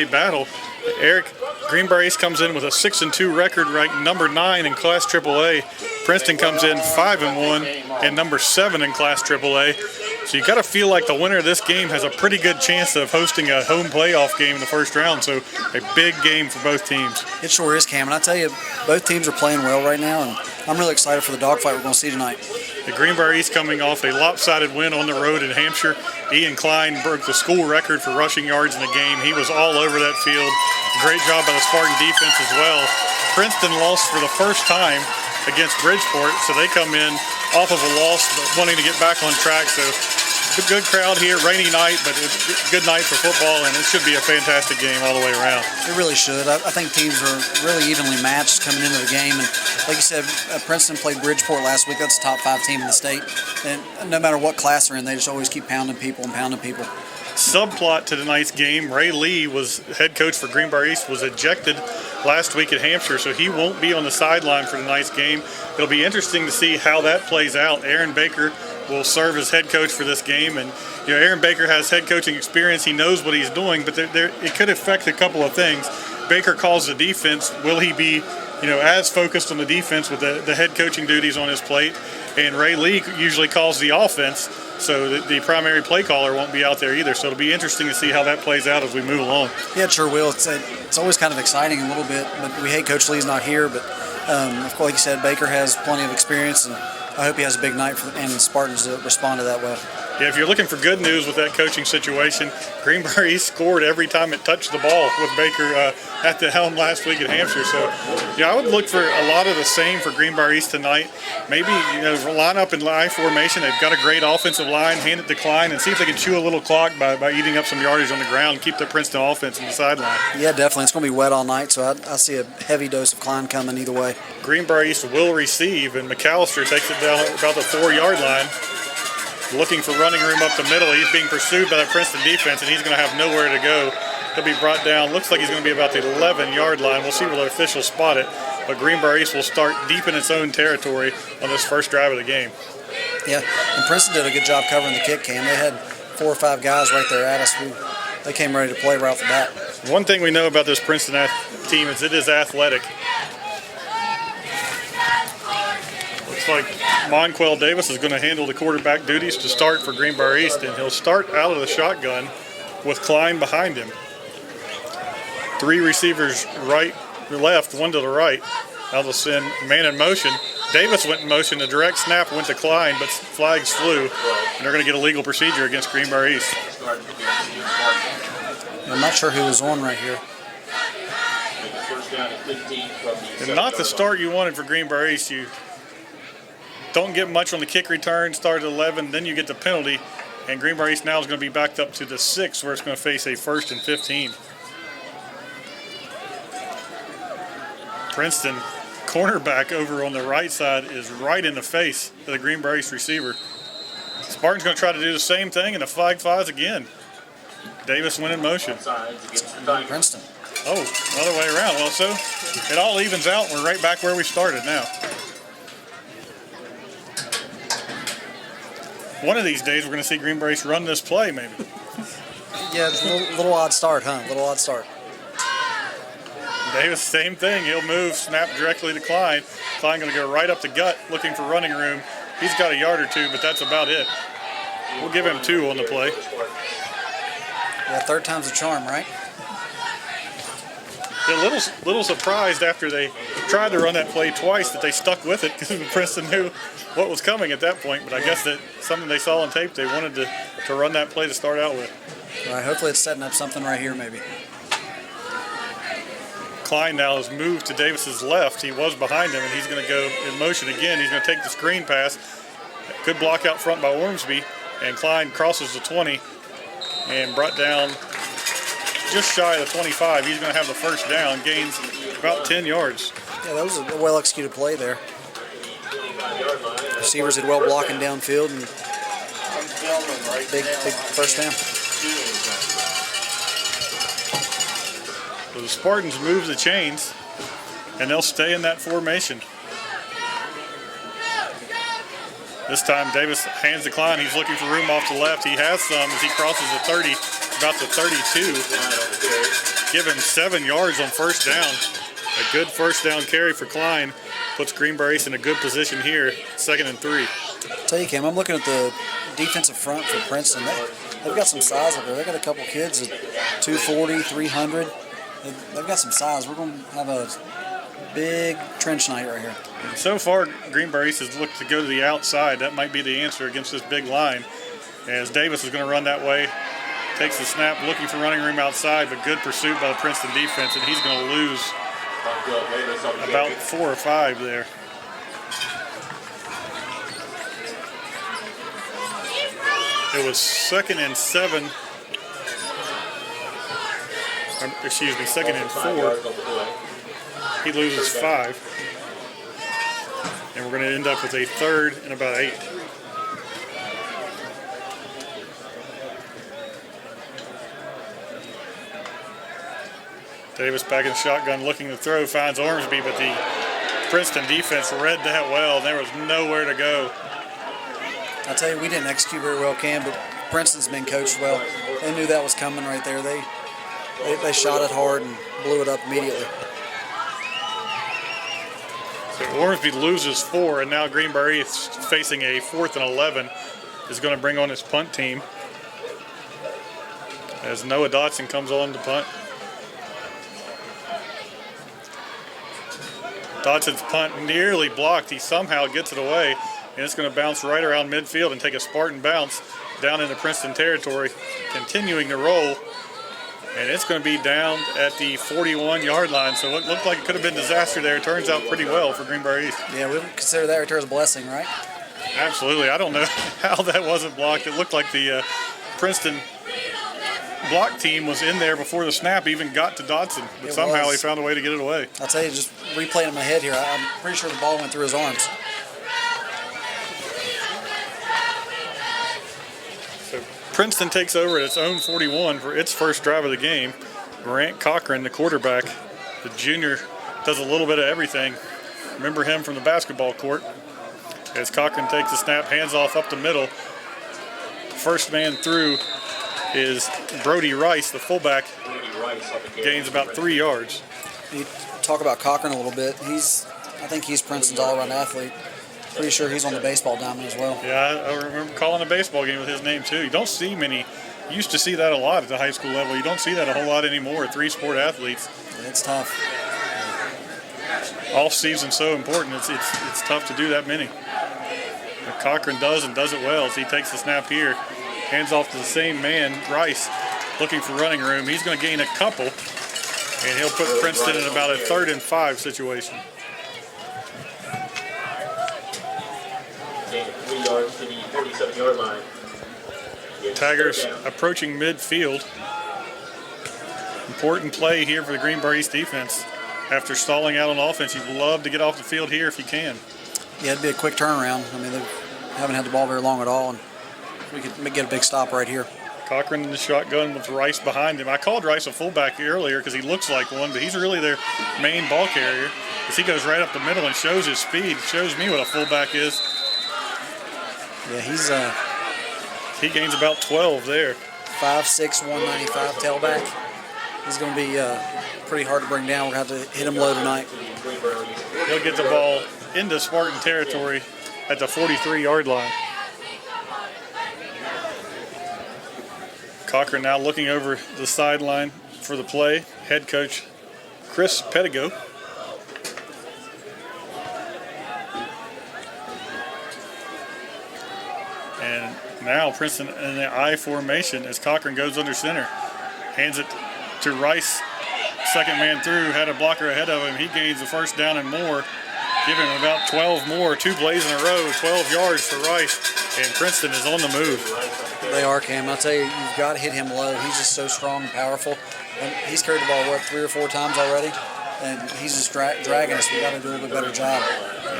battle. Eric, Greenbrier East comes in with a 6-2 record, ranked number 9 in Class AAA. Princeton comes in 5-1 and number 7 in Class AAA. So you got to feel like the winner of this game has a pretty good chance of hosting a home playoff game in the first round. So a big game for both teams. It sure is, Cam. And I tell you, both teams are playing well right now, and I'm really excited for the dogfight we're going to see tonight. The Greenbrier East coming off a lopsided win on the road in Hampshire. Ian Klein broke the school record for rushing yards in the game. He was all over that field. Great job by the Spartan defense as well. Princeton lost for the first time against Bridgeport, so they come in off of a loss but wanting to get back on track. So a good crowd here, rainy night, but a good night for football, and it should be a fantastic game all the way around. It really should. I think teams are really evenly matched coming into the game. And like you said, Princeton played Bridgeport last week. That's a top 5 team in the state. And no matter what class they're in, they just always keep pounding people and pounding people. Subplot to tonight's game, Ray Lee, was head coach for Greenbrier East, was ejected last week at Hampshire, so he won't be on the sideline for tonight's game. It'll be interesting to see how that plays out. Aaron Baker will serve as head coach for this game, and Aaron Baker has head coaching experience. He knows what he's doing, but it could affect a couple of things. Baker calls the defense. Will he be as focused on the defense with the head coaching duties on his plate? And Ray Lee usually calls the offense, so the primary play caller won't be out there either. So it'll be interesting to see how that plays out as we move along. Yeah, it sure will. It's always kind of exciting a little bit, but we hate Coach Lee's not here. But of course, like you said, Baker has plenty of experience, and I hope he has a big night and the Spartans respond to that well. Yeah, if you're looking for good news with that coaching situation, Greenbrier East scored every time it touched the ball with Baker at the helm last week at Hampshire. So, I would look for a lot of the same for Greenbrier East tonight. Maybe, line up in line formation. They've got a great offensive line, hand it to Klein, and see if they can chew a little clock by eating up some yardage on the ground and keep the Princeton offense on the sideline. Yeah, definitely. It's going to be wet all night, so I see a heavy dose of Klein coming either way. Greenbrier East will receive, and McAllister takes it down about the 4-yard line. Looking for running room up the middle. He's being pursued by the Princeton defense, and he's going to have nowhere to go. He'll be brought down. Looks like he's going to be about the 11-yard line. We'll see where the officials spot it. But Greenbrier East will start deep in its own territory on this first drive of the game. Yeah, and Princeton did a good job covering the kick, Cam. They had 4 or 5 guys right there at us. They came ready to play right off the bat. One thing we know about this Princeton team is it is athletic. Looks like Monquel Davis is going to handle the quarterback duties to start for Greenbrier East, and he'll start out of the shotgun with Klein behind him. 3 receivers right, left, 1 to the right. Now they'll send man in motion. Davis went in motion. The direct snap went to Klein, but flags flew, and they're going to get a legal procedure against Greenbrier East. I'm not sure who was on right here. And not the start you wanted for Greenbrier East. You don't get much on the kick return, start at 11, then you get the penalty, and Greenbrier East now is going to be backed up to the 6, where it's going to face a 1st and 15. Princeton cornerback over on the right side is right in the face of the Greenbrier East receiver. Spartan's going to try to do the same thing, and the flag flies again. Davis went in motion. Princeton. Oh, other way around. Well, so it all evens out. We're right back where we started now. One of these days, we're going to see Greenbrier East run this play, maybe. Yeah, it's a little odd start, huh? A little odd start. Davis, same thing. He'll move, snap directly to Klein. Klein going to go right up the gut, looking for running room. He's got a yard or 2, but that's about it. We'll give him 2 on the play. Yeah, 3rd time's a charm, right? A little surprised after they tried to run that play twice that they stuck with it, because Princeton knew what was coming at that point. But I guess that something they saw on tape, they wanted to run that play to start out with. All right, hopefully it's setting up something right here maybe. Klein now has moved to Davis's left. He was behind him, and he's going to go in motion again. He's going to take the screen pass. Good block out front by Ormsby, and Klein crosses the 20 and brought down just shy of the 25. He's going to have the first down, gains about 10 yards. Yeah, that was a well-executed play there. Receivers did well blocking downfield, and big first down. So the Spartans move the chains, and they'll stay in that formation. This time Davis hands the Klein. He's looking for room off the left. He has some as he crosses the 30, about the 32. give him 7 yards on first down. A good first down carry for Klein puts Greenbrier East in a good position here, 2nd and 3. Tell you, Cam, I'm looking at the defensive front for Princeton. They've got some size up there. They got a couple kids at 240, 300. They've got some size. We're going to have a big trench night right here. And so far, Greenbrier East has looked to go to the outside. That might be the answer against this big line. As Davis is going to run that way, takes the snap, looking for running room outside, but good pursuit by the Princeton defense, and he's going to lose about 4 or 5 there. It was 2nd and 7. Excuse me, 2nd and 4. He loses 5. And we're going to end up with a 3rd and about 8. Davis back in the shotgun, looking to throw, finds Ormsby, but the Princeton defense read that well. There was nowhere to go. I'll tell you, we didn't execute very well, Cam, but Princeton's been coached well. They knew that was coming right there. They shot it hard and blew it up immediately. So Ormsby loses 4, and now Greenbrier East facing a 4th and 11 is going to bring on his punt team as Noah Dotson comes on to punt. Dotson's punt nearly blocked. He somehow gets it away, and it's going to bounce right around midfield and take a Spartan bounce down into Princeton territory, continuing to roll. And it's going to be down at the 41-yard line. So it looked like it could have been disaster there. It turns out pretty well for Greenbrier East. Yeah, we would consider that right there as a blessing, right? Absolutely. I don't know how that wasn't blocked. It looked like the Princeton block team was in there before the snap even got to Dotson. But somehow he found a way to get it away. I'll tell you, just replaying in my head here, I'm pretty sure the ball went through his arms. So Princeton takes over at its own 41 for its first drive of the game. Grant Cochran, the quarterback, the junior, does a little bit of everything. Remember him from the basketball court. As Cochran takes the snap, hands off up the middle. First man through is Brody Rice, the fullback, gains about 3 yards. You talk about Cochran a little bit. I think he's Princeton's all-around athlete. Pretty sure he's on the baseball diamond as well. Yeah, I remember calling a baseball game with his name too. You don't see many. You used to see that a lot at the high school level. You don't see that a whole lot anymore. 3-sport athletes. It's tough. Off season so important. It's tough to do that many. But Cochran does and does it well as he takes the snap here. Hands off to the same man, Rice, looking for running room. He's going to gain a couple, and he'll put Princeton in about a 3rd and 5 situation. Gain 3 yards to the 47-yard line. Tigers approaching midfield. Important play here for the Greenbrier East defense. After stalling out on offense, you'd love to get off the field here if you can. Yeah, it'd be a quick turnaround. I mean, they haven't had the ball very long at all, and we could get a big stop right here. Cochran in the shotgun with Rice behind him. I called Rice a fullback earlier because he looks like one, but he's really their main ball carrier. As he goes right up the middle and shows his speed, shows me what a fullback is. Yeah, he gains about 12 there. 5'6", 195 tailback. He's going to be pretty hard to bring down. We're going to have to hit him low tonight. He'll get the ball into Spartan territory at the 43-yard line. Cochran now looking over the sideline for the play. Head coach Chris Pettigo. And now Princeton in the I formation as Cochran goes under center. Hands it to Rice. Second man through, had a blocker ahead of him. He gains the first down and more. Give him about 12 more. 2 plays in a row, 12 yards for Rice. And Princeton is on the move. They are, Cam. I'll tell you, you've got to hit him low. He's just so strong and powerful. And he's carried the ball, 3 or 4 times already? And he's just dragging us. We've got to do a little bit better job.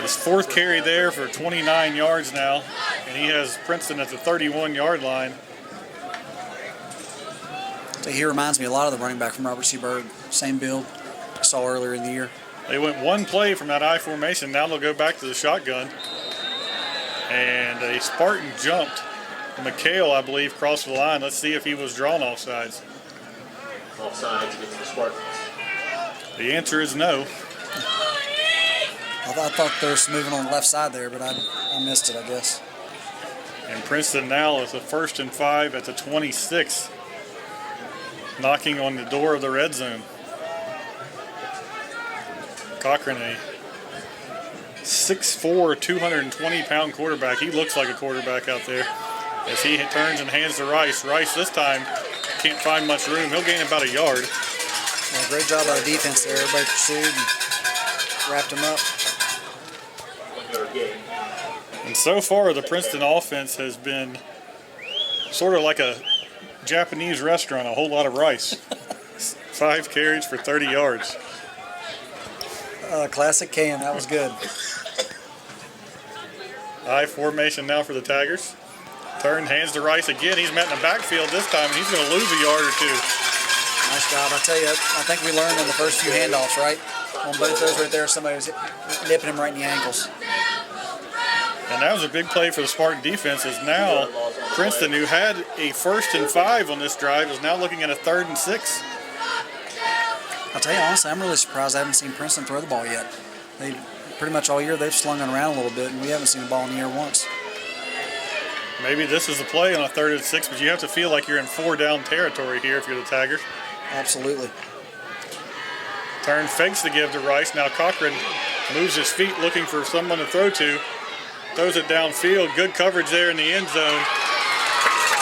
His 4th carry there for 29 yards now. And he has Princeton at the 31-yard line. So he reminds me a lot of the running back from Robert C. Byrd. Same build I saw earlier in the year. They went one play from that I formation. Now they'll go back to the shotgun. And a Spartan jumped. McHale, I believe, crossed the line. Let's see if he was drawn offsides. offsides against the Spartans. The answer is no. I thought there was moving on the left side there, but I missed it, I guess. And Princeton now is a 1st and 5 at the 26, knocking on the door of the red zone. Cochran, a 6'4", 220-pound quarterback. He looks like a quarterback out there as he turns and hands to Rice. Rice this time can't find much room. He'll gain about a yard. Yeah, great job by the defense there. Everybody pursued and wrapped him up. 1 yard gain. And so far, the Princeton offense has been sort of like a Japanese restaurant, a whole lot of rice. 5 carries for 30 yards. Classic Cam, that was good. I formation now for the Tigers. Turn, hands to Rice again. He's met in the backfield this time, and he's going to lose a yard or two. Nice job. I tell you, I think we learned on the first few handoffs, right? On both those right there, somebody was nipping him right in the ankles. And that was a big play for the Spartan defense, as now Princeton, who had a 1st and 5 on this drive, is now looking at a 3rd and 6. I'll tell you, honestly, I'm really surprised I haven't seen Princeton throw the ball yet. They pretty much all year they've slung it around a little bit, and we haven't seen the ball in the air once. Maybe this is a play on a 3rd and 6, but you have to feel like you're in 4-down territory here if you're the Tigers. Absolutely. Turn, fakes to give to Rice. Now Cochran moves his feet looking for someone to throw to. Throws it downfield. Good coverage there in the end zone.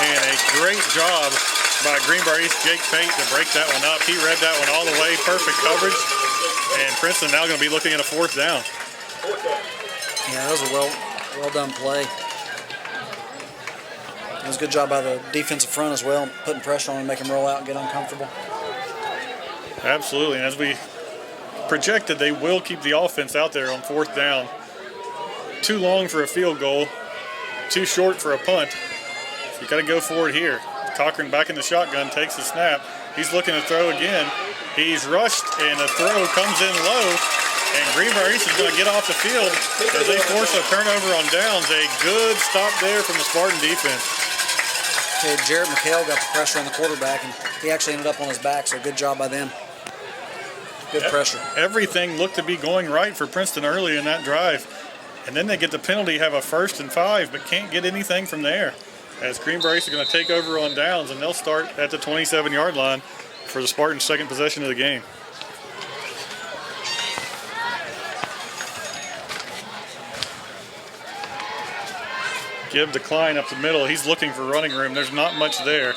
And a great job by Greenbrier East Jake Pate to break that one up. He read that one all the way. Perfect coverage. And Princeton now going to be looking at a 4th down. Yeah, that was a well done play. It was a good job by the defensive front as well, putting pressure on him, make him roll out and get uncomfortable. Absolutely. And as we projected, they will keep the offense out there on 4th down. Too long for a field goal, too short for a punt. So you got to go for it here. Cochran back in the shotgun, takes the snap. He's looking to throw again. He's rushed, and the throw comes in low. And Greenbrier East is going to get off the field as they force a turnover on downs. A good stop there from the Spartan defense. Okay, Jarrett McHale got the pressure on the quarterback, and he actually ended up on his back, so good job by them. Good pressure. Everything looked to be going right for Princeton early in that drive. And then they get the penalty, have a 1st and 5, but can't get anything from there. As Greenbrier East is going to take over on downs, and they'll start at the 27-yard line for the Spartans' 2nd possession of the game. Give decline up the middle. He's looking for running room. There's not much there.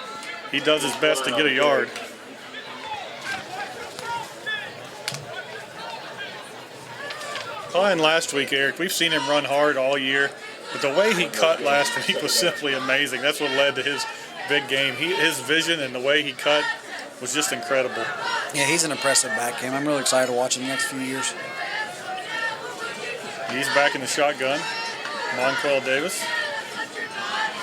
He does his best to get a yard. Klein last week, Eric, we've seen him run hard all year, but the way he cut last week was simply amazing. That's what led to his big game. His vision and the way he cut was just incredible. Yeah, he's an impressive back game. I'm really excited to watch him the next few years. He's back in the shotgun. Monquel Davis.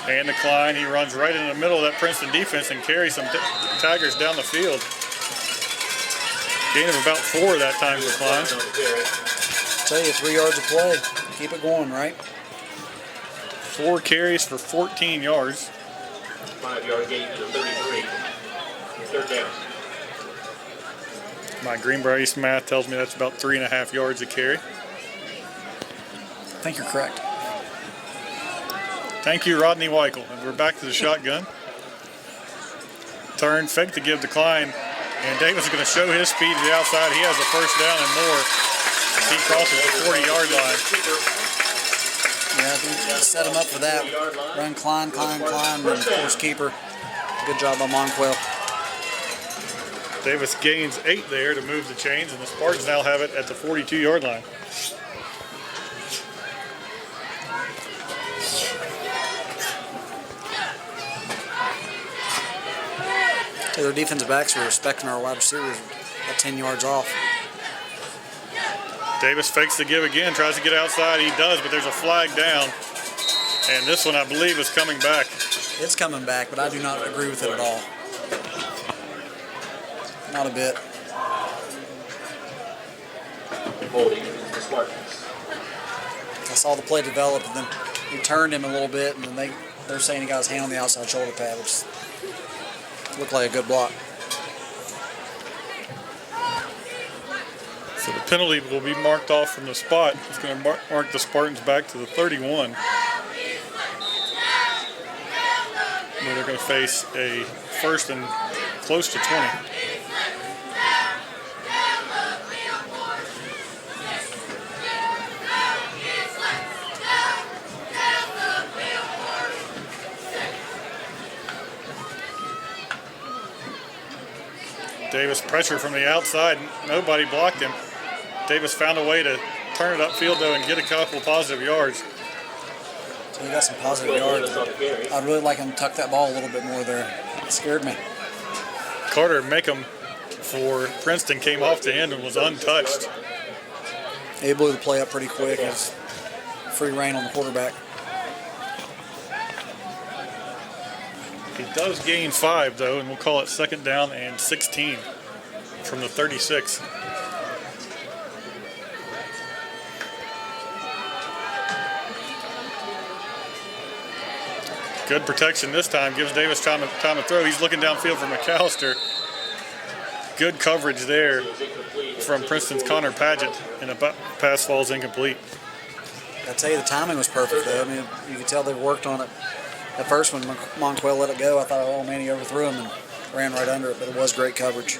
And the Klein, he runs right in the middle of that Princeton defense and carries some Tigers down the field. Gain of about 4 that time for Klein. Tell you, 3 yards of play. Keep it going, right? 4 carries for 14 yards. 5-yard gain to the 33. 3rd down. My Greenbrier East math tells me that's about 3.5 yards a carry. I think you're correct. Thank you, Rodney Weichel. And we're back to the shotgun. Turn, fake to give to Klein. And Davis is going to show his speed to the outside. He has a 1st down and more. He crosses the 40-yard line. Yeah, I think set him up for that. Run Klein, and force keeper. Good job by Monquel. Davis gains 8 there to move the chains, and the Spartans now have it at the 42-yard line. Their defensive backs were respecting our wide receivers at 10 yards off. Davis fakes the give again, tries to get outside. He does, but there's a flag down. And this one, I believe, is coming back. It's coming back, but I do not agree with it at all. Not a bit. Holding the Spartans. I saw the play develop, and then he turned him a little bit, and then they're saying he got his hand on the outside shoulder pad, which looked like a good block. So the penalty will be marked off from the spot. It's going to mark the Spartans back to the 31. Where they're going to face a first and close to 20. Davis pressure from the outside. Nobody blocked him. Davis found a way to turn it upfield, though, and get a couple positive yards. So he got some positive yards. I'd really like him to tuck that ball a little bit more there. It scared me. Carter Macomb for Princeton came off the end and was untouched. He blew the play up pretty quick. It was free reign on the quarterback. He does gain 5, though, and we'll call it second down and 16 from the 36. Good protection this time. Gives Davis time to throw. He's looking downfield for McAllister. Good coverage there from Princeton's Connor Paget, and a pass falls incomplete. I tell you, the timing was perfect, though. I mean, you could tell they worked on it. At first, when Monquell let it go, I thought, oh, man, he overthrew him and ran right under it, but it was great coverage.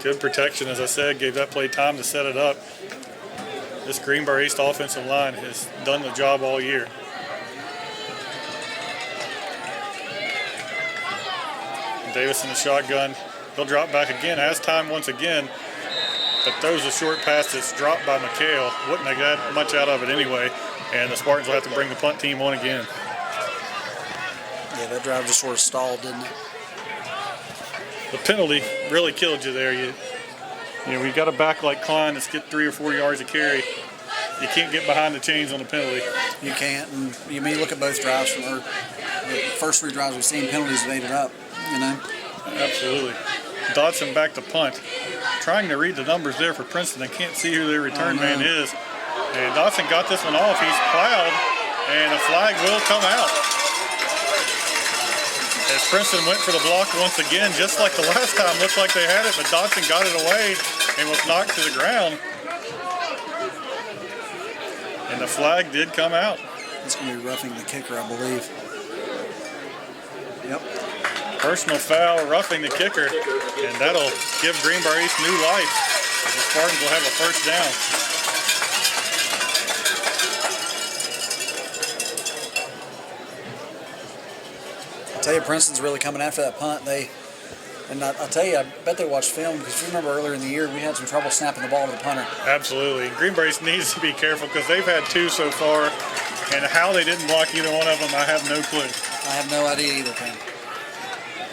Good protection, as I said, gave that play time to set it up. This Greenbrier East offensive line has done the job all year. Davis in the shotgun. He'll drop back again, has time once again, but throws a short pass that's dropped by McHale. Wouldn't have got much out of it anyway, and the Spartans will have to bring the punt team on again. Yeah, that drive just sort of stalled, didn't it? The penalty really killed you there. You know, we got a back like Klein that's get 3 or 4 yards of carry. You can't get behind the chains on the penalty. You can't, and you may look at both drives from the first 3 drives we've seen, penalties have ate it up, you know? Absolutely. Dodson back to punt. Trying to read the numbers there for Princeton. They can't see who their return man is. And Dodson got this one off. He's plowed, and a flag will come out. As Princeton went for the block once again, just like the last time, looked like they had it, but Dodson got it away and was knocked to the ground. And the flag did come out. It's going to be roughing the kicker, I believe. Yep. Personal foul, roughing the kicker, and that'll give Greenbrier East new life. As the Spartans will have a first down. I tell you, Princeton's really coming after that punt. I'll tell you, I bet they watched film, because if you remember earlier in the year, we had some trouble snapping the ball to the punter. Absolutely. Greenbrier East needs to be careful because they've had 2 so far, and how they didn't block either one of them, I have no clue. I have no idea either, Ken.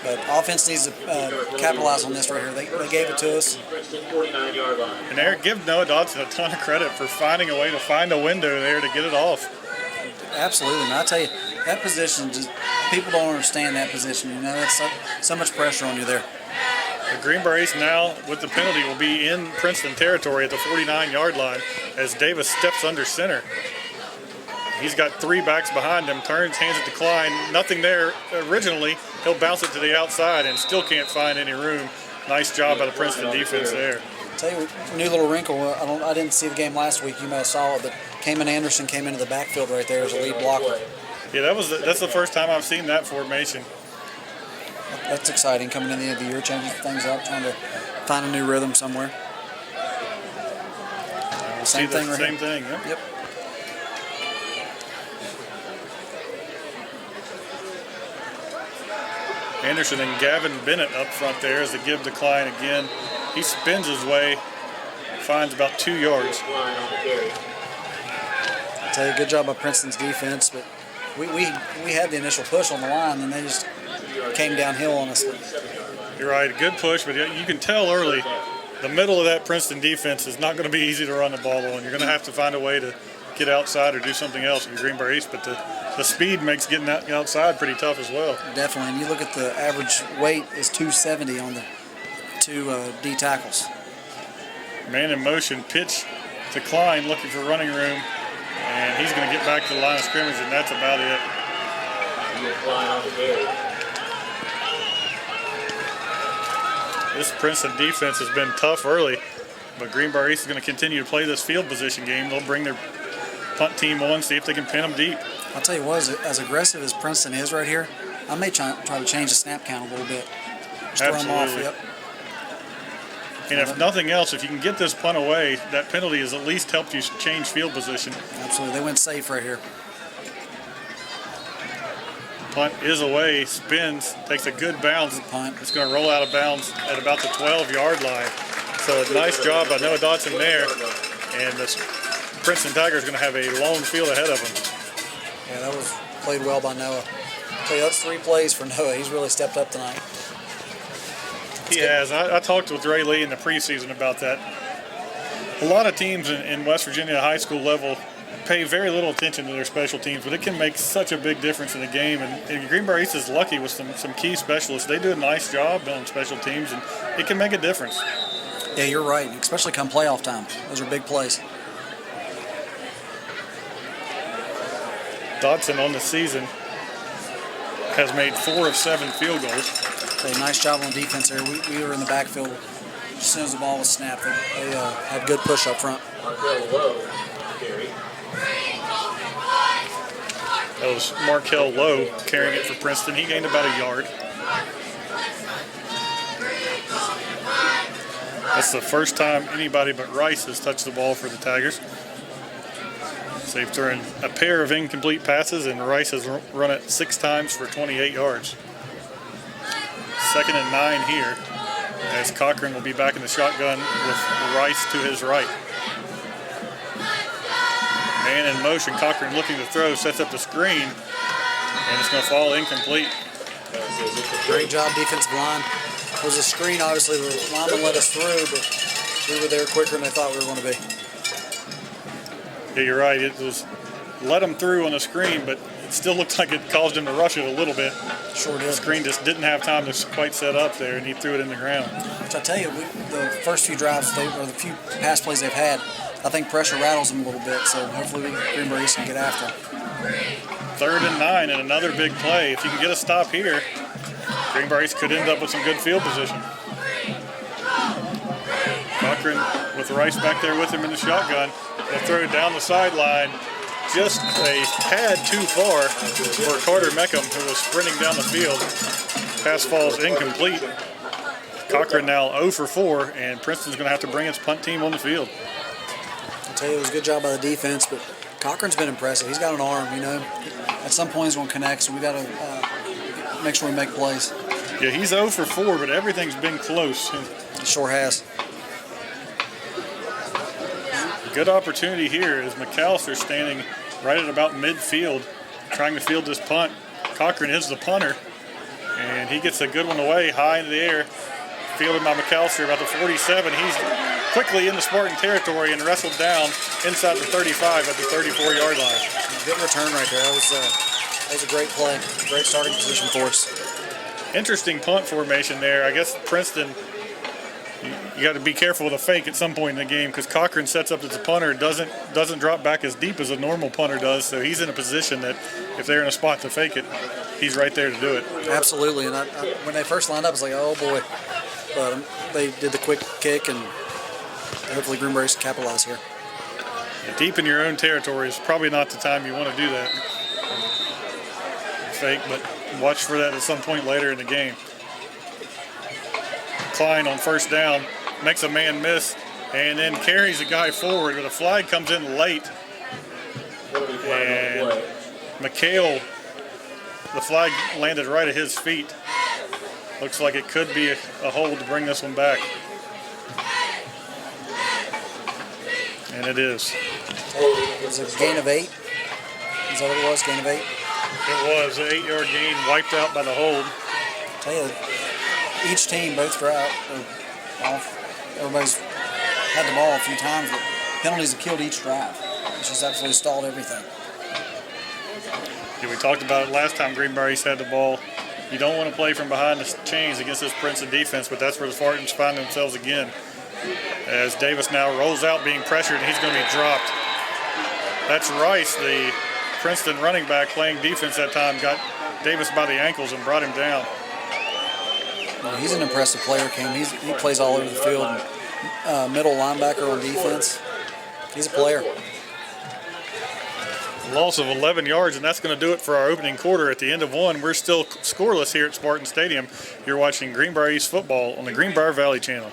But offense needs to capitalize on this right here. They gave it to us. And Eric, give Noah Dodson a ton of credit for finding a way to find a window there to get it off. Absolutely. And I tell you, that position, just people don't understand that position. You know, that's so much pressure on you there. The Greenbrier East now, with the penalty, will be in Princeton territory at the 49-yard line as Davis steps under center. He's got 3 backs behind him, turns, hands it to Klein. Nothing there originally. He'll bounce it to the outside and still can't find any room. Nice job by the Princeton defense there. I'll tell you, new little wrinkle. I didn't see the game last week. You may have saw it, but Cayman Anderson came into the backfield right there as a lead blocker. Yeah, that's the first time I've seen that formation. That's exciting, coming in the end of the year, changing things up, trying to find a new rhythm somewhere. Same thing right here. Same thing, Yep. Anderson and Gavin Bennett up front there as the give to Klein again. He spins his way, finds about 2 yards. I'll tell you, good job by Princeton's defense, but we had the initial push on the line, and they just came downhill on us. You're right, a good push, but you can tell early the middle of that Princeton defense is not going to be easy to run the ball on. You're going to have to find a way to get outside or do something else in Greenbrier East, but the speed makes getting outside pretty tough as well. Definitely, and you look at the average weight is 270 on the 2 D tackles. Man in motion, pitch to Klein looking for running room, and he's going to get back to the line of scrimmage, and that's about it. This Princeton defense has been tough early, but Greenbrier East is going to continue to play this field position game. They'll bring their punt team on, see if they can pin them deep. I'll tell you what, as aggressive as Princeton is right here, I may try to change the snap count a little bit. Just throw them off, yep. And if nothing else, if you can get this punt away, that penalty has at least helped you change field position. Absolutely. They went safe right here. Punt is away, spins, takes a good bounce. Punt. It's going to roll out of bounds at about the 12-yard line. So nice job by Noah Dodson there. And the Princeton Tigers are going to have a long field ahead of them. Yeah, that was played well by Noah. I'll tell you, that's 3 plays for Noah. He's really stepped up tonight. He has. I talked with Ray Lee in the preseason about that. A lot of teams in West Virginia high school level pay very little attention to their special teams, but it can make such a big difference in the game. And Greenbrier East is lucky with some key specialists. They do a nice job on special teams, and it can make a difference. Yeah, you're right, especially come playoff time. Those are big plays. Dodson on the season has made 4 of 7 field goals. A nice job on defense there. We were in the backfield as soon as the ball was snapped. They had good push up front. That was Markel Lowe carrying it for Princeton. He gained about a yard. That's the first time anybody but Rice has touched the ball for the Tigers. So they've thrown a pair of incomplete passes, and Rice has run it 6 times for 28 yards. 2nd and 9 here, as Cochran will be back in the shotgun with Rice to his right. Man in motion, Cochran looking to throw, sets up the screen, and it's going to fall incomplete. Great job, defensive line. It was a screen, obviously, the lineman let us through, but we were there quicker than they thought we were going to be. Yeah, you're right. It was let them through on the screen, but it still looked like it caused him to rush it a little bit. Sure did. The screen just didn't have time to quite set up there, and he threw it in the ground. Which I tell you, the first few drives, or the few pass plays they've had, I think pressure rattles them a little bit, so hopefully Greenbrier East can get after them. 3rd and 9 and another big play. If you can get a stop here, Greenbrier East could end up with some good field position. Cochran with Rice back there with him in the shotgun. They'll throw it down the sideline, just a tad too far for Carter Meckham, who was sprinting down the field. Pass falls incomplete. Cochran now 0 for 4, and Princeton's going to have to bring its punt team on the field. I'll tell you, it was a good job by the defense, but Cochran's been impressive. He's got an arm, you know. At some point he's going to connect, so we got to make sure we make plays. Yeah, he's 0 for 4, but everything's been close. He sure has. Good opportunity here as McAllister standing right at about midfield, trying to field this punt. Cochran is the punter, and he gets a good one away high in the air, fielded by McAllister about the 47. He's quickly in the Spartan territory and wrestled down inside the 35 at the 34-yard line. Good return right there. That was a great play, great starting position for us. Interesting punt formation there. I guess Princeton, you got to be careful with a fake at some point in the game because Cochran sets up as a punter, doesn't drop back as deep as a normal punter does, so he's in a position that if they're in a spot to fake it, he's right there to do it. Absolutely, and when they first lined up, I was like, oh boy. But they did the quick kick, and hopefully Greenbrier can capitalize here. Deep in your own territory is probably not the time you want to do that. Fake, but watch for that at some point later in the game. Klein on 1st down makes a man miss and then carries a guy forward, but a flag comes in late. And McHale, the flag landed right at his feet. Looks like it could be a hold to bring this one back. And it is. It was a gain of 8. Is that what it was, gain of 8? It was an 8-yard gain wiped out by the hold. I tell you, each team, both drive, everybody's had the ball a few times, but penalties have killed each drive. It's just absolutely stalled everything. Yeah, we talked about it last time Greenbrier East had the ball. You don't want to play from behind the chains against this Princeton defense, but that's where the Spartans find themselves again. As Davis now rolls out being pressured, and he's going to be dropped. That's Rice, the Princeton running back playing defense that time, got Davis by the ankles and brought him down. He's an impressive player, Cam. He plays all over the field. Middle linebacker on defense. He's a player. Loss of 11 yards, and that's going to do it for our opening quarter. At the end of one, we're still scoreless here at Spartan Stadium. You're watching Greenbrier East football on the Greenbrier Valley channel.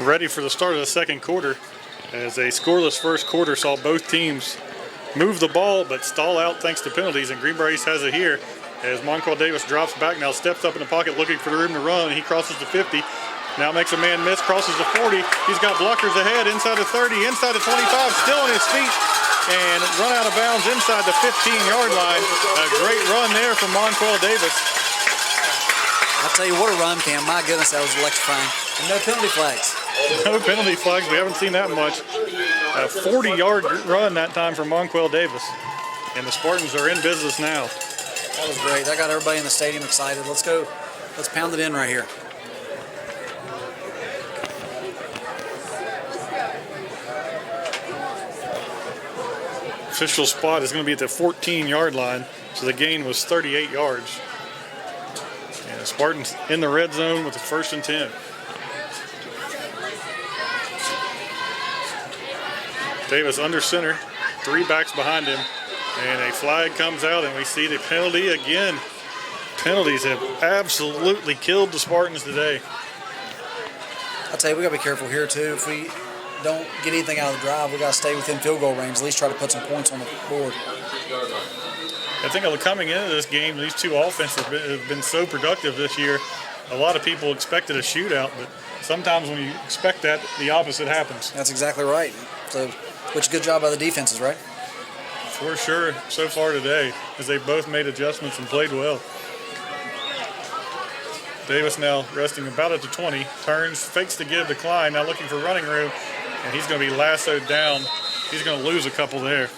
Ready for the start of the second quarter, as a scoreless first quarter saw both teams move the ball but stall out thanks to penalties, and Greenbrier East has it here as Monquel Davis drops back, now steps up in the pocket looking for the room to run. He crosses the 50, now makes a man miss, crosses the 40. He's got blockers ahead, inside the 30, inside the 25, still on his feet, and run out of bounds inside the 15-yard line. A great run there from Monquel Davis. I'll tell you what a run, Cam. My goodness, that was electrifying. And no penalty flags. No penalty flags. We haven't seen that much. A 40-yard run that time from Monquel Davis. And the Spartans are in business now. That was great. That got everybody in the stadium excited. Let's go. Let's pound it in right here. Official spot is going to be at the 14-yard line. So the gain was 38 yards. And the Spartans in the red zone with the 1st and 10. Davis under center, 3 backs behind him, and a flag comes out, and we see the penalty again. Penalties have absolutely killed the Spartans today. I'll tell you, we got to be careful here too. If we don't get anything out of the drive, we got to stay within field goal range, at least try to put some points on the board. I think coming into this game, these two offenses have been so productive this year. A lot of people expected a shootout, but sometimes when you expect that, the opposite happens. That's exactly right. So, which good job by the defenses, right? For sure, so far today, as they both made adjustments and played well. Davis now resting about at the 20, turns, fakes the give to Klein, now looking for running room, and he's going to be lassoed down. He's going to lose a couple there.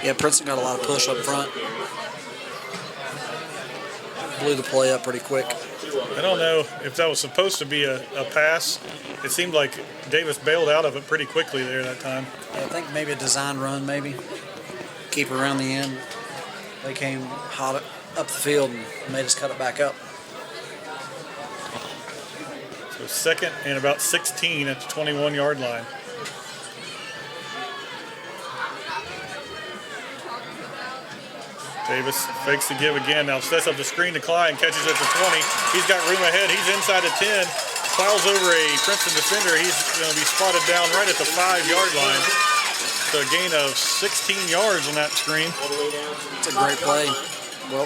Yeah, Princeton got a lot of push up front. Blew the play up pretty quick. I don't know if that was supposed to be a pass. It seemed like Davis bailed out of it pretty quickly there that time. Yeah, I think maybe a design run, maybe. Keep it around the end. They came hot up the field and made us cut it back up. So 2nd and about 16 at the 21-yard line. Davis fakes the give again. Now sets up the screen to Klein, catches at the 20. He's got room ahead. He's inside the 10. Plows over a Princeton defender. He's going to be spotted down right at the 5-yard line. So a gain of 16 yards on that screen. It's a great play. Well,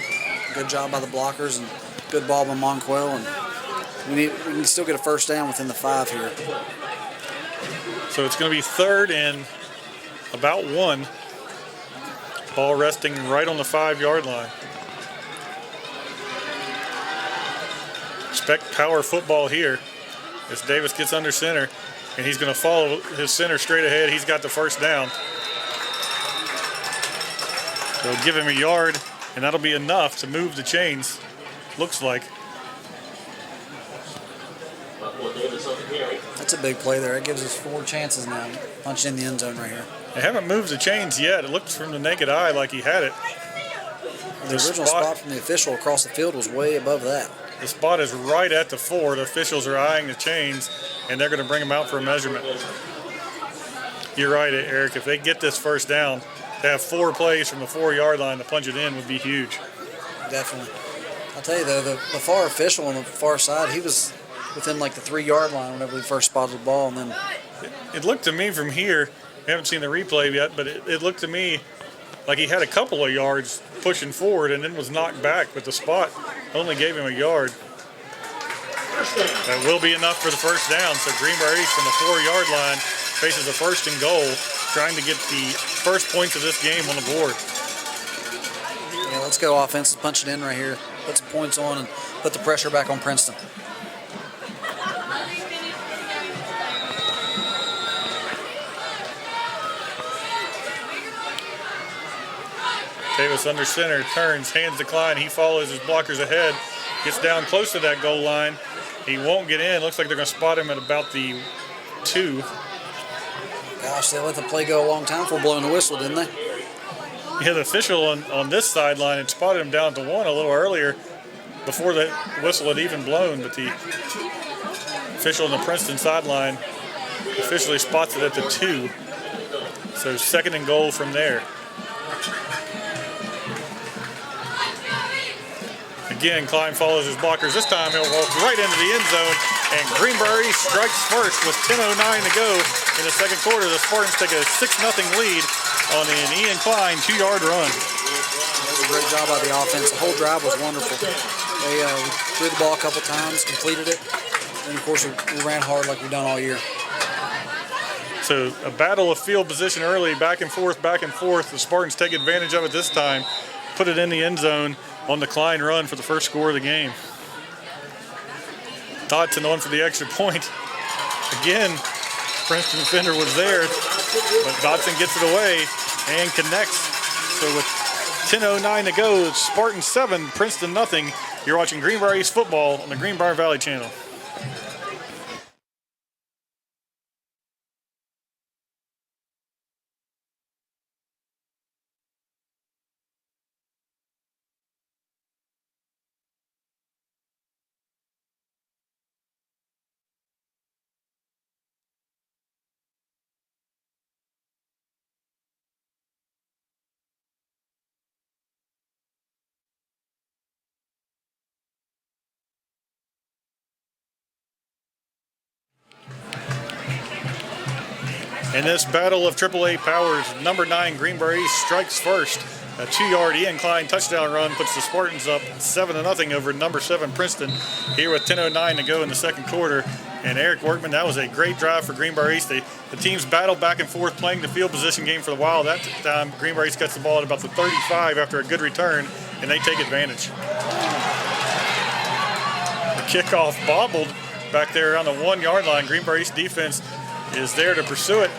good job by the blockers and good ball by Monquel. And we can still get a first down within the 5 here. So it's going to be 3rd and about 1. Ball resting right on the 5-yard line. Expect power football here as Davis gets under center, and he's going to follow his center straight ahead. He's got the first down. They'll give him a yard, and that'll be enough to move the chains, looks like. That's a big play there. It gives us 4 chances now. Punching in the end zone right here. They haven't moved the chains yet. It looked from the naked eye like he had it. The original spot from the official across the field was way above that. The spot is right at the 4. The officials are eyeing the chains, and they're going to bring him out for a measurement. You're right, Eric. If they get this first down, to have 4 plays from the 4-yard line to punch it in would be huge. Definitely. I'll tell you, though, the far official on the far side, he was within like the 3-yard line whenever he first spotted the ball. And then it looked to me from here, I haven't seen the replay yet, but it looked to me like he had a couple of yards pushing forward and then was knocked back, but the spot only gave him a yard. That will be enough for the first down. So Greenbrier East from the 4-yard line faces a 1st and goal, trying to get the first points of this game on the board. Yeah, let's go offense. Let's punch it in right here. Put some points on and put the pressure back on Princeton. Davis under center, turns, hands decline. He follows his blockers ahead, gets down close to that goal line. He won't get in. Looks like they're going to spot him at about the 2. Gosh, they let the play go a long time before blowing the whistle, didn't they? Yeah, the official on this sideline had spotted him down to 1 a little earlier before the whistle had even blown, but the official on the Princeton sideline officially spots it at the 2. So 2nd and goal from there. Again, Klein follows his blockers. This time he'll walk right into the end zone, and Greenbrier strikes first with 10:09 to go in the second quarter. The Spartans take a 6-0 lead on an Ian Klein 2-yard run. That was a great job by the offense. The whole drive was wonderful. They threw the ball a couple times, completed it, and of course we ran hard like we've done all year. So a battle of field position early, back and forth, back and forth. The Spartans take advantage of it this time, put it in the end zone on the Klein run for the first score of the game. Dodson on for the extra point. Again, Princeton defender was there, but Dodson gets it away and connects. So with 10:09 to go, Spartans 7, Princeton nothing. You're watching Greenbrier East football on the Greenbrier Valley Channel. In this battle of AAA powers, number 9 Greenbrier East strikes first. A 2-yard Ian Klein touchdown run puts the Spartans up 7-0 over number 7 Princeton here with 10:09 to go in the second quarter. And Eric Workman, that was a great drive for Greenbrier East. The teams battled back and forth playing the field position game for a while. That time, Greenbrier East gets the ball at about the 35 after a good return, and they take advantage. The kickoff bobbled back there around the 1-yard line. Greenbrier East defense is there to pursue it.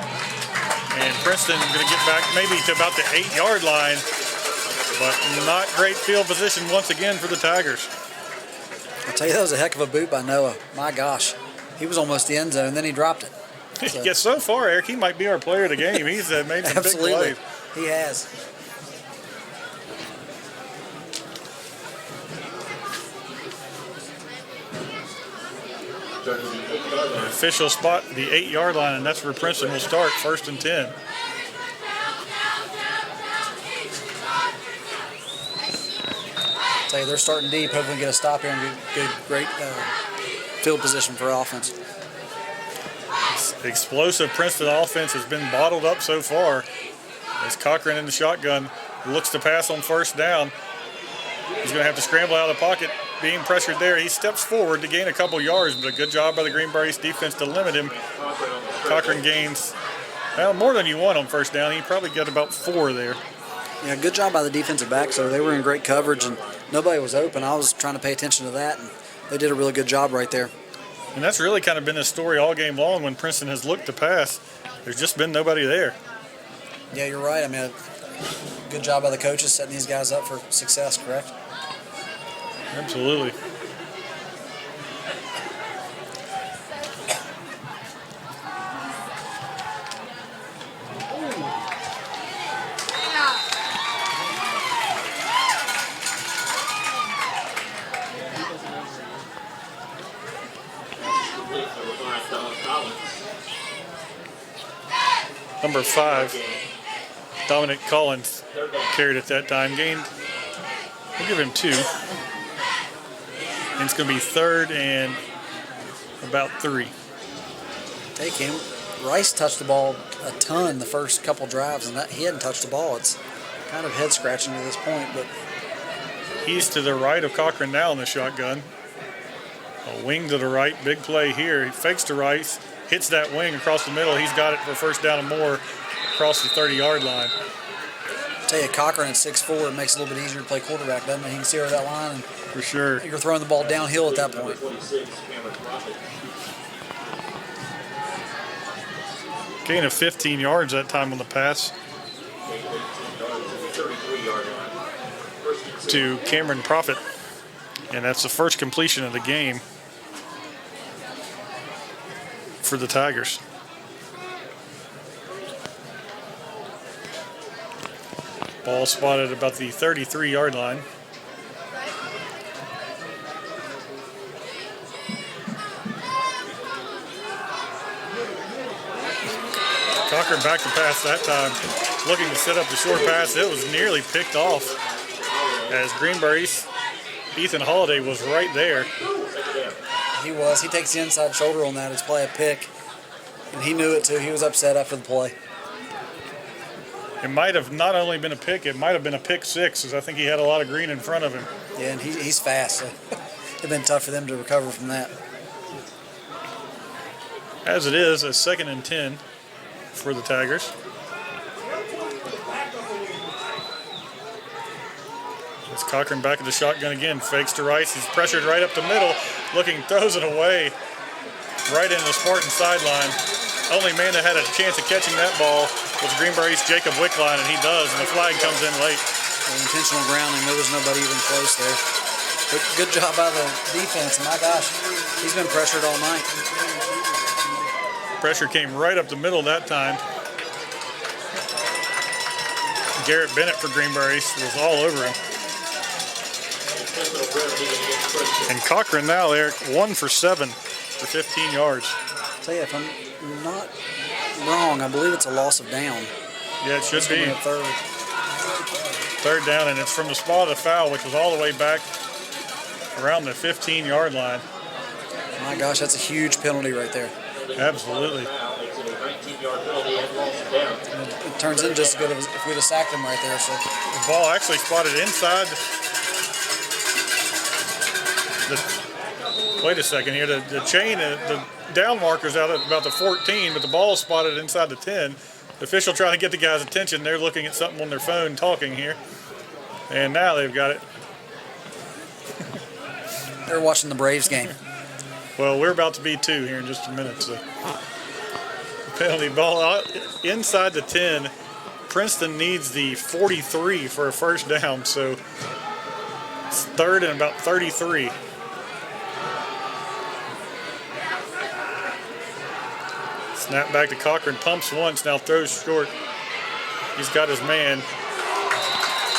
And Princeton going to get back maybe to about the 8-yard line, but not great field position once again for the Tigers. I'll tell you, that was a heck of a boot by Noah. My gosh. He was almost the end zone, then he dropped it. So. Yeah, so far, Eric, he might be our player of the game. He's made some big plays. He has. The official spot the 8-yard line, and that's where Princeton will start, 1st and 10. I'll tell you, they're starting deep. Hopefully get a stop here and get great field position for offense. The explosive Princeton offense has been bottled up so far. As Cochran in the shotgun looks to pass on 1st down. He's going to have to scramble out of the pocket, being pressured there. He steps forward to gain a couple yards, but a good job by the Greenbrier East defense to limit him. Cochran gains, well, more than you want on 1st down. He probably got about 4 there. Yeah, good job by the defensive backs. So they were in great coverage, and nobody was open. I was trying to pay attention to that, and they did a really good job right there. And that's really kind of been the story all game long when Princeton has looked to pass. There's just been nobody there. Yeah, you're right. I mean, good job by the coaches setting these guys up for success, correct? Absolutely. number 5, Dominic Collins, carried at that time. Gained, we'll give him 2. And it's going to be 3rd and about 3. Take him. Rice touched the ball a ton the first couple drives, and he hadn't touched the ball. It's kind of head scratching to this point, but he's to the right of Cochran now in the shotgun. A wing to the right, big play here. He fakes to Rice, hits that wing across the middle. He's got it for 1st down and more across the 30-yard line. I tell you, Cochran at 6'4", it makes it a little bit easier to play quarterback, doesn't it? He can see over that line, and for sure, you're throwing the ball downhill at that point. Gain of 15 yards that time on the pass to Cameron Profit. And that's the first completion of the game for the Tigers. Ball spotted about the 33-yard line. Cochran back to pass that time, looking to set up the short pass. It was nearly picked off as Greenbrier East, Ethan Holiday was right there. He was. He takes the inside shoulder on that. It's probably a pick, and he knew it too. He was upset after the play. It might have not only been a pick, it might have been a pick 6, because I think he had a lot of green in front of him. Yeah, and he's fast. So it'd been tough for them to recover from that. As it is, a 2nd and 10 for the Tigers. It's Cochran back at the shotgun again. Fakes to Rice. He's pressured right up the middle. Looking, throws it away right into the Spartan sideline. Only man that had a chance of catching that ball was Greenbrier East Jacob Wickline, and he does, and the flag comes in late. Intentional grounding. There was nobody even close there. But good job by the defense. My gosh, he's been pressured all night. Pressure came right up the middle that time. Garrett Bennett for Greenbrier East was all over him. And Cochran now, Eric, 1 for 7 for 15 yards. I'll tell you, if I'm not wrong, I believe it's a loss of down. Yeah, it should be. A third. 3rd down, and it's from the spot of the foul, which was all the way back around the 15-yard line. My gosh, that's a huge penalty right there. Absolutely. It turns in just as good as if we'd have sacked him right there. So the ball actually spotted inside. Wait a second here. The chain, the down marker's out at about the 14, but the ball is spotted inside the 10. The official trying to get the guy's attention. They're looking at something on their phone, talking here, and now they've got it. They're watching the Braves game. Well, we're about to be too here in just a minute. So, penalty ball out inside the 10. Princeton needs the 43 for a 1st down, so it's 3rd and about 33. Snap back to Cochran, pumps once, now throws short. He's got his man.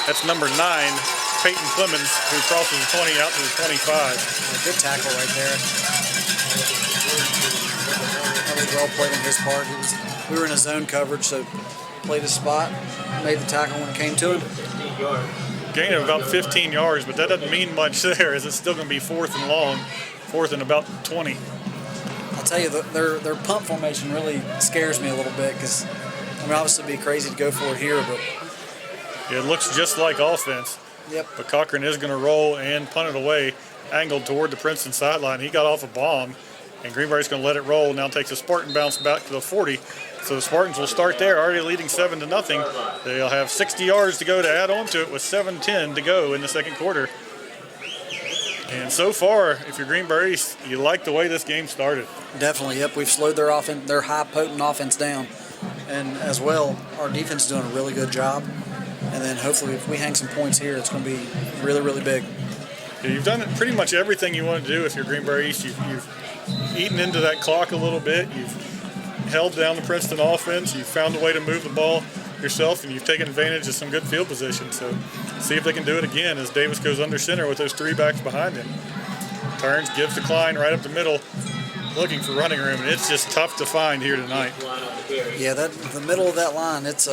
That's number 9, Peyton Clemens, who crosses the 20 out to the 25. A good tackle right there. That was well played on his part. We were in a zone coverage, so played his spot, made the tackle when it came to him. Gain of about 15 yards, but that doesn't mean much there, as it's still going to be 4th and long, 4th and about 20. I'll tell you, their punt formation really scares me a little bit because, I mean, obviously it'd be crazy to go for it here, but it looks just like offense. Yep. But Cochran is going to roll and punt it away, angled toward the Princeton sideline. He got off a bomb, and Greenbrier's going to let it roll. Now takes a Spartan bounce back to the 40. So the Spartans will start there, already leading 7-0. They'll have 60 yards to go to add on to it with 7:10 to go in the 2nd quarter. And so far, if you're Greenbrier East, you like the way this game started. Definitely, yep. We've slowed their offense, their high potent offense down, and as well, our defense is doing a really good job. And then hopefully, if we hang some points here, it's going to be really, really big. Yeah, you've done pretty much everything you want to do if you're Greenbrier East. You've eaten into that clock a little bit. You've held down the Princeton offense. You've found a way to move the ball yourself, and you've taken advantage of some good field position. So see if they can do it again as Davis goes under center with those 3 backs behind him. Turns, gives to Klein right up the middle. looking for running room, and it's just tough to find here tonight. Yeah, the middle of that line, it's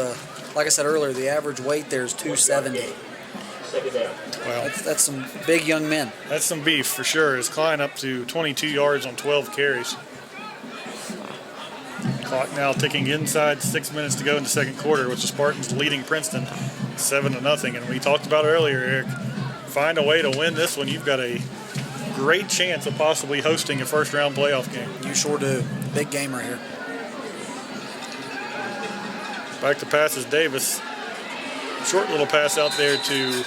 like I said earlier, the average weight there is 270. Well, That's some big young men. that's some beef for sure. It's Klein up to 22 yards on 12 carries. Clock now ticking inside, 6 minutes to go in the second quarter, with the Spartans leading Princeton 7-0. And we talked about earlier, Eric, find a way to win this one. You've got a great chance of possibly hosting a first-round playoff game. You sure do. Big game right here. Back to pass is Davis. Short little pass out there to,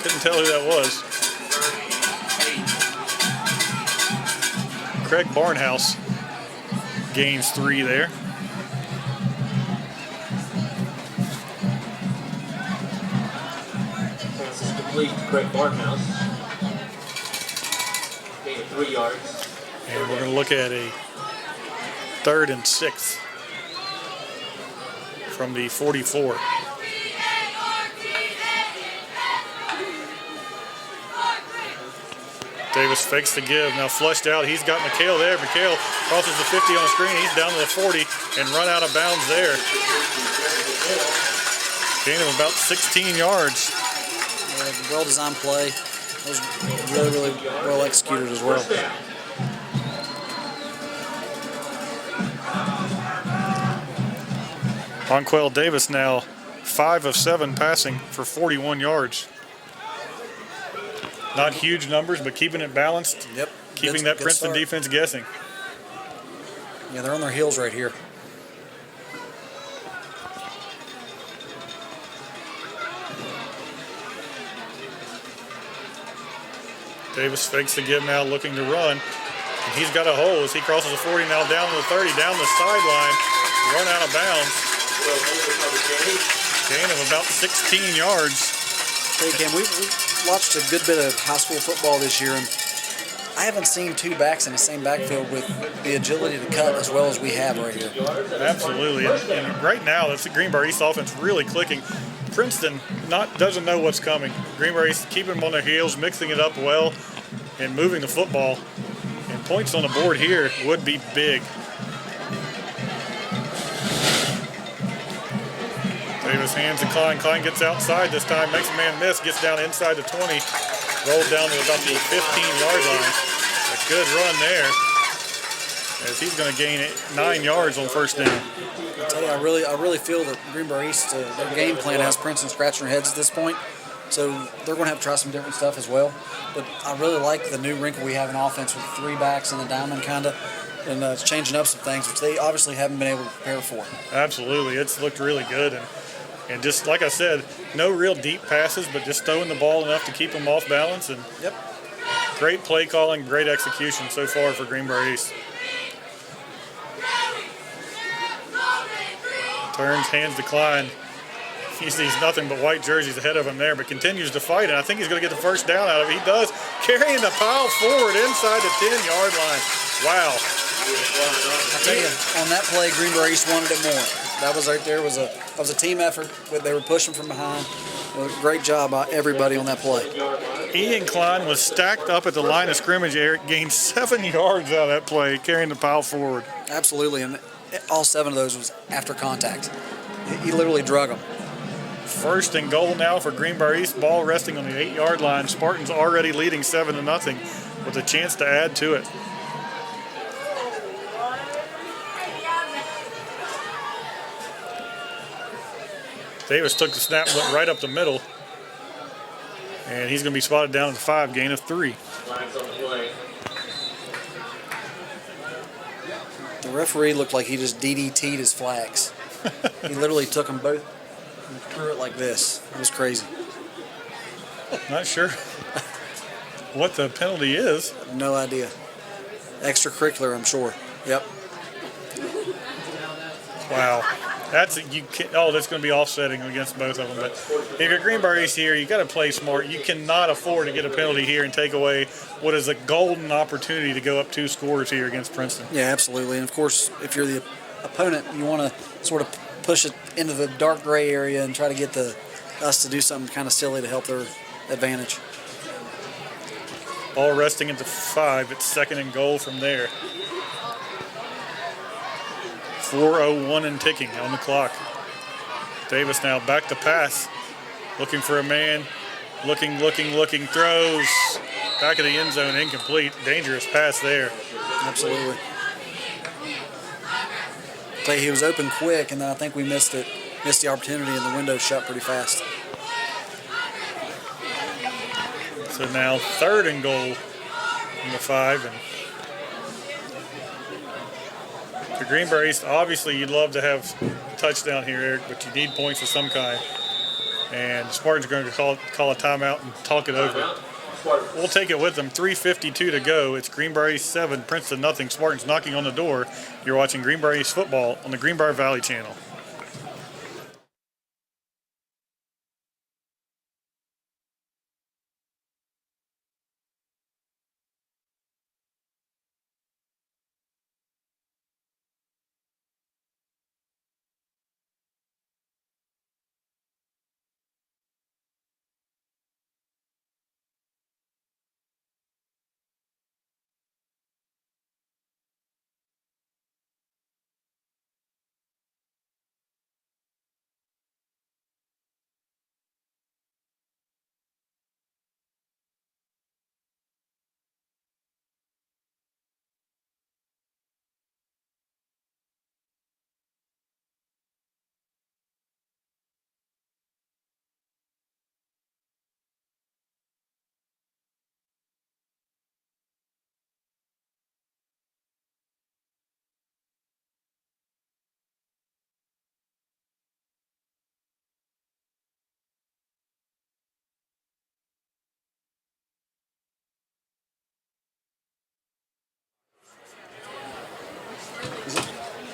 couldn't tell who that was. Craig Barnhouse gains 3 there. Pass is complete to Craig Barnhouse. Gain of 3 yards. And we're going to look at a 3rd and 6 from the 44. Davis fakes the give. Now flushed out. He's got McHale there. McHale crosses the 50 on the screen. He's down to the 40 and run out of bounds there. Gain of about 16 yards. Well-designed play. It was really, really well executed as well. Onquel Davis now 5 of 7 passing for 41 yards. Not huge numbers, but keeping it balanced. Yep. Keeping that Princeton defense guessing. Yeah, they're on their heels right here. Davis fakes the give now, looking to run. And he's got a hole as he crosses the 40 now down to the 30, down the sideline, run out of bounds. Gain of about 16 yards. Hey, Cam, we've watched a good bit of high school football this year, and I haven't seen 2 backs in the same backfield with the agility to cut as well as we have right here. Absolutely. And right now, that's the Greenbrier East offense really clicking. Princeton doesn't know what's coming. Greenbrier East keeping them on their heels, mixing it up well, and moving the football. And points on the board here would be big. Davis hands to Klein. Klein gets outside this time, makes a man miss, gets down inside the 20, rolls down to about the 15-yard line. A good run there, as he's going to gain 9 yards on first down. I tell you, I really feel that Greenbrier East, their game plan has Princeton scratching their heads at this point. So they're going to have to try some different stuff as well. But I really like the new wrinkle we have in offense with 3 backs and a diamond kind of. And it's changing up some things, which they obviously haven't been able to prepare for. Absolutely. It's looked really good. And just like I said, no real deep passes, but just throwing the ball enough to keep them off balance. And Yep. great play calling, great execution so far for Greenbrier East. Turns, hands to Klein. He sees nothing but white jerseys ahead of him there, but continues to fight, and I think he's going to get the first down out of it. He does, carrying the pile forward inside the 10-yard line. Wow. I tell you, on that play, Greenbrier East wanted it more. That was right there. It was a team effort. They were pushing from behind. Great job by everybody on that play. Ian Klein was stacked up at the line of scrimmage. Eric gained 7 yards out of that play, carrying the pile forward. Absolutely, and all 7 of those was after contact. He literally drug them. First and goal now for Greenbrier East. Ball resting on the 8-yard line. Spartans already leading 7-0 with a chance to add to it. Davis took the snap, went right up the middle, and he's going to be spotted down at the 5, gain of 3. Flags on the play. The referee looked like he just DDT'd his flags. He literally took them both and threw it like this. It was crazy. Not sure what the penalty is. No idea. Extracurricular, I'm sure. Yep. Wow. That's going to be offsetting against both of them. But if you're Greenbrier East here, you got to play smart. You cannot afford to get a penalty here and take away what is a golden opportunity to go up 2 scores here against Princeton. Yeah, absolutely. And of course, if you're the opponent, you want to sort of push it into the dark gray area and try to get us to do something kind of silly to help their advantage. Ball resting at the 5. It's 2nd and goal from there. 4:01 and ticking on the clock. Davis now back to pass. Looking for a man. Looking, throws. Back of the end zone, incomplete. Dangerous pass there. Absolutely. He was open quick, and then I think we missed the opportunity, and the window shut pretty fast. So now 3rd and goal from the 5. And for Greenbrier East, obviously you'd love to have a touchdown here, Eric, but you need points of some kind. And the Spartans are going to call a timeout and talk it over. We'll take it with them. 3:52 to go. It's Greenbrier East 7, Princeton nothing. Spartans knocking on the door. You're watching Greenbrier East football on the Greenbrier Valley channel.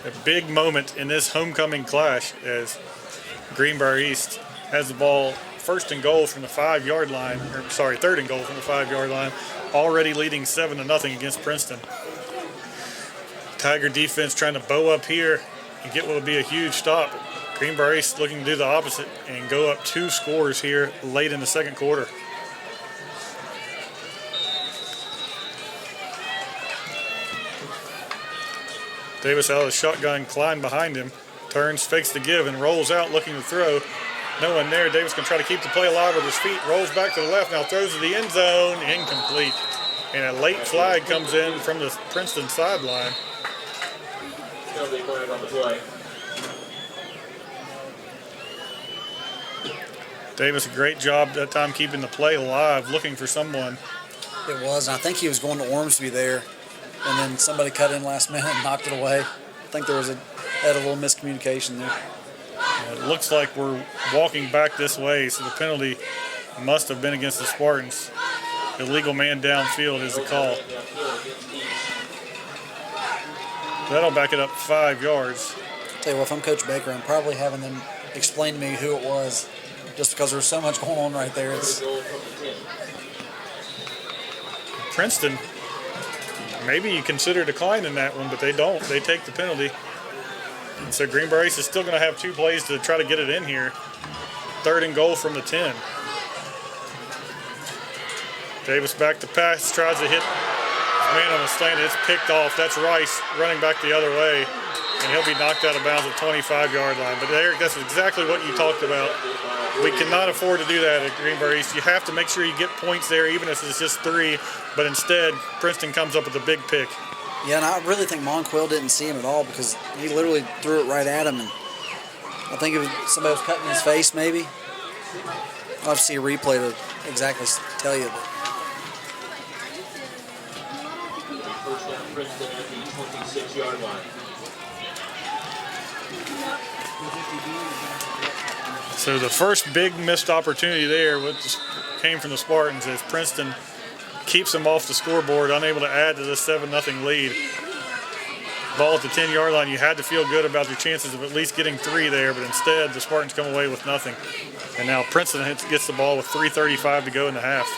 A big moment in this homecoming clash as Greenbrier East has the ball 1st and goal from the 5-yard line, 3rd and goal from the 5-yard line, already leading 7-0 against Princeton. Tiger defense trying to bow up here and get what would be a huge stop. Greenbrier East looking to do the opposite and go up 2 scores here late in the 2nd quarter. Davis out of the shotgun, Klein behind him, turns, fakes the give, and rolls out looking to throw. No one there. Davis can try to keep the play alive with his feet, rolls back to the left, now throws to the end zone, incomplete. And a late flag comes in from the Princeton sideline. Penalty flag on the play. Davis, a great job that time keeping the play alive, looking for someone. It was, and I think he was going to Ormsby there, and then somebody cut in last minute and knocked it away. I think there was had a little miscommunication there. It looks like we're walking back this way, so the penalty must have been against the Spartans. Illegal man downfield is the call. That'll back it up 5 yards. Tell you what, if I'm Coach Baker, I'm probably having them explain to me who it was, just because there's so much going on right there. It's Princeton, maybe you consider declining that one, but they don't. They take the penalty. And so Greenbrier is still going to have 2 plays to try to get it in here. 3rd and goal from the 10. Davis back to pass, tries to hit his man on the slant. It's picked off. That's Rice running back the other way, and he'll be knocked out of bounds at the 25-yard line. But Eric, that's exactly what you talked about. We cannot afford to do that at Greenbrier East. You have to make sure you get points there, even if it's just 3. But instead, Princeton comes up with a big pick. Yeah, and I really think Monquill didn't see him at all, because he literally threw it right at him. And I think it was somebody was cutting his face, maybe. I'll have to see a replay to exactly tell you. But First down, Princeton at the 26-yard line. So the first big missed opportunity there came from the Spartans as Princeton keeps them off the scoreboard, unable to add to this 7-0 lead. Ball at the 10-yard line, you had to feel good about your chances of at least getting 3 there, but instead the Spartans come away with nothing. And now Princeton gets the ball with 3:35 to go in the half.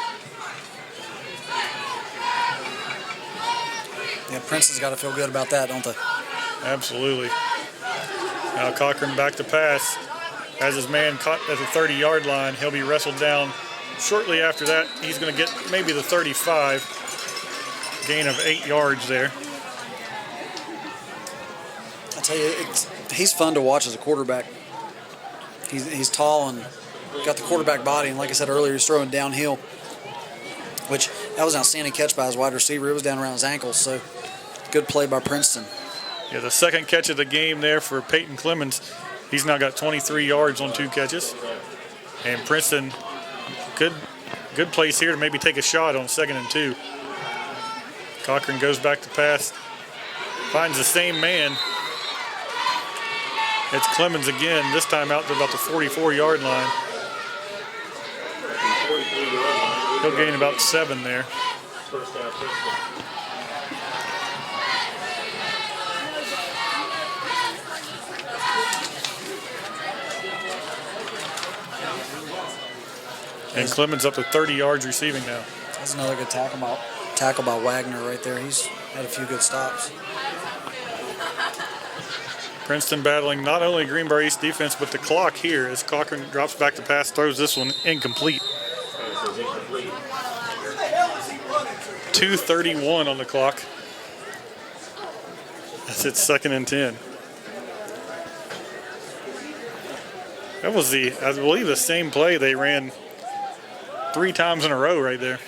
yeah, Princeton's got to feel good about that, don't they? Absolutely. Now Cochran back to pass. Has his man caught at the 30-yard line. He'll be wrestled down shortly after that, he's going to get maybe the 35. Gain of 8 yards there. I tell you, he's fun to watch as a quarterback. He's tall and got the quarterback body, and like I said earlier, he's throwing downhill, which that was an outstanding catch by his wide receiver. It was down around his ankles, so good play by Princeton. Yeah, the second catch of the game there for Peyton Clemens. He's now got 23 yards on 2 catches. And Princeton, good place here to maybe take a shot on 2nd and 2. Cochran goes back to pass, finds the same man. It's Clemens again, this time out to about the 44-yard line. He'll gain about 7 there. First down, Princeton. And Clemens up to 30 yards receiving now. That's another good tackle by Wagner right there. He's had a few good stops. Princeton battling not only Greenbrier East defense, but the clock here as Cochran drops back to pass, throws this one incomplete. 2:31 on the clock. That's it, 2nd and 10. That was I believe, the same play they ran 3 times in a row right there.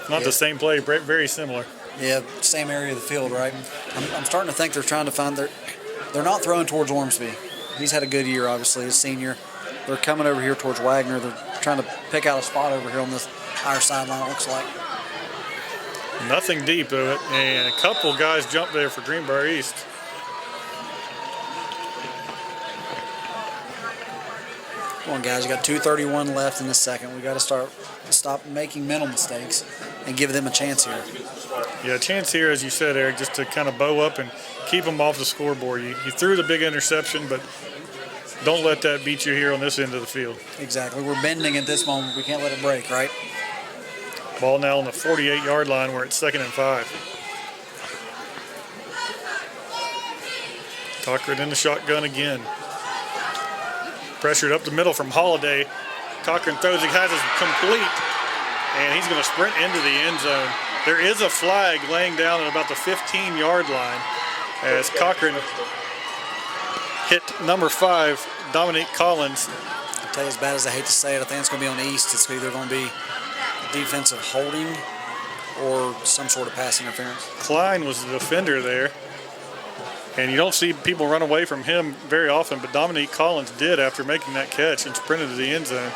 Not the same play, very similar. Yeah, same area of the field, right? I'm starting to think they're trying to find they're not throwing towards Ormsby. He's had a good year, obviously, his senior. They're coming over here towards Wagner. They're trying to pick out a spot over here on this higher sideline, it looks like. Nothing deep of it, and a couple guys jumped there for Greenbrier East. Come on, guys, you got 2:31 left in the second. We got to stop making mental mistakes and give them a chance here. Yeah, a chance here, as you said, Eric, just to kind of bow up and keep them off the scoreboard. You threw the big interception, but don't let that beat you here on this end of the field. Exactly. We're bending at this moment. We can't let it break, right? Ball now on the 48-yard line where it's 2nd and 5. Cochran in the shotgun again. Pressured up the middle from Holiday. Cochran throws, he has it complete, and he's going to sprint into the end zone. There is a flag laying down at about the 15-yard line as Cochran hit number 5, Dominique Collins. I'll tell you, as bad as I hate to say it, I think it's going to be on the East. It's either going to be defensive holding or some sort of pass interference. Klein was the defender there, and you don't see people run away from him very often, but Dominique Collins did after making that catch and sprinted to the end zone.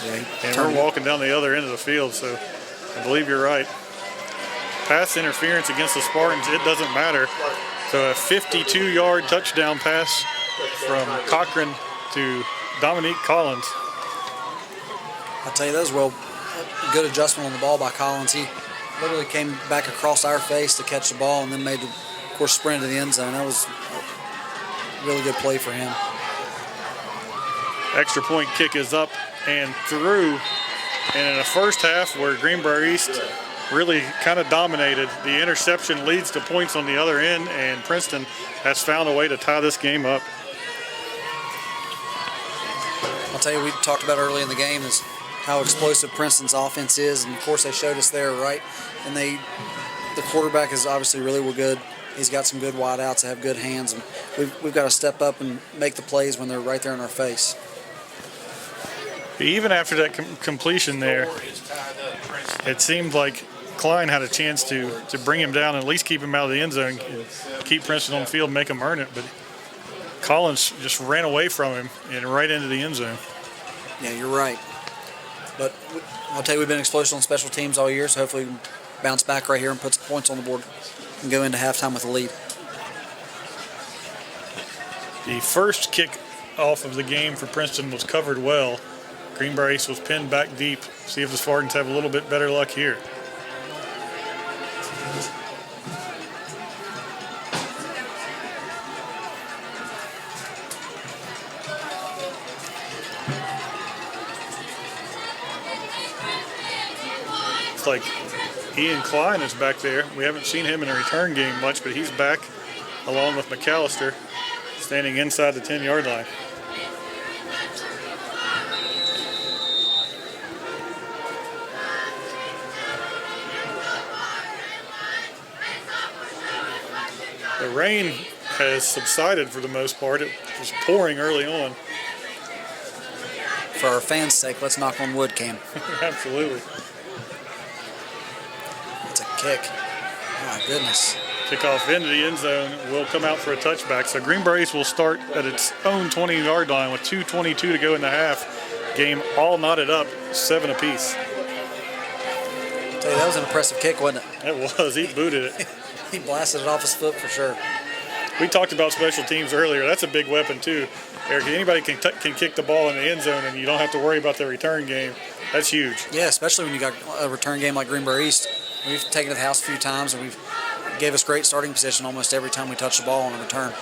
Yeah, and we're walking down the other end of the field, so I believe you're right. Pass interference against the Spartans, it doesn't matter. So a 52-yard touchdown pass from Cochran to Dominique Collins. I'll tell you, that was a good adjustment on the ball by Collins. He literally came back across our face to catch the ball and then made the, of course, sprint to the end zone. That was a really good play for him. Extra point kick is up and through. And in the first half where Greenbrier East really kind of dominated, the interception leads to points on the other end, and Princeton has found a way to tie this game up. I'll tell you, we talked about early in the game is how explosive Princeton's offense is, and of course they showed us there, right? And the quarterback is obviously really good. He's got some good wideouts that have good hands, and we've got to step up and make the plays when they're right there in our face. Even after that completion there, it seemed like Klein had a chance to bring him down and at least keep him out of the end zone, and keep Princeton on the field, make him earn it. But Collins just ran away from him and right into the end zone. Yeah, you're right. But I'll tell you, we've been explosive on special teams all year, so hopefully we can bounce back right here and put some points on the board and go into halftime with a lead. The first kick off of the game for Princeton was covered well. Greenbrier East was pinned back deep. See if the Spartans have a little bit better luck here. It's like Ian Klein is back there. We haven't seen him in a return game much, but he's back along with McAllister, standing inside the 10-yard line. The rain has subsided for the most part. It was pouring early on. For our fans' sake, let's knock on wood, Cam. Absolutely. It's a kick. My goodness. Kickoff into the end zone will come out for a touchback. So Greenbrier East will start at its own 20-yard line with 2:22 to go in the half. Game all knotted up, 7 apiece. Tell you, that was an impressive kick, wasn't it? It was. He booted it. He blasted it off his foot for sure. We talked about special teams earlier. That's a big weapon too, Eric. Anybody can kick the ball in the end zone, and you don't have to worry about the return game. That's huge. Yeah, especially when you got a return game like Greenbrier East. We've taken it to the house a few times, and we've gave us great starting position almost every time we touch the ball on a return.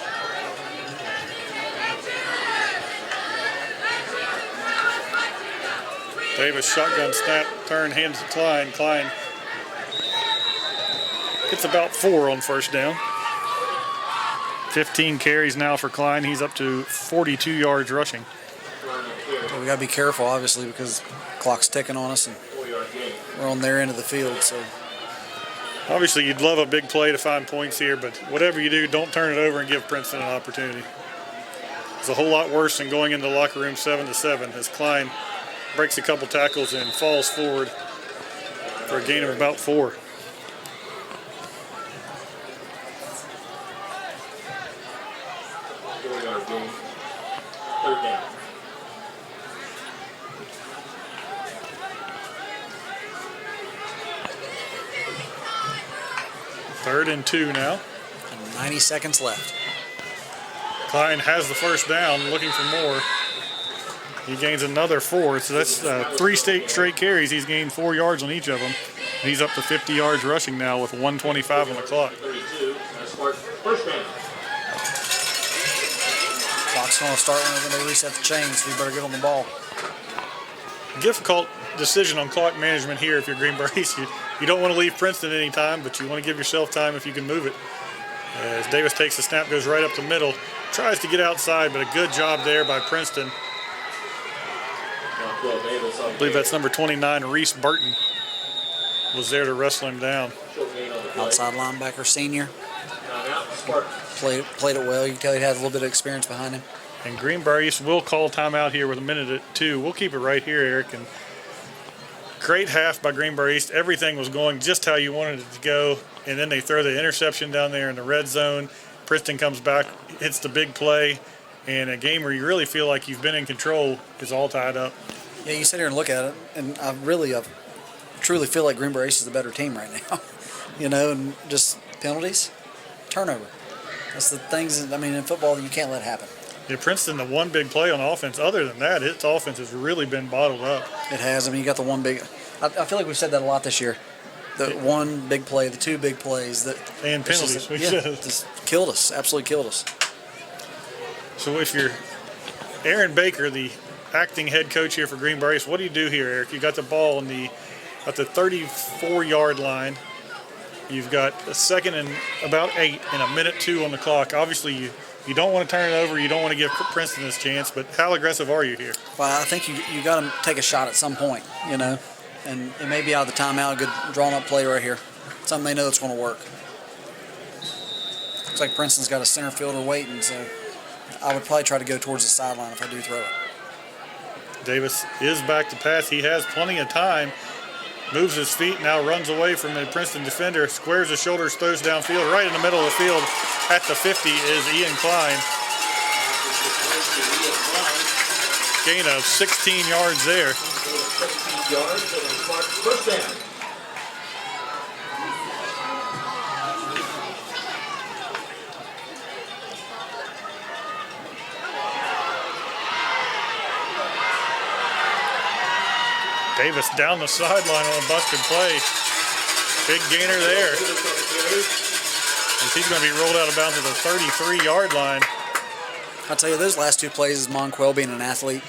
Davis shotgun snap, turn, hands to Klein. Klein gets about 4 on first down. 15 carries now for Klein. He's up to 42 yards rushing. So we got to be careful, obviously, because the clock's ticking on us, and we're on their end of the field. So obviously, you'd love a big play to find points here, but whatever you do, don't turn it over and give Princeton an opportunity. It's a whole lot worse than going into the locker room 7-7 as Klein breaks a couple tackles and falls forward for a gain of about 4. Third and 2 now. and 90 seconds left. Klein has the first down, looking for more. He gains another 4, so that's 3 straight carries. He's gained 4 yards on each of them. He's up to 50 yards rushing now with 1:25 on the clock. 32, first down. Clock's going to start when they reset the chain, so we better get on the ball. Difficult decision on clock management here if you're Greenbrier East. You don't want to leave Princeton any time, but you want to give yourself time if you can move it. As Davis takes the snap, goes right up the middle, tries to get outside, but a good job there by Princeton. I believe that's number 29, Reese Burton, was there to wrestle him down. Outside linebacker, senior. Played it well. You can tell he had a little bit of experience behind him. And Greenbrier East will call timeout here with a minute or 2. We'll keep it right here, Eric. And great half by Greenbrier East. Everything was going just how you wanted it to go. And then they throw the interception down there in the red zone. Princeton comes back, hits the big play. And a game where you really feel like you've been in control is all tied up. Yeah, you sit here and look at it, and I truly feel like Greenbrier East is the better team right now. And just penalties, turnover. That's the things, in football you can't let happen. Yeah, Princeton, the one big play on offense. Other than that, its offense has really been bottled up. It has. You got the one big. I feel like we've said that a lot this year. The one big play, the 2 big plays. And penalties. Just killed us. Absolutely killed us. So if you're Aaron Baker, the acting head coach here for Greenbrier East, what do you do here, Eric? You got the ball at the 34-yard line. You've got a second and about 8 and a minute 2 on the clock. Obviously, you don't want to turn it over. You don't want to give Princeton this chance, but how aggressive are you here? Well, I think you got to take a shot at some point, and it may be out of the timeout, a good drawn-up play right here. Something they know that's going to work. Looks like Princeton's got a center fielder waiting, so I would probably try to go towards the sideline if I do throw it. Davis is back to pass. He has plenty of time. Moves his feet, now runs away from the Princeton defender, squares his shoulders, throws downfield. Right in the middle of the field at the 50 is Ian Klein. Gain of 16 yards there. 16 yards and a smart first down. Davis down the sideline on a busted play. Big gainer there. He's going to be rolled out of bounds at the 33-yard line. I'll tell you, those last 2 plays is Monquell being an athlete.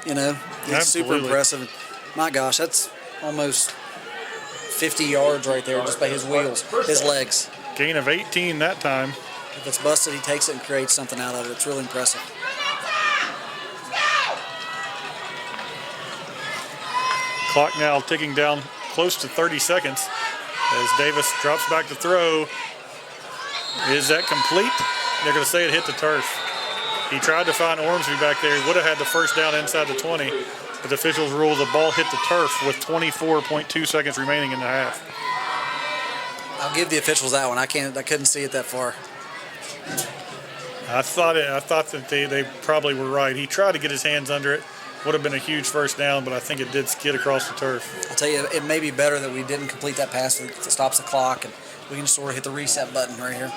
He's super Absolutely. impressive. My gosh, that's almost 50 yards right there just by his wheels, his legs. Gain of 18 that time. If it's busted, he takes it and creates something out of it. It's really impressive. Clock now ticking down close to 30 seconds as Davis drops back to throw. Is that complete? They're going to say it hit the turf. He tried to find Ormsby back there. He would have had the first down inside the 20, but the officials ruled the ball hit the turf with 24.2 seconds remaining in the half. I'll give the officials that one. I couldn't see it that far. I thought that they probably were right. He tried to get his hands under it. Would have been a huge first down, but I think it did skid across the turf. I'll tell you, it may be better that we didn't complete that pass that stops the clock, and we can sort of hit the reset button right here.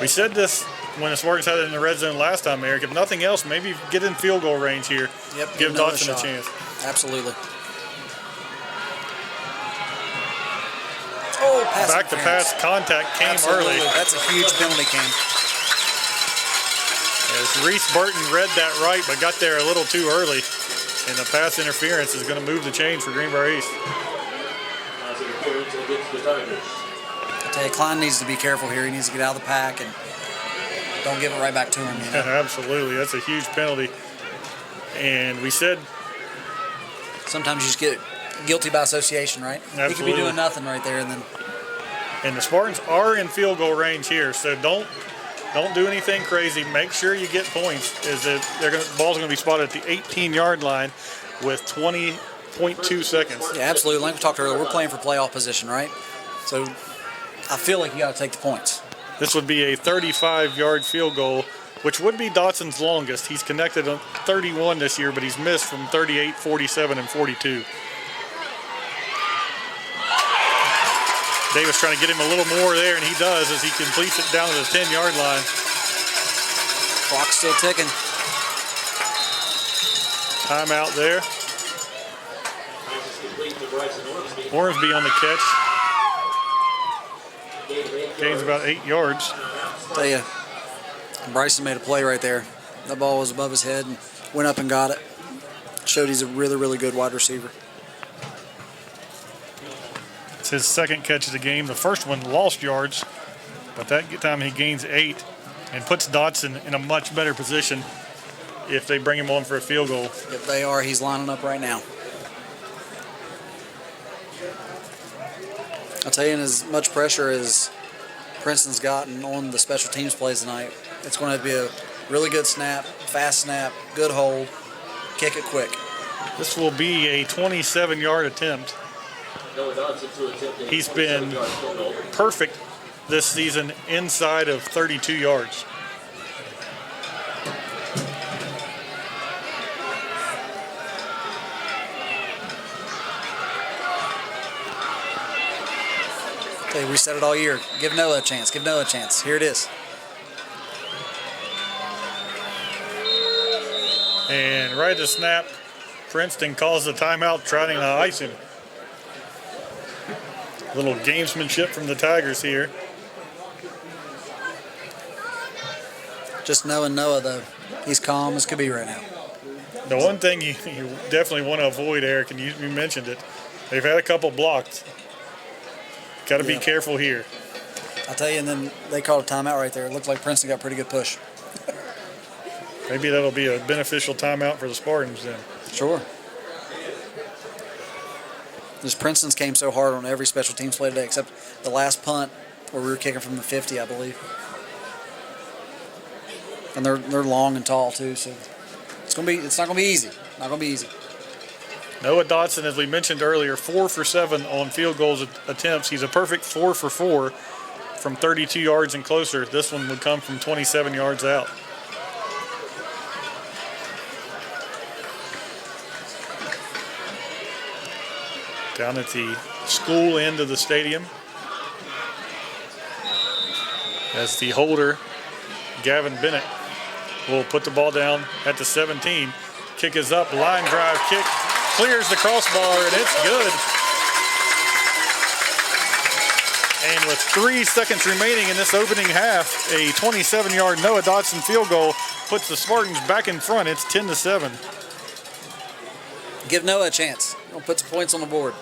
We said this when the Spartans had it in the red zone last time, Eric. If nothing else, maybe get in field goal range here. Yep, give Dodson a chance. Absolutely. Oh, pass back to pass contact came Absolutely. early. That's a huge penalty, Cam. As Reese Burton read that right, but got there a little too early. And the pass interference is going to move the chains for Greenbrier East. Pass interference against the Tigers. I tell you, Klein needs to be careful here. He needs to get out of the pack and don't give it right back to him. You know? Absolutely. That's a huge penalty. And we said sometimes you just get guilty by association, right? Absolutely. He could be doing nothing right there, and then. And the Spartans are in field goal range here, so don't do anything crazy. Make sure you get points. The ball's going to be spotted at the 18-yard line with 20.2 seconds. Yeah, absolutely. Like we talked earlier, we're playing for playoff position, right? So I feel like you got to take the points. This would be a 35-yard field goal, which would be Dotson's longest. He's connected on 31 this year, but he's missed from 38, 47, and 42. Davis trying to get him a little more there, and he does as he completes it down to the 10-yard line. Clock's still ticking. Timeout there. Ormsby on the catch. Gains about 8 yards. Tell you, Bryson made a play right there. That ball was above his head and went up and got it. Showed he's a really, really good wide receiver. It's his second catch of the game. The first one lost yards, but that time he gains 8 and puts Dodson in a much better position if they bring him on for a field goal. If they are, he's lining up right now. I'll tell you, in as much pressure as Princeton's gotten on the special teams plays tonight, it's going to be a really good snap, fast snap, good hold, kick it quick. This will be a 27-yard attempt. He's been perfect this season inside of 32 yards. Okay, we said it all year. Give Noah a chance. Give Noah a chance. Here it is. And right at the snap, Princeton calls the timeout, trying to ice him. Little gamesmanship from the Tigers here. Just knowing Noah, though, he's calm as could be right now. The one thing you definitely want to avoid, Eric, and you mentioned it, they've had a couple blocked. Got to be careful here. I'll tell you, and then they called a timeout right there. It looked like Princeton got a pretty good push. Maybe that'll be a beneficial timeout for the Spartans then. Sure. This Princeton's came so hard on every special teams play today, except the last punt where we were kicking from the 50, I believe. And they're long and tall too, so it's not gonna be easy. Not gonna be easy. Noah Dodson, as we mentioned earlier, 4 for 7 on field goals attempts. He's a perfect 4 for 4 from 32 yards and closer. This one would come from 27 yards out. Down at the school end of the stadium, as the holder, Gavin Bennett, will put the ball down at the 17. Kick is up, line drive kick, clears the crossbar, and it's good. And with 3 seconds remaining in this opening half, a 27-yard Noah Dodson field goal puts the Spartans back in front. It's 10-7. Give Noah a chance. He'll put some points on the board.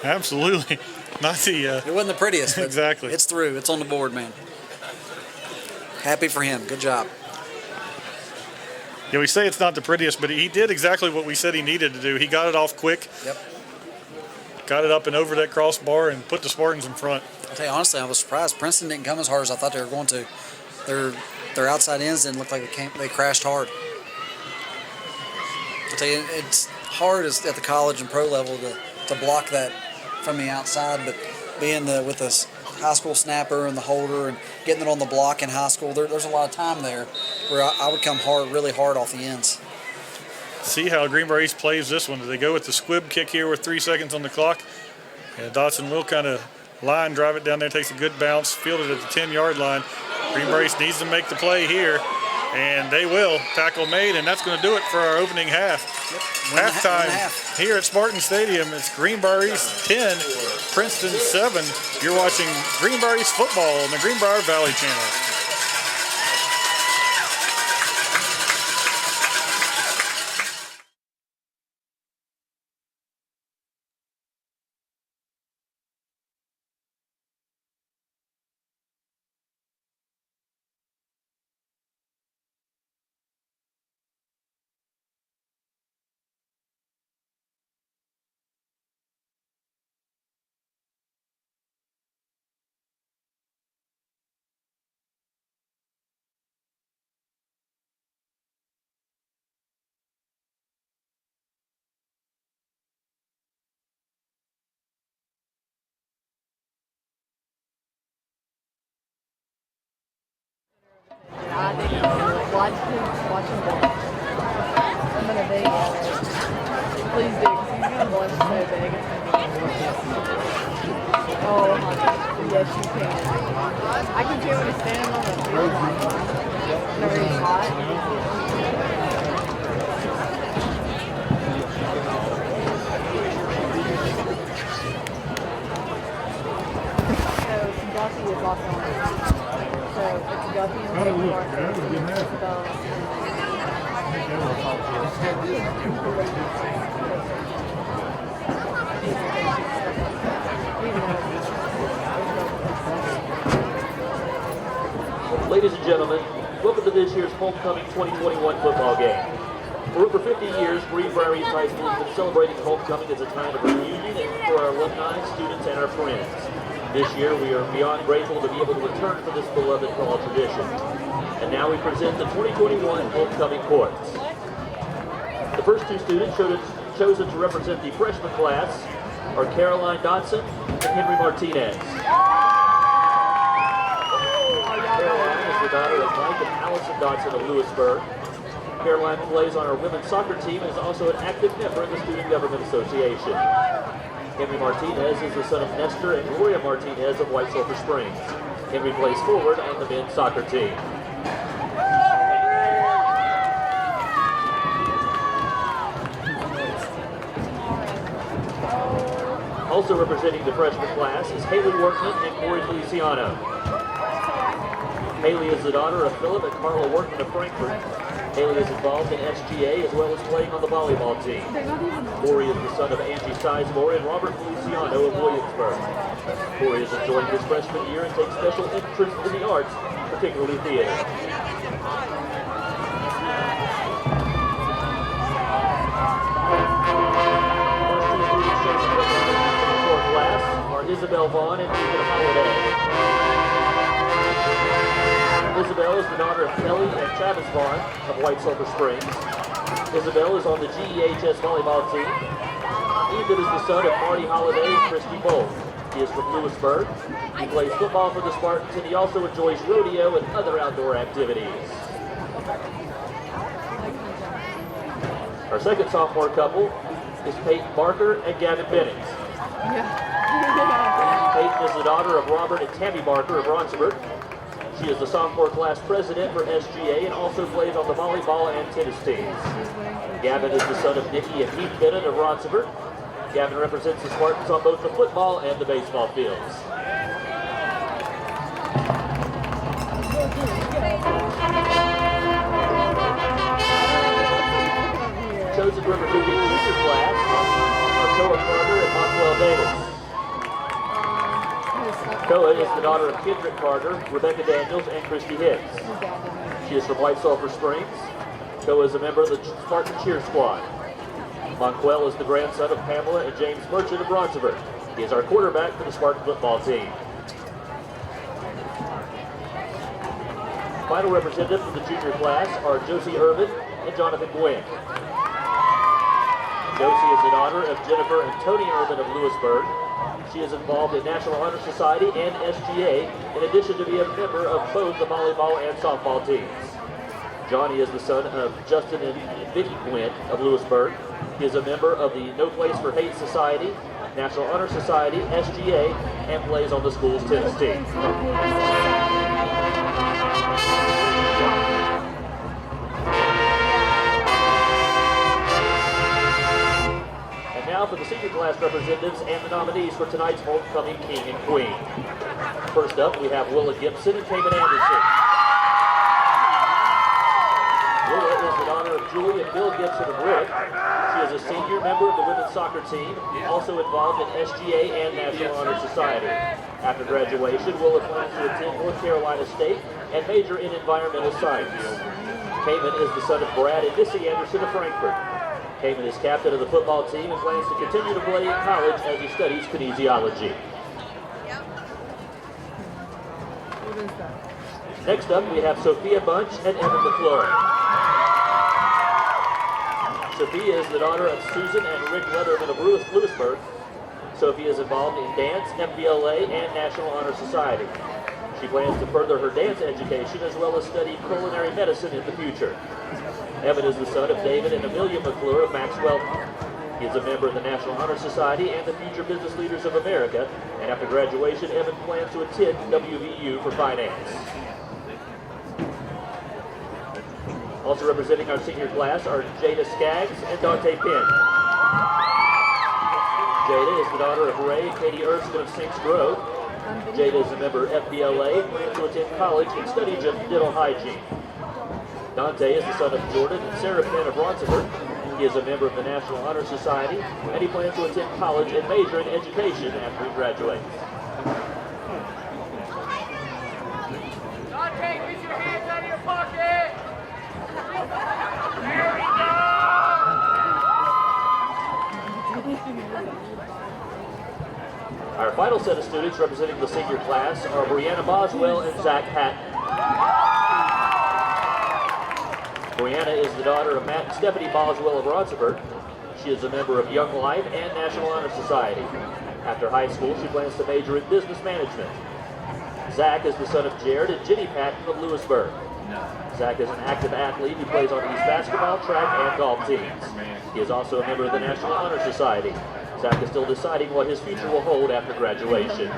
Absolutely. Not the. It wasn't the prettiest, but exactly. It's through. It's on the board, man. Happy for him. Good job. Yeah, we say it's not the prettiest, but he did exactly what we said he needed to do. He got it off quick. Yep. got it up and over that crossbar and put the Spartans in front. I'll tell you honestly, I was surprised. Princeton didn't come as hard as I thought they were going to. Their outside ends didn't look like they crashed hard. I'll tell you, it's hard at the college and pro level to block that from the outside, but being with the high school snapper and the holder and getting it on the block in high school, there's a lot of time there where I would come really hard off the ends. See how Greenbrier East plays this one. Do they go with the squib kick here with 3 seconds on the clock? And Dotson will kind of line drive it down there, takes a good bounce, fielded at the 10-yard line. Greenbrier East needs to make the play here, and they will. Tackle made, and that's going to do it for our opening half. Yep. Halftime here at Spartan Stadium. It's Greenbrier East 10, Princeton 7. You're watching Greenbrier East football on the Greenbrier Valley Channel. I think watching ball. I'm gonna big please do, because he's gonna blush so big. It's gonna be oh, yes you can. I can feel when he's standing on the field. Whenever he's hot. So Kentucky is also on it. So it's Guppy and Lake Park. Ladies and gentlemen, welcome to this year's Homecoming 2021 football game. For over 50 years, Greenbrier East High School has been celebrating Homecoming as a time of reunion for our alumni, students, and our friends. This year, we are beyond grateful to be able to return for this beloved fall tradition. And now we present the 2021 Homecoming Courts. The first two students chosen to represent the freshman class are Caroline Dotson and Henry Martinez. Caroline is the daughter of Mike and Allison Dotson of Lewisburg. Caroline plays on our women's soccer team and is also an active member of the Student Government Association. Henry Martinez is the son of Nestor and Gloria Martinez of White Sulphur Springs. Henry plays forward on the men's soccer team. Also representing the freshman class is Haley Workman and Corey Feliciano. Haley is the daughter of Philip and Carla Workman of Frankfort. Haley is involved in SGA as well as playing on the volleyball team. Corey is the son of Angie Sizemore and Robert Feliciano of Williamsburg. Corey is enjoying his freshman year and takes special interest in the arts, particularly theater. Class are Isabel Vaughn and Ethan Holiday. Isabel is the daughter of Kelly and Travis Vaughn of White Sulphur Springs. Isabel is on the GEHS volleyball team. Ethan is the son of Marty Holiday and Christy Bolt. He is from Lewisburg. He plays football for the Spartans and he also enjoys rodeo and other outdoor activities. Our second sophomore couple is Peyton Barker and Gavin Bennett. Peyton is the daughter of Robert and Tammy Barker of Ronsford. She is the sophomore class president for SGA and also plays on the volleyball and tennis teams. Gavin is the son of Nikki and Heath Bennett of Ronsford. Gavin represents the Spartans on both the football and the baseball fields. Chosen to represent the junior class are Toa Carter and Montville Davis. Toa is the daughter of Kendrick Carter, Rebecca Daniels, and Christy Hicks. She is from White Sulphur Springs. Toa is a member of the Spartan Cheer Squad. Monquel is the grandson of Pamela and James Merchant of Roncevert. He is our quarterback for the Spartan football team. Final representatives of the junior class are Josie Irvin and Jonathan Gwynn. Josie is the daughter of Jennifer and Tony Irvin of Lewisburg. She is involved in National Honor Society and SGA, in addition to being a member of both the volleyball and softball teams. Johnny is the son of Justin and Vicki Gwynn of Lewisburg. He is a member of the No Place for Hate Society, National Honor Society, SGA, and plays on the school's tennis team. And now for the senior class representatives and the nominees for tonight's homecoming king and queen. First up, we have Willa Gibson and Cayman Anderson. Willa is the daughter of Julie and Bill Gibson of Riddick. She is a senior member of the women's soccer team, also involved in SGA and National Honor Society. After graduation, Willa plans to attend North Carolina State and major in environmental science. Cayman is the son of Brad and Missy Anderson of Frankfort. Cayman is captain of the football team and plans to continue to play in college as he studies kinesiology. What is that? Next up, we have Sophia Bunch and Evan McClure. Sophia is the daughter of Susan and Rick Leatherman of Lewisburg. Sophia is involved in dance, MPLA, and National Honor Society. She plans to further her dance education as well as study culinary medicine in the future. Evan is the son of David and Amelia McClure of Maxwell. He is a member of the National Honor Society and the Future Business Leaders of America, and after graduation, Evan plans to attend WVU for finance. Also representing our senior class are Jada Skaggs and Dante Penn. Jada is the daughter of Ray and Katie Erskine of Saints Grove. Jada is a member of FBLA, plans to attend college and study dental hygiene. Dante is the son of Jordan and Sarah Penn of Roncevert. He is a member of the National Honor Society, and he plans to attend college and major in education after he graduates. Dante, get your hands out of your pocket! There we go! Our final set of students representing the senior class are Brianna Boswell and Zach Hatton. Brianna is the daughter of Matt and Stephanie Boswell of Roncevert. She is a member of Young Life and National Honor Society. After high school, she plans to major in business management. Zach is the son of Jared and Jenny Patton of Lewisburg. Zach is an active athlete who plays on East basketball, track, and golf teams. He is also a member of the National Honor Society. Zach is still deciding what his future will hold after graduation.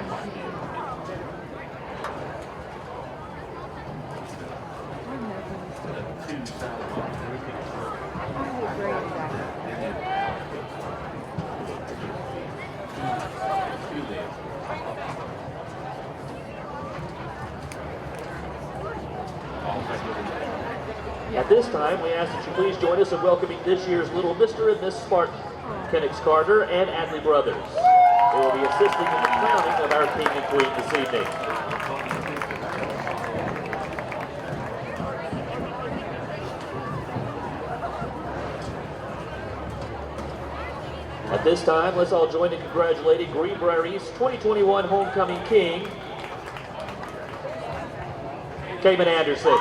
At this time, we ask that you please join us in welcoming this year's Little Mr. and Miss Spartan, Kennix Carter and Adley Brothers. They will be assisting in the crowning of our King and Queen this evening. At this time, let's all join in congratulating Greenbrier East 2021 Homecoming King, Cayman Anderson.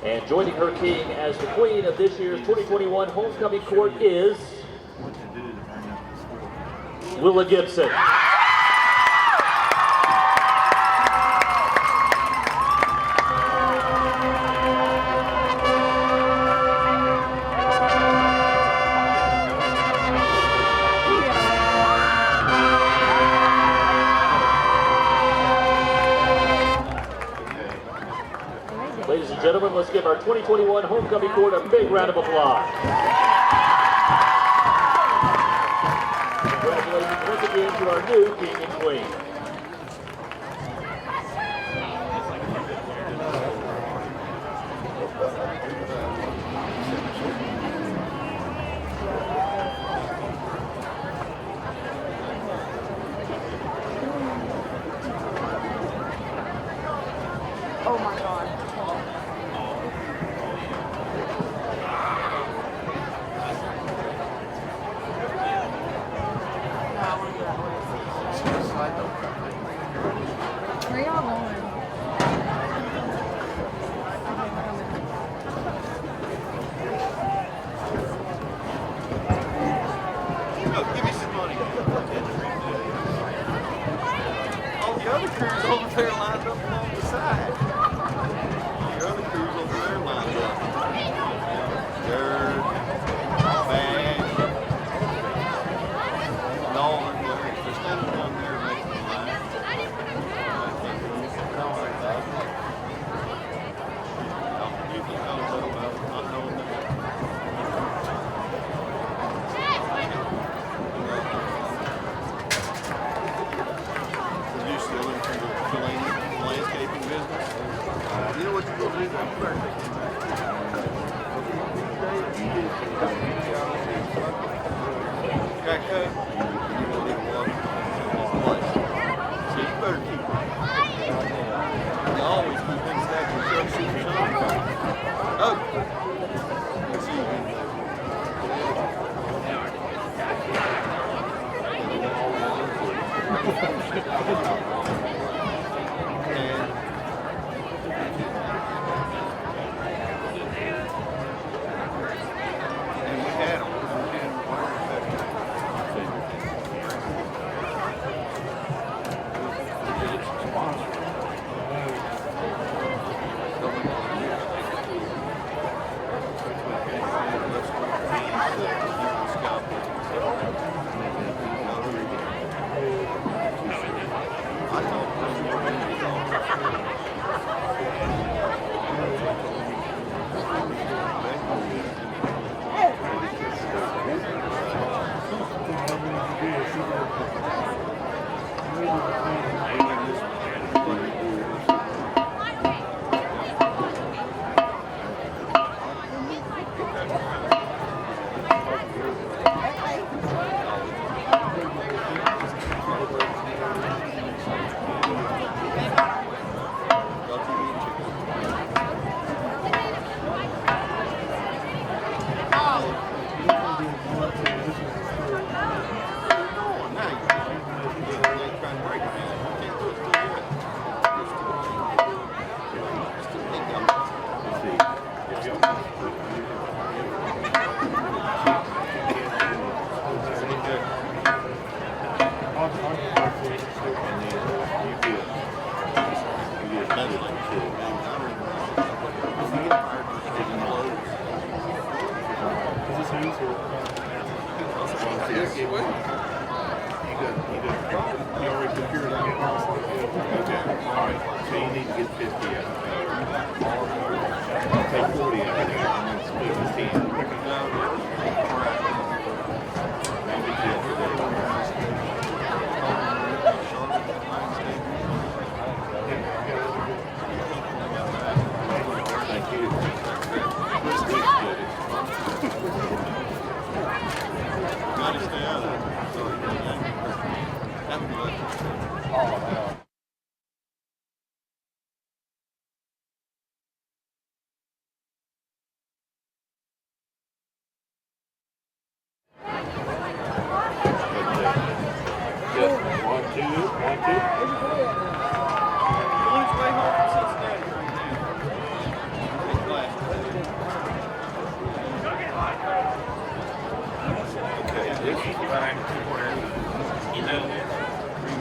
And joining her king as the queen of this year's 2021 Homecoming Court is Willa Gibson. Ladies and gentlemen, let's give our 2021 Homecoming Court a big round of applause. Congratulations once again to our new king and queen. Oh my god. Where y'all going? Give me some money. All the other crews over there lined up along the side. Your other crews over there lined up. Dirt, bag, Nolan, they're standing down there making the line. You can tell a little about not knowing that. You still into the landscaping business? You know what you're going to do? You better take it back. Got cut? You're going to need water. So you better keep it. You always keep things stacked and show super shine. Oh! Let's see you again. And we had them.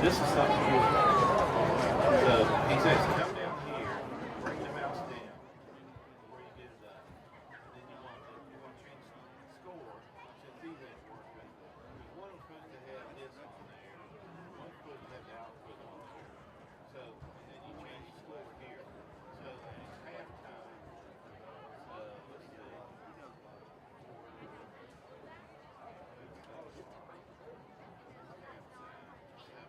This is something you. So he says, come down here, bring the mouse down, where you get it up. And then you want to change the score since these ain't working. One of them supposed to have this on there, one supposed to have the output on there. So, and then you change the score here. So then it's halftime. Let's see.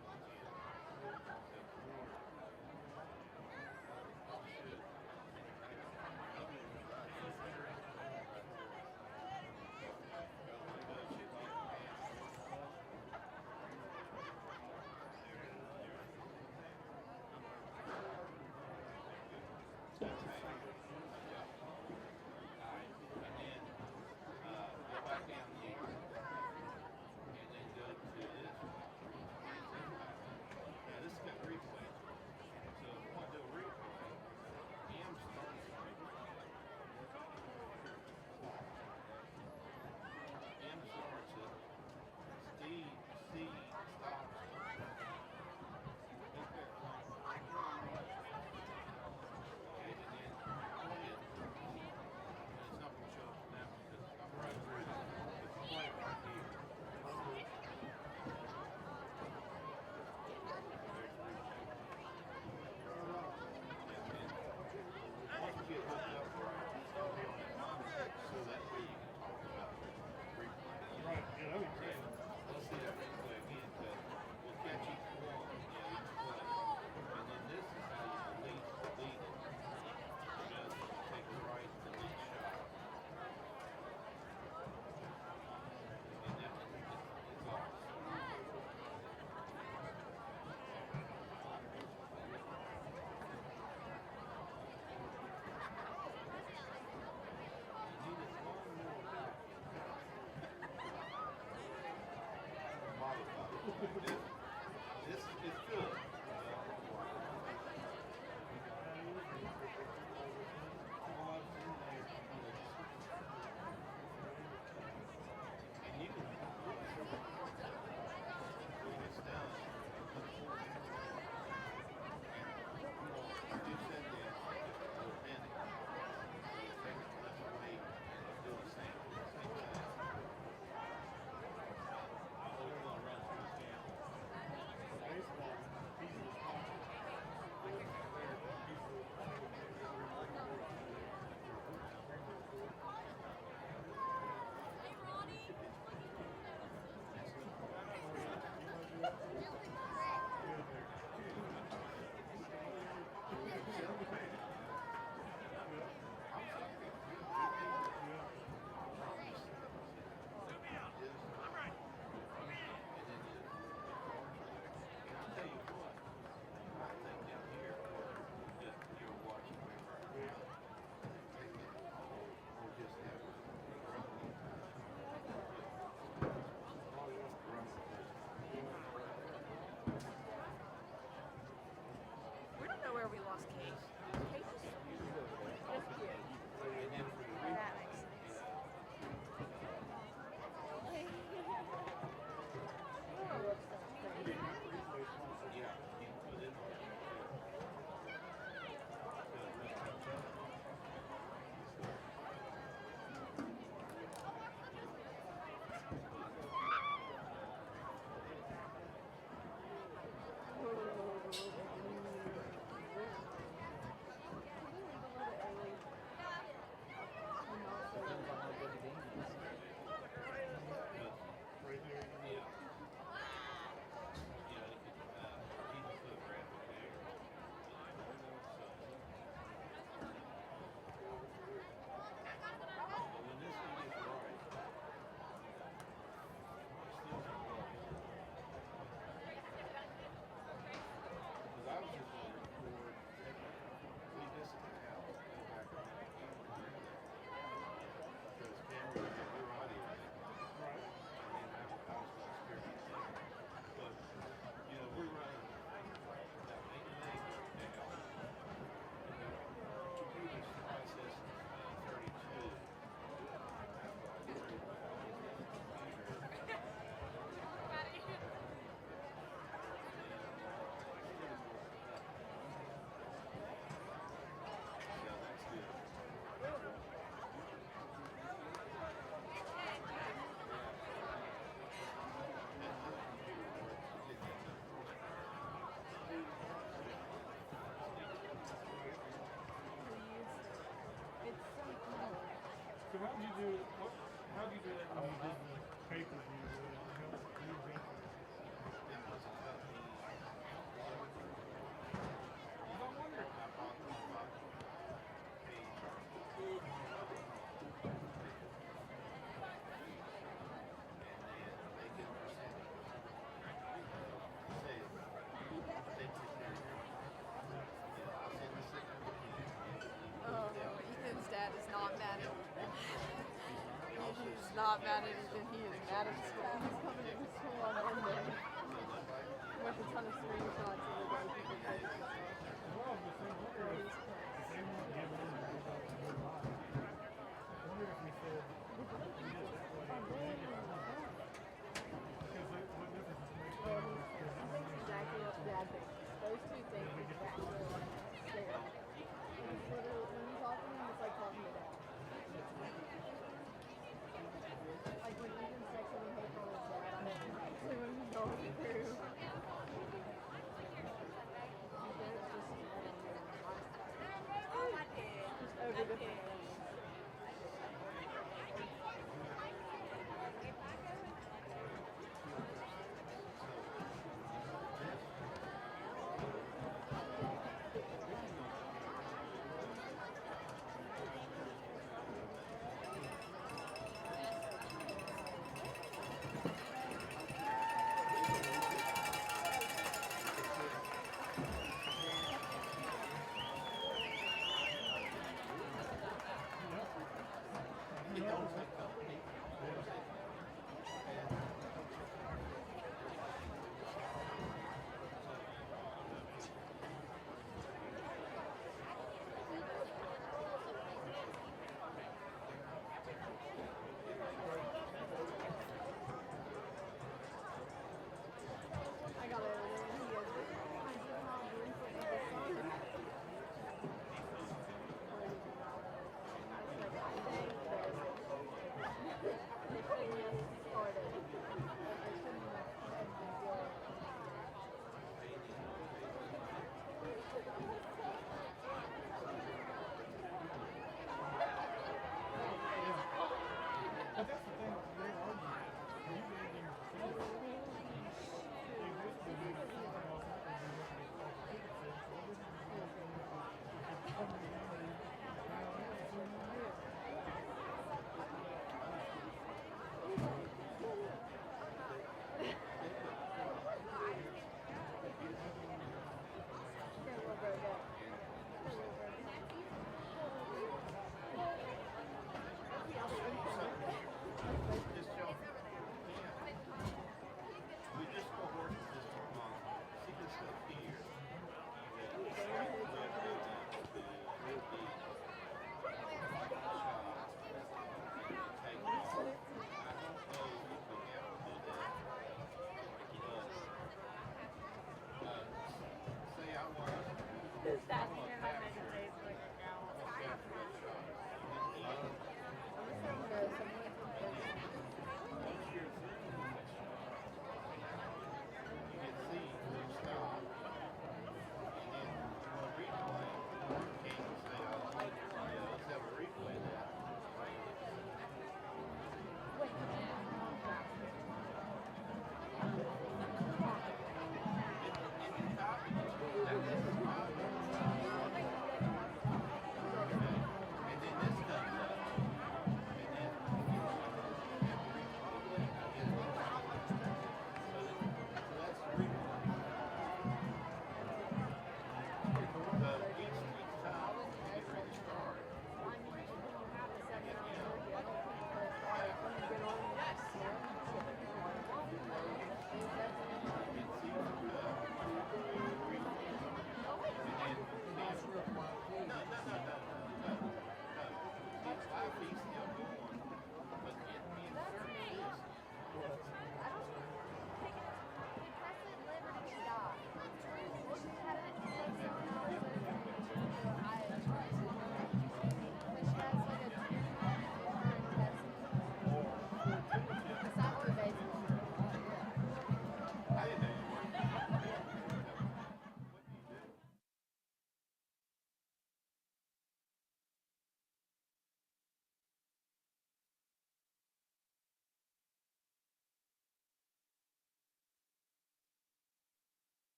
how did you do it? How did you do that when you did the pay-per-view? Ethan's dad is not mad at He's not mad at Ethan. He is mad at school. He's coming to school on Monday with a ton of screenshots of the day people play. Exactly what Dad thinks. Those two things exactly what they're. When you talk to him, it's like talking to Dad. Like when Ethan's sexually hateful his dad, I know exactly what he's going through. There's just over different things.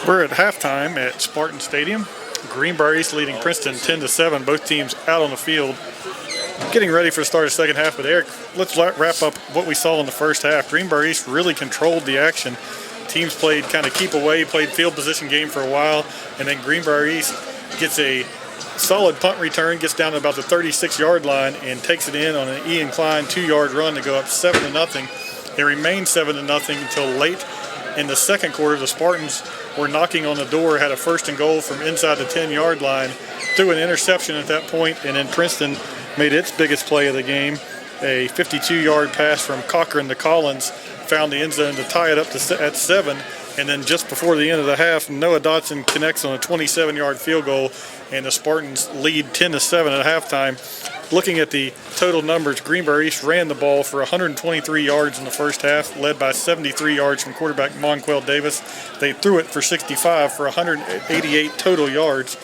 We're at halftime at Spartan Stadium. Greenbrier East leading Princeton 10-7. Both teams out on the field, getting ready for the start of the second half. But Eric, let's wrap up what we saw in the first half. Greenbrier East really controlled the action. Teams played kind of keep away, played field position game for a while, and then Greenbrier East gets a solid punt return, gets down to about the 36-yard line and takes it in on an E-incline 2-yard run to go up 7-0. It remained 7-0 until late in the second quarter. The Spartans were knocking on the door, had a first and goal from inside the 10-yard line, threw an interception at that point, and then Princeton made its biggest play of the game. A 52-yard pass from Cochran to Collins found the end zone to tie it up at 7. And then just before the end of the half, Noah Dotson connects on a 27-yard field goal, and the Spartans lead 10-7 at halftime. Looking at the total numbers, Greenbrier East ran the ball for 123 yards in the first half, led by 73 yards from quarterback Monquel Davis. They threw it for 65 for 188 total yards.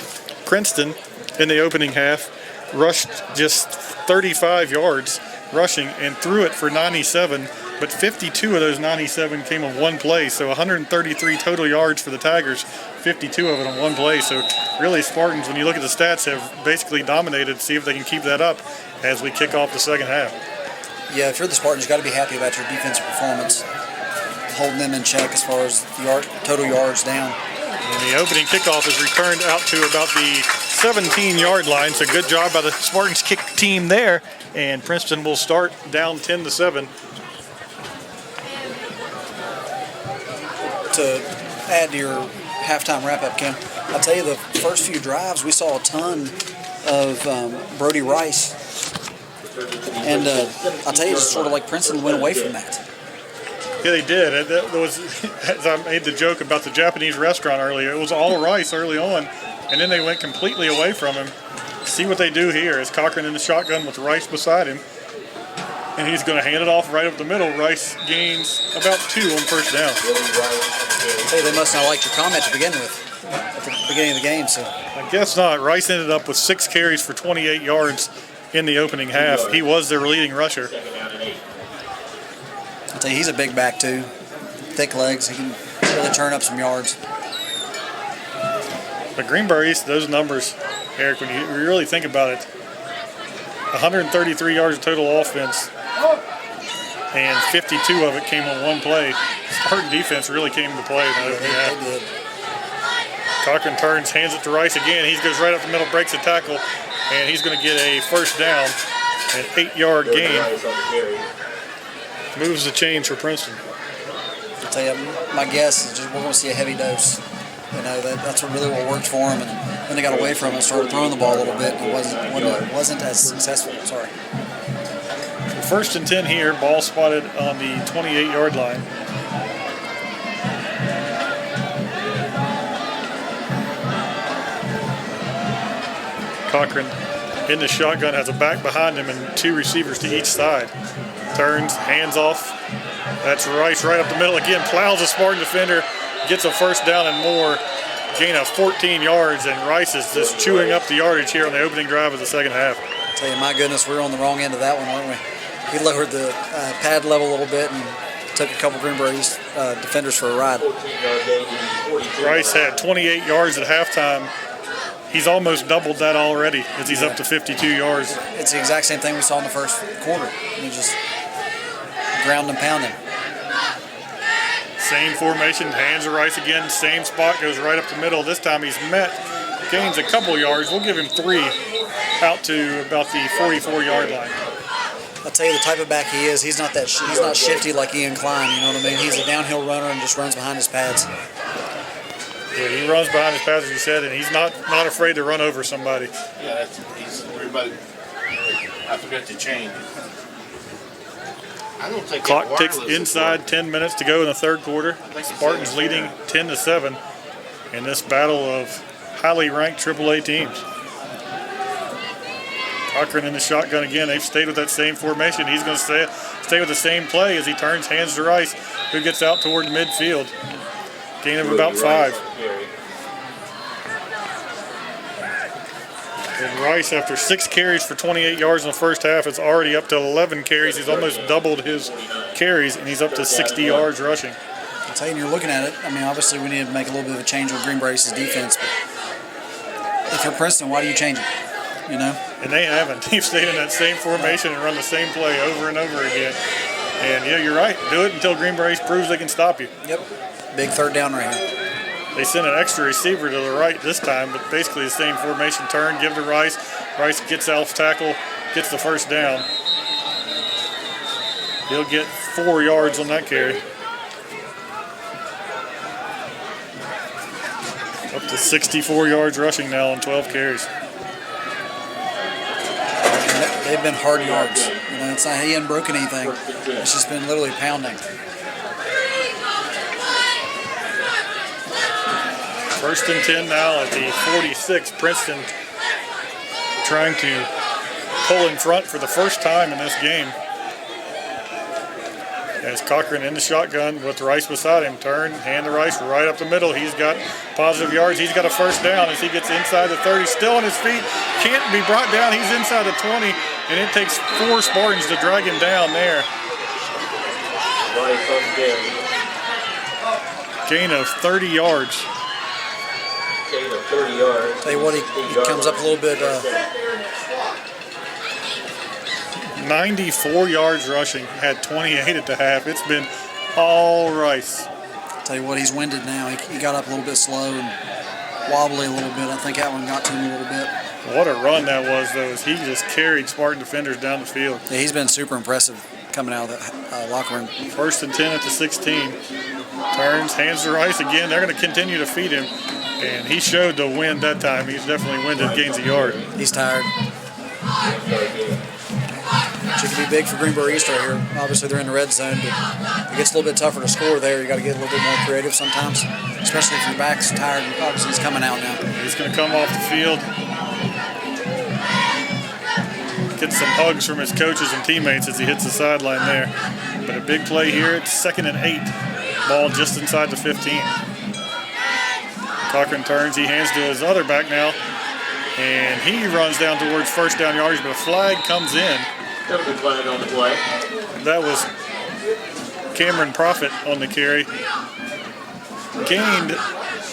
Princeton, in the opening half, rushed just 35 yards rushing and threw it for 97, but 52 of those 97 came on one play, so 133 total yards for the Tigers, 52 of it on one play. So really Spartans, when you look at the stats, have basically dominated. See if they can keep that up as we kick off the second half. Yeah, if you're the Spartans, you've got to be happy about your defensive performance, holding them in check as far as the total yards down. And the opening kickoff is returned out to about the 17-yard line, so good job by the Spartans kick team there, and Princeton will start down 10-7. To add to your halftime wrap-up, Kim, I'll tell you the first few drives we saw a ton of Brody Rice, and I'll tell you, it's sort of like Princeton went away from that. Yeah, they did. That was, as I made the joke about the Japanese restaurant earlier, it was all Rice early on, and then they went completely away from him. See what they do here. As Cochran in the shotgun with Rice beside him, and he's going to hand it off right up the middle. Rice gains about 2 on first down. Hey, they must not like your comment to begin with at the beginning of the game. So I guess not. Rice ended up with 6 carries for 28 yards in the opening half. He was their leading rusher. I'll tell you, he's a big back too. Thick legs. He can really turn up some yards. But Greenbrier East, those numbers, Eric, when you really think about it, 133 yards of total offense, and 52 of it came on one play. Spartan defense really came to play in the opening half. They did. Cochran turns, hands it to Rice again. He goes right up the middle, breaks a tackle, and he's going to get a first down, an 8-yard gain. Moves the chains for Princeton. I'll tell you, my guess is just we're going to see a heavy dose. You know, that's what really what worked for him. And when they got away from it and started throwing the ball a little bit, it wasn't as successful. Sorry. First and 10 here, ball spotted on the 28-yard line. Cochran in the shotgun, has a back behind him and 2 receivers to each side. Turns, hands off. That's Rice right up the middle again, plows a Spartan defender, gets a first down and more, gain of 14 yards, and Rice is just chewing up the yardage here on the opening drive of the second half. I'll tell you, my goodness, we were on the wrong end of that one, weren't we? He lowered the pad level a little bit and took a couple Greenbrier East defenders for a ride. Rice had 28 yards at halftime. He's almost doubled that already as he's up to 52 yards. It's the exact same thing we saw in the first quarter. He just ground and pound him. Same formation, hands to Rice again, same spot, goes right up the middle. This time he's met, gains a couple yards. We'll give him 3 out to about the 44-yard line. I'll tell you the type of back he is. He's not shifty like Ian Klein. You know what I mean? He's a downhill runner and just runs behind his pads. Yeah, he runs behind his pads, as you said, and he's not afraid to run over somebody. Yeah, he's everybody. I forgot to change. I don't think Clock ticks inside, 10 minutes to go in the third quarter. Spartans leading 10-7 in this battle of highly ranked AAA teams. Cochran in the shotgun again. They've stayed with that same formation. He's going to stay with the same play as he turns, hands to Rice, who gets out toward midfield. Gain of about 5. And Rice, after 6 carries for 28 yards in the first half, is already up to 11 carries. He's almost doubled his carries, and he's up to 60 yards rushing. I'll tell you, and you're looking at it, I mean, obviously we need to make a little bit of a change on Greenbrier East's defense, but if you're Princeton, why do you change it? You know? And they haven't. They've stayed in that same formation and run the same play over and over again. And yeah, you're right. Do it until Greenbrier East proves they can stop you. Yep. Big third down right here. They sent an extra receiver to the right this time, but basically the same formation. Turn, give to Rice. Rice gets off tackle, gets the first down. He'll get 4 yards on that carry. Up to 64 yards rushing now on 12 carries. They've been hard yards. You know, it's not he hasn't broken anything. It's just been literally pounding. First and 10 now at the 46. Princeton trying to pull in front for the first time in this game. As Cochran in the shotgun with Rice beside him. Turn, hand to Rice right up the middle. He's got positive yards. He's got a first down as he gets inside the 30. Still on his feet. Can't be brought down. He's inside the 20. And it takes 4 Spartans to drag him down there. Rice on Gain of 30 yards. gain of 30 yards. Tell you what, he comes up a little bit. 94 yards rushing. Had 28 at the half. It's been all Rice. Tell you what, he's winded now. He got up a little bit slow and wobbly a little bit. I think that one got to him a little bit. What a run that was, though, as he just carried Spartan defenders down the field. Yeah, he's been super impressive coming out of the locker room. First and 10 at the 16. Turns, hands to Rice again. They're going to continue to feed him. And he showed the wind that time. He's definitely winded, gains a yard. He's tired. Which could be big for Greenbrier East right here. Obviously, they're in the red zone, but it gets a little bit tougher to score there. You got to get a little bit more creative sometimes, especially if your back's tired. And obviously, he's coming out now. He's going to come off the field. Get some hugs from his coaches and teammates as he hits the sideline there. But a big play here. It's 2nd and 8. Ball just inside the 15. Cochran turns. He hands to his other back now. And he runs down towards first down yardage, but a flag comes in. Got a good flag on the play. That was Cameron Profit on the carry. Gained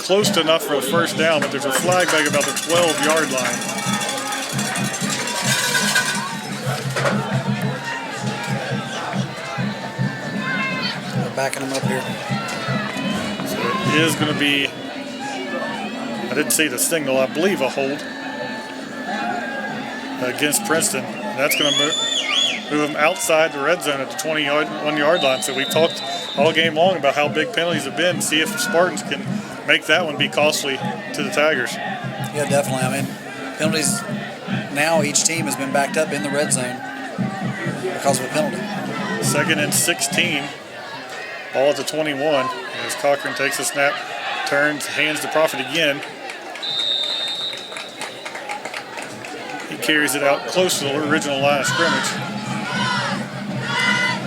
close to enough for a first down, but there's a flag back about the 12-yard line. They're backing him up here. So it is going to be, I didn't see the signal, I believe a hold against Princeton. That's going to move him outside the red zone at the 21-yard line. So we've talked all game long about how big penalties have been. See if the Spartans can make that one be costly to the Tigers. Yeah, definitely. I mean, penalties now, each team has been backed up in the red zone because of a penalty. 2nd and 16. Ball at the 21 as Cochran takes a snap, turns, hands to Profit again. He carries it out close to the original line of scrimmage.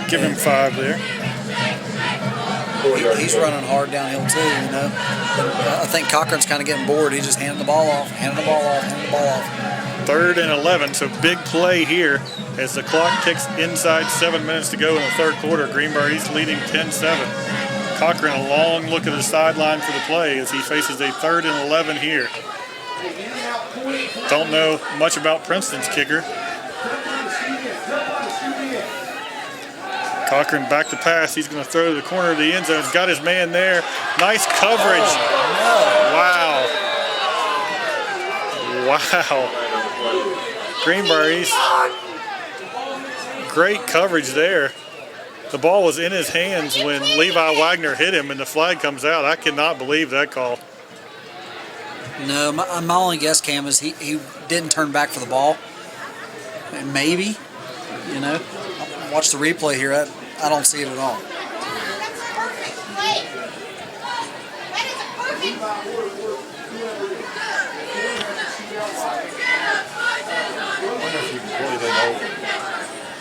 Give him 5 there. He's running hard downhill too, you know. But I think Cochran's kind of getting bored. He's just handing the ball off, handing the ball off, handing the ball off. 3rd and 11, so big play here as the clock ticks inside 7 minutes to go in the third quarter. Greenbrier East leading 10-7. Cochran a long look at the sideline for the play as he faces a 3rd and 11 here. Don't know much about Princeton's kicker. Cochran back to pass. He's going to throw to the corner of the end zone. He's got his man there. Nice coverage. Wow. Wow. Greenbrier East. Great coverage there. The ball was in his hands when Levi Wagner hit him and the flag comes out. I cannot believe that call. No, my only guess, Cam, is he didn't turn back for the ball. Maybe, you know. Watch the replay here. I don't see it at all.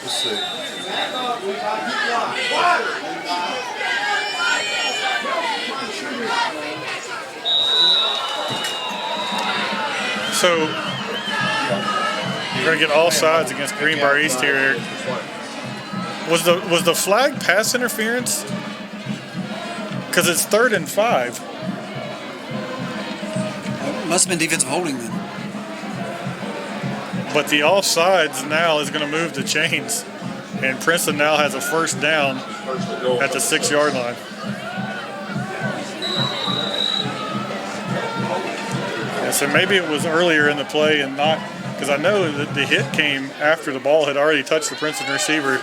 Let's see. So you're going to get all sides against Greenbrier East here, Eric. Was the flag pass interference? because it's 3rd and 5. Must have been defensive holding then. But the offsides now is going to move the chains. And Princeton now has a first down at the 6-yard line. And so maybe it was earlier in the play and not, because I know that the hit came after the ball had already touched the Princeton receiver,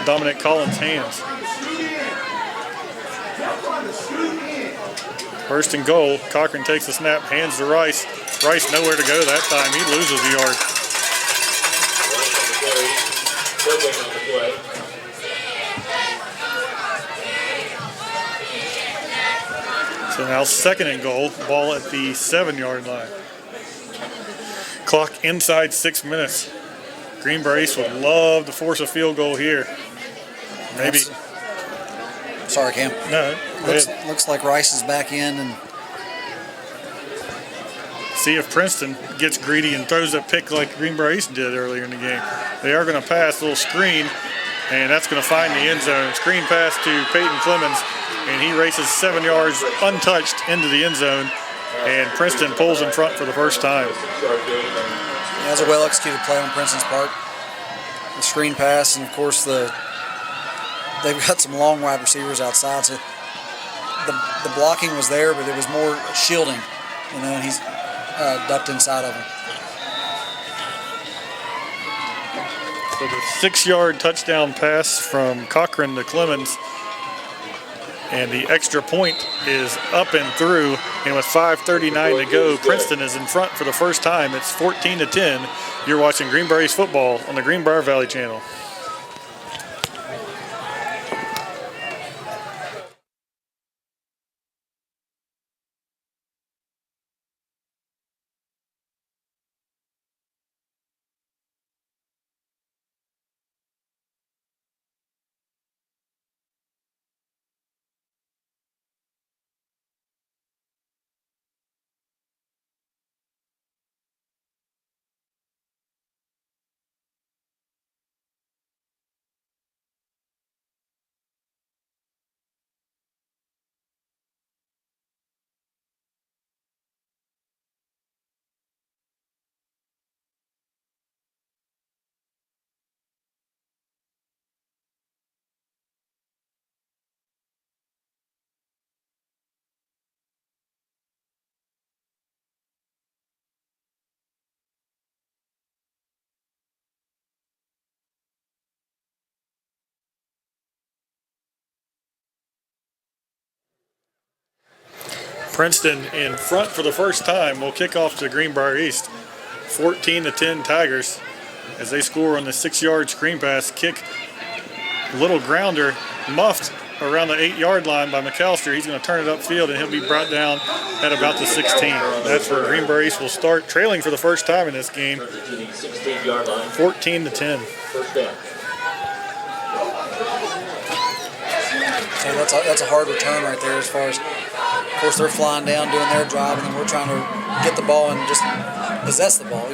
Dominic Collins' hands. First and goal. Cochran takes the snap, hands to Rice. Rice nowhere to go that time. He loses a yard. So now 2nd and goal. Ball at the 7-yard line. Clock inside 6 minutes. Greenbrier East would love to force a field goal here. Maybe. Sorry, Cam. No. Looks like Rice is back in, and see if Princeton gets greedy and throws a pick like Greenbrier East did earlier in the game. They are going to pass a little screen, and that's going to find the end zone. Screen pass to Peyton Clemens, and he races 7 yards untouched into the end zone, and Princeton pulls in front for the first time. Yeah, that was a well-executed play on Princeton's part. The screen pass, and of course they've got some long wide receivers outside, so the blocking was there, but it was more shielding, and he's ducked inside of him. So the 6-yard touchdown pass from Cochran to Clemens, and the extra point is up and through, and with 5:39 to go, Princeton is in front for the first time. It's 14-10. You're watching Greenbrier East football on the Greenbrier Valley channel. Princeton in front for the first time will kick off to Greenbrier East. 14-10 Tigers as they score on the 6-yard screen pass. Kick, little grounder, muffed around the 8-yard line by McAllister. He's going to turn it upfield, and he'll be brought down at about the 16. That's where Greenbrier East will start, trailing for the first time in this game. 14-10. First down. So that's a hard return right there as far as, of course, they're flying down, doing their job, and then we're trying to get the ball and just possess the ball,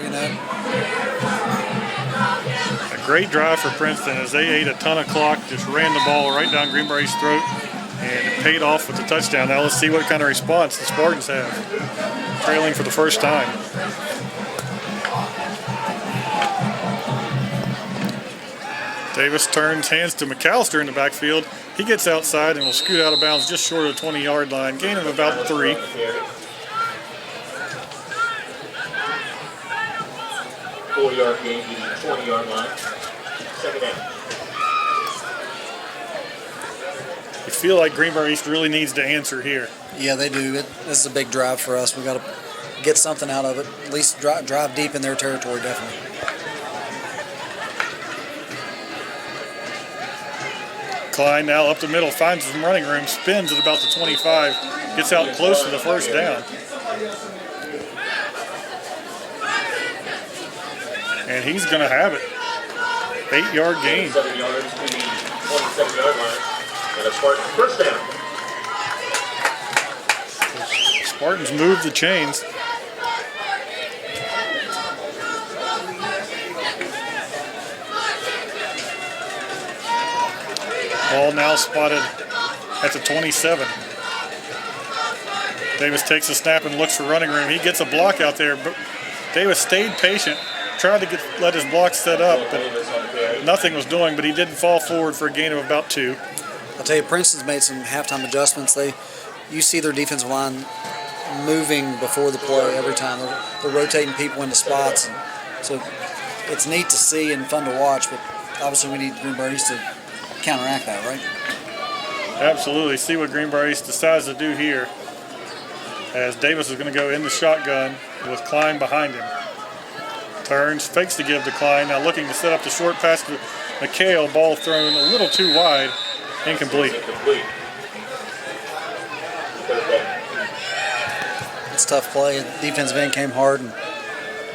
A great drive for Princeton as they ate a ton of clock, just ran the ball right down Greenbrier East's throat, and it paid off with the touchdown. Now let's see what kind of response the Spartans have, trailing for the first time. Davis turns, hands to McAllister in the backfield. He gets outside and will scoot out of bounds just short of the 20-yard line, gain of about 3. 4-yard gain to the 20-yard line. Second down. You feel like Greenbrier East really needs to answer here. Yeah, they do. This is a big drive for us. We got to get something out of it. At least drive deep in their territory, definitely. Klein now up the middle, finds some running room, spins at about the 25, gets out close to the first down. And he's going to have it. 8-yard gain. 7 yards to the 27-yard line. And a Spartan first down. Spartans move the chains. Ball now spotted at the 27. Davis takes a snap and looks for running room. He gets a block out there, but Davis stayed patient, tried to let his block set up, but nothing was doing, but he did fall forward for a gain of about 2. I'll tell you, Princeton's made some halftime adjustments. You see their defensive line moving before the play every time. They're rotating people into spots. And so it's neat to see and fun to watch, but obviously we need Greenbrier East to counteract that, right? Absolutely. See what Greenbrier East decides to do here, as Davis is going to go in the shotgun with Klein behind him. Turns, fakes to give to Klein. Now looking to set up the short pass to McHale. Ball thrown a little too wide. Incomplete. It's a tough play. Defensive end came hard and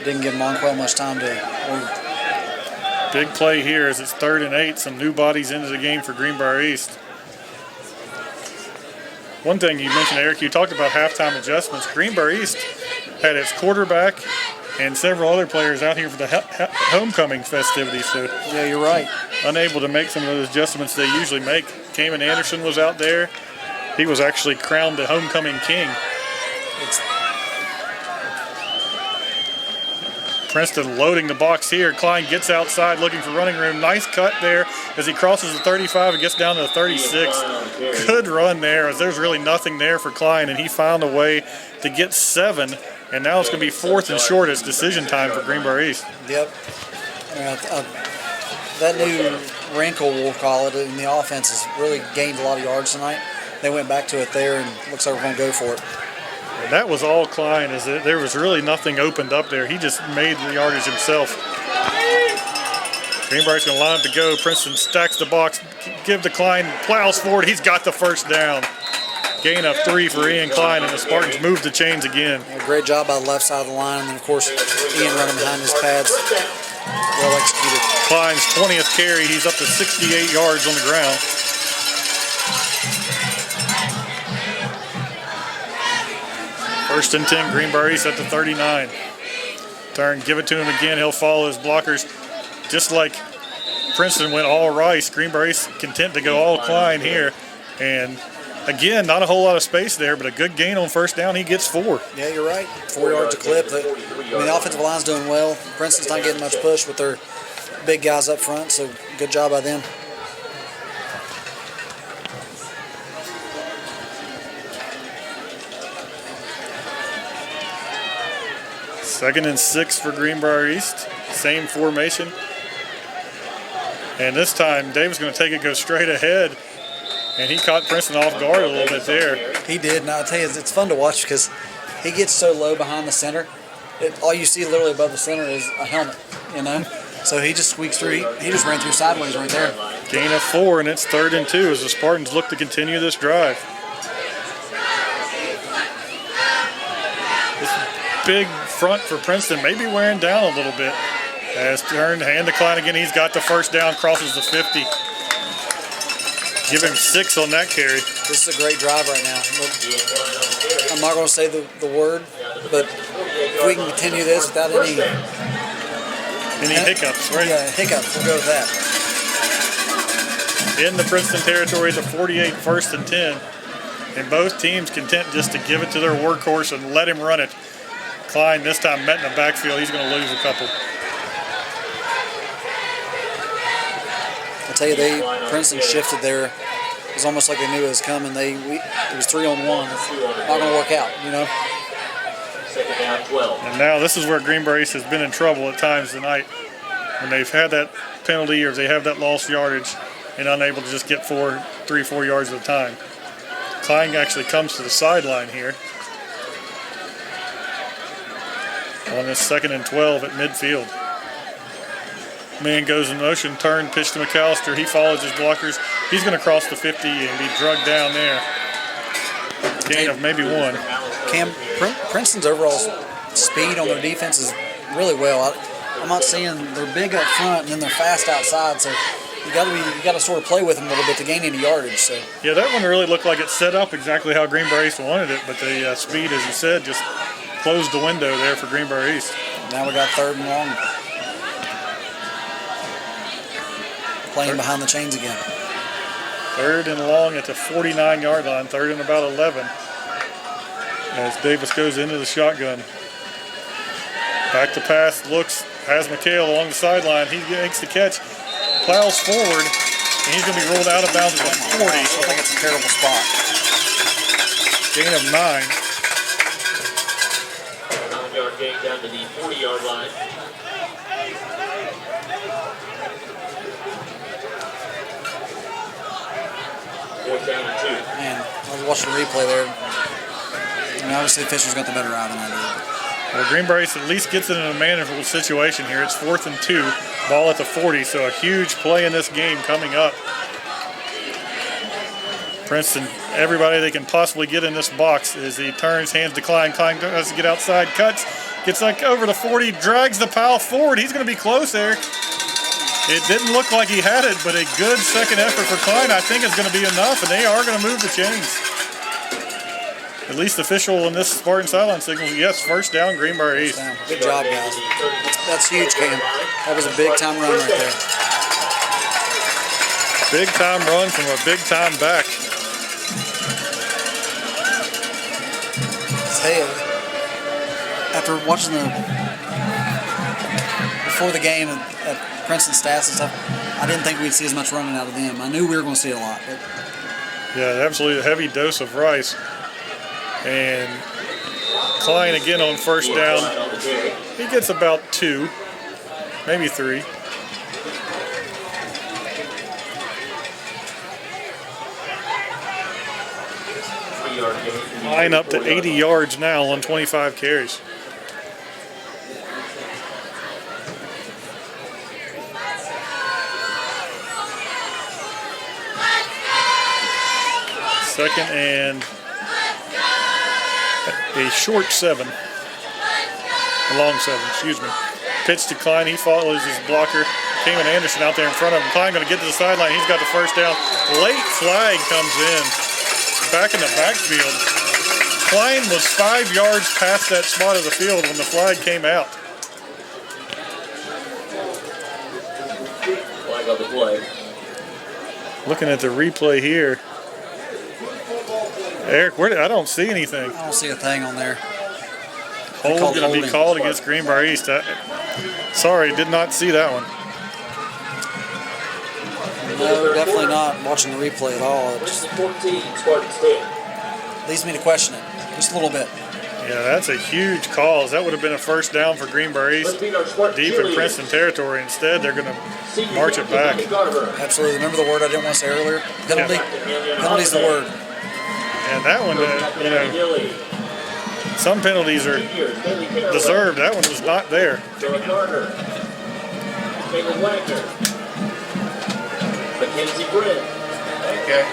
didn't give Monquel much time to move. Big play here as it's 3rd and 8. Some new bodies into the game for Greenbrier East. One thing you mentioned, Eric, you talked about halftime adjustments. Greenbrier East had its quarterback and several other players out here for the homecoming festivities. So yeah, you're right. Unable to make some of those adjustments they usually make. Kamen Anderson was out there. He was actually crowned the homecoming king. Princeton loading the box here. Klein gets outside looking for running room. Nice cut there as he crosses the 35 and gets down to the 36. Good run there as there's really nothing there for Klein, and he found a way to get 7. And now it's going to be 4th and short. It's decision time for Greenbrier East. Yep. That new wrinkle, we'll call it, in the offense has really gained a lot of yards tonight. They went back to it there, and looks like we're going to go for it. And that was all Klein, as there was really nothing opened up there. He just made the yardage himself. Greenbrier's going to line up to go. Princeton stacks the box, give to Klein, plows forward. He's got the first down. Gain of 3 for Ian Klein, and the Spartans move the chains again. Yeah, great job by the left side of the line, and then of course Ian running behind his pads. Well executed. Klein's 20th carry. He's up to 68 yards on the ground. First and 10, Greenbrier East at the 39. Turn, give it to him again. He'll follow his blockers. Just like Princeton went all Rice, Greenbrier East content to go all Klein here. And again, not a whole lot of space there, but a good gain on first down. He gets 4. Yeah, you're right. 4 yards a clip. The offensive line's doing well. Princeton's not getting much push with their big guys up front, so good job by them. Second and 6 for Greenbrier East. Same formation. And this time, Dave's going to take it, go straight ahead. And he caught Princeton off guard a little bit there. He did, and I'll tell you, it's fun to watch because he gets so low behind the center. All you see literally above the center is a helmet, you know? So he just squeaks through. He just ran through sideways right there. Gain of 4, and it's 3rd and 2 as the Spartans look to continue this drive. This big front for Princeton may be wearing down a little bit. As turned, hand to Klein again. He's got the first down, crosses the 50. Give him 6 on that carry. This is a great drive right now. I'm not going to say the word, but if we can continue this without any hiccups, right? Yeah, hiccups. We'll go with that. In the Princeton territory at the 48, 1st and 10. And both teams content just to give it to their workhorse and let him run it. Klein this time met in the backfield. He's going to lose a couple. I tell you, Princeton shifted there. It was almost like they knew it was coming. It was 3-on-1. It's not going to work out, you know. Second down, 12. And now this is where Greenbrier East has been in trouble at times tonight. When they've had that penalty or if they have that lost yardage and unable to just get 3, 4 yards at a time. Klein actually comes to the sideline here on this 2nd and 12 at midfield. Man goes in motion, turn, pitch to McAllister. He follows his blockers. He's going to cross the 50 and be drugged down there. Gain of maybe 1. Princeton's overall speed on their defense is really well. I'm not saying they're big up front and then they're fast outside, so you got to sort of play with them a little bit to gain any yardage. So yeah, that one really looked like it set up exactly how Greenbrier East wanted it, but the speed, as you said, just closed the window there for Greenbrier East. Now we got 3rd and long. Playing behind the chains again. Third and long at the 49-yard line. Third and about 11. As Davis goes into the shotgun. Back to pass, looks, has McHale along the sideline. He makes the catch, plows forward, and he's going to be rolled out of bounds at the 40. I think it's a terrible spot. Gain of 9. 9-yard gain down to the 40-yard line. Fourth down and 2. Man, I was watching the replay there. I mean, obviously Fisher's got the better eye than I did. Well, Greenbrier at least gets it in a manageable situation here. It's 4th and 2, ball at the 40, so a huge play in this game coming up. Princeton, everybody they can possibly get in this box as he turns, hands to Klein. Klein has to get outside, cuts, gets like over the 40, drags the pile forward. He's going to be close there. It didn't look like he had it, but a good second effort for Klein I think is going to be enough, and they are going to move the chains. At least official in this Spartan sideline signals, yes, first down, Greenbrier East. Good job, guys. That's huge, Cam. That was a big-time run right there. Big-time run from a big-time back. Hey, after watching before the game at Princeton stats and stuff, I didn't think we'd see as much running out of them. I knew we were going to see a lot. But yeah, absolutely a heavy dose of rice. And Klein again on first down. He gets about 2, maybe 3. Klein up to 80 yards now on 25 carries. Second and a short 7. A long 7, excuse me. Pitch to Klein. He follows his blocker. Kayman Anderson out there in front of him. Klein going to get to the sideline. He's got the first down. Late flag comes in. Back in the backfield. Klein was 5 yards past that spot of the field when the flag came out. Flag on the play. Looking at the replay here. Eric, I don't see anything. I don't see a thing on there. Hold going to be called against Greenbrier East. Sorry, did not see that one. No, definitely not watching the replay at all. It just 14, Spartans 10. leads me to question it just a little bit. Yeah, that's a huge call. That would have been a first down for Greenbrier East deep in Princeton territory. Instead, they're going to march it back. Absolutely. Remember the word I didn't want to say earlier? Penalty. Penalty's the word. And that one, some penalties are deserved. That one was not there. Okay.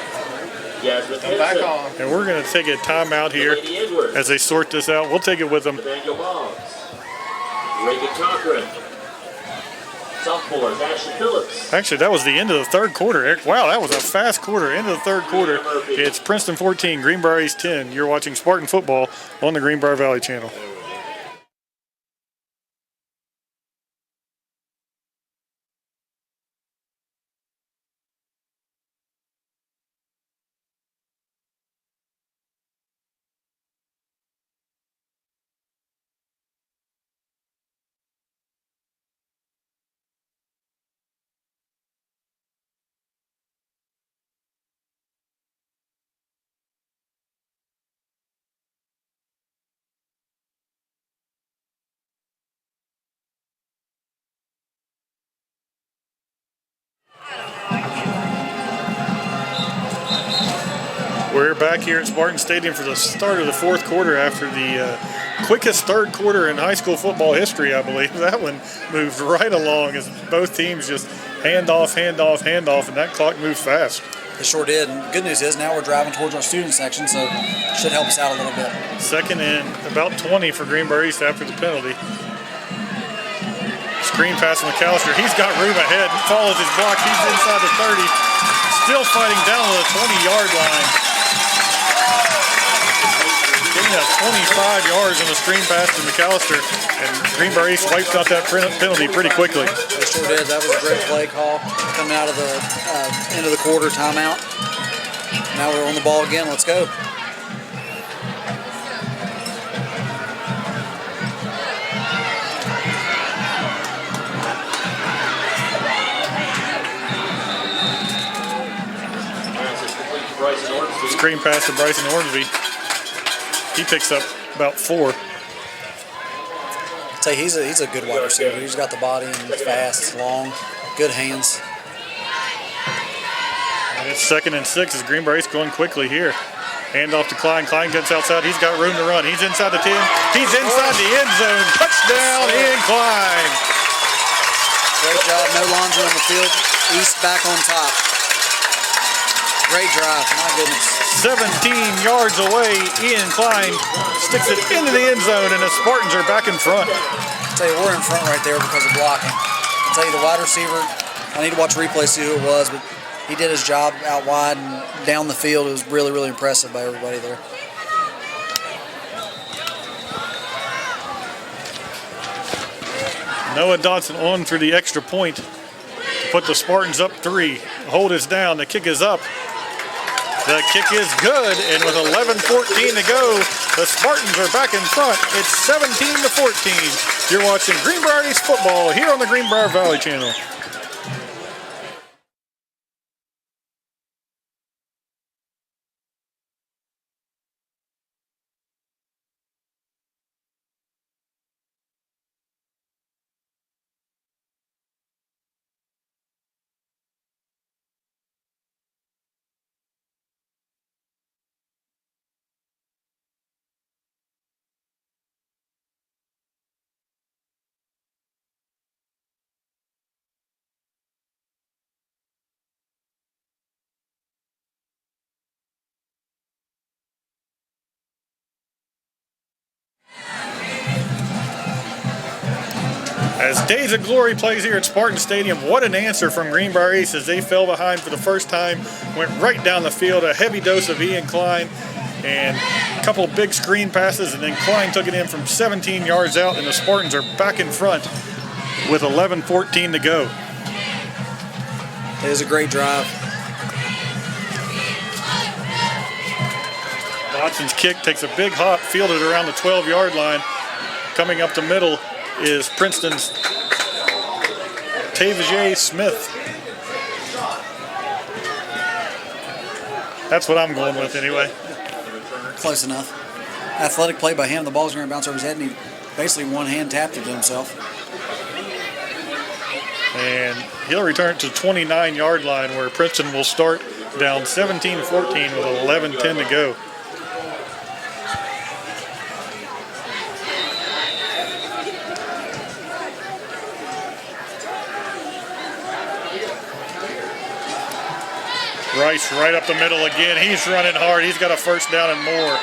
Come back on. And we're going to take a timeout here as they sort this out. We'll take it with them. Reagan Cochran. Sophomores, Ashton Phillips. Actually, that was the end of the third quarter, Eric. Wow, that was a fast quarter. End of the third quarter. It's Princeton 14, Greenbrier East 10. You're watching Spartan football on the Greenbrier Valley channel. We're back here at Spartan Stadium for the start of the fourth quarter after the quickest third quarter in high school football history, I believe. That one moved right along as both teams just hand off, and that clock moved fast. It sure did. And good news is now we're driving towards our student section, so it should help us out a little bit. Second and about 20 for Greenbrier East after the penalty. Screen pass from McAllister. He's got room ahead. He follows his block. He's inside the 30. Still fighting down to the 20-yard line. Gain gain of 25 yards on the screen pass to McAllister, and Greenbrier East wipes out that penalty pretty quickly. They sure did. That was a great play call coming out of the end of the quarter timeout. Now we're on the ball again. Let's go. Screen pass to Bryson Ormsby. He picks up about 4. I'd say he's a good wide receiver. He's got the body and he's fast, long, good hands. And it's 2nd and 6 as Greenbrier East going quickly here. Hand off to Klein. Klein gets outside. He's got room to run. He's inside the 10. He's inside the end zone. Touchdown in Klein. Great job. No Lonzo on the field. East back on top. Great drive. My goodness. 17 yards away, Ian Klein sticks it into the end zone, and the Spartans are back in front. I'll tell you, we're in front right there because of blocking. I'll tell you, the wide receiver, I need to watch replay to see who it was, but he did his job out wide and down the field. It was really, really impressive by everybody there. Noah Dodson on for the extra point to put the Spartans up 3. Hold is down. The kick is up. The kick is good, and with 11:14 to go, the Spartans are back in front. It's 17-14. You're watching Greenbrier East football here on the Greenbrier Valley channel. As Days of Glory plays here at Spartan Stadium, what an answer from Greenbrier East as they fell behind for the first time, went right down the field, a heavy dose of Ian Klein, and a couple of big screen passes, and then Klein took it in from 17 yards out, and the Spartans are back in front with 11:14 to go. It was a great drive. Dodson's kick takes a big hop, fielded around the 12-yard line. Coming up the middle is Princeton's Tavier Smith. That's what I'm going with anyway. Close enough. Athletic play by him. The ball's going to bounce over his head, and he basically one-hand tapped it to himself. And he'll return it to the 29-yard line where Princeton will start down 17-14 with 11:10 to go. Rice right up the middle again. He's running hard. He's got a first down and more.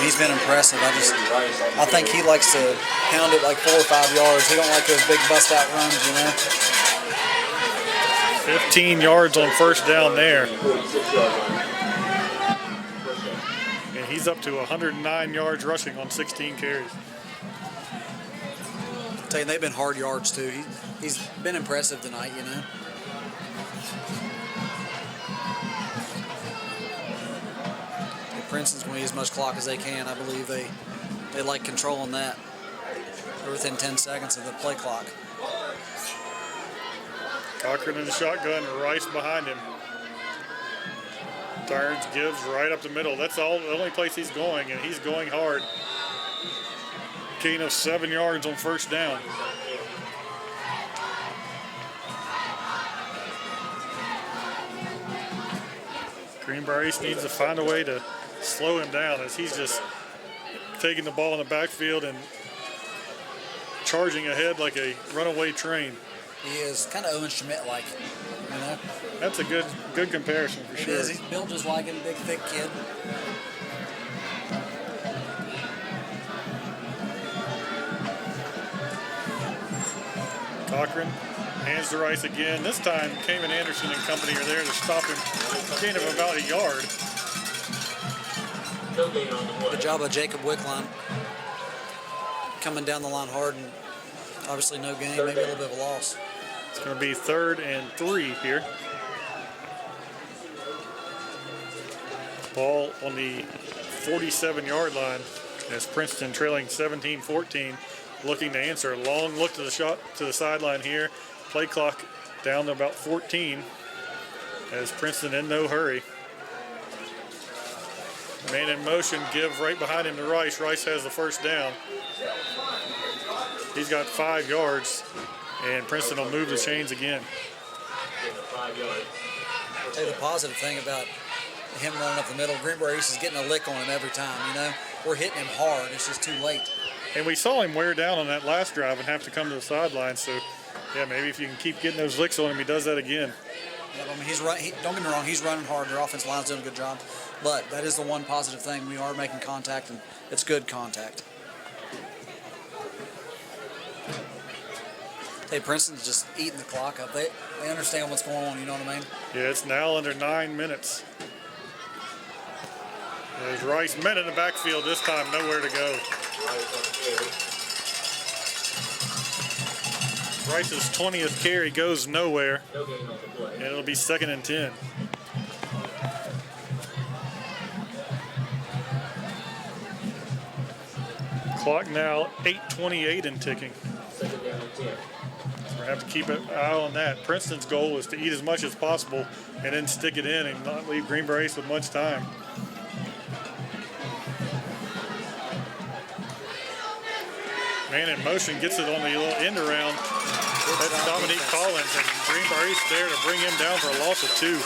He's been impressive. I think he likes to pound it like 4 or 5 yards. He don't like those big bust out runs, you know. 15 yards on first down there. And he's up to 109 yards rushing on 16 carries. I'll tell you, they've been hard yards too. He's been impressive tonight, you know. Princeton's going to use as much clock as they can. I believe they like controlling that. They're within 10 seconds of the play clock. Cochran in the shotgun, Rice behind him. Turns, gives right up the middle. That's the only place he's going, and he's going hard. Gain of 7 yards on first down. Greenbrier East needs to find a way to slow him down as he's just taking the ball in the backfield and charging ahead like a runaway train. He is kind of Owen Schmidt-like, you know. That's a good comparison for sure. It is. He's built just like him, big, thick kid. Cochran hands to Rice again. This time, Kamen Anderson and company are there to stop him. A gain of about a yard. No gain on the play. Good job by Jacob Wickline coming down the line hard, and obviously no gain, maybe a little bit of a loss. It's going to be 3rd and 3 here. Ball on the 47-yard line as Princeton trailing 17-14, looking to answer. A long look to the shot to the sideline here. Play clock down to about 14 as Princeton in no hurry. Man in motion, give right behind him to Rice. Rice has the first down. He's got 5 yards, and Princeton will move the chains again. 5 yards. I'll tell you the positive thing about him running up the middle, Greenbrier East is getting a lick on him every time, you know. We're hitting him hard, it's just too late. And we saw him wear down on that last drive and have to come to the sideline, so yeah, maybe if you can keep getting those licks on him, he does that again. Yeah, I mean, don't get me wrong, he's running hard, their offensive line's doing a good job, but that is the one positive thing. We are making contact, and it's good contact. Hey, Princeton's just eating the clock up. They understand what's going on, you know what I mean? Yeah, it's now under 9 minutes. There's Rice, men in the backfield this time, nowhere to go. Rice's 20th carry goes nowhere, No gain on the play. and it'll be 2nd and 10. Clock now 8:28 and ticking. 2nd down and 10. We're going to have to keep an eye on that. Princeton's goal is to eat as much as possible and then stick it in and not leave Greenbrier East with much time. Man in motion gets it on the little end around. That's Dominique Collins, and Greenbrier East there to bring him down for a loss of 2.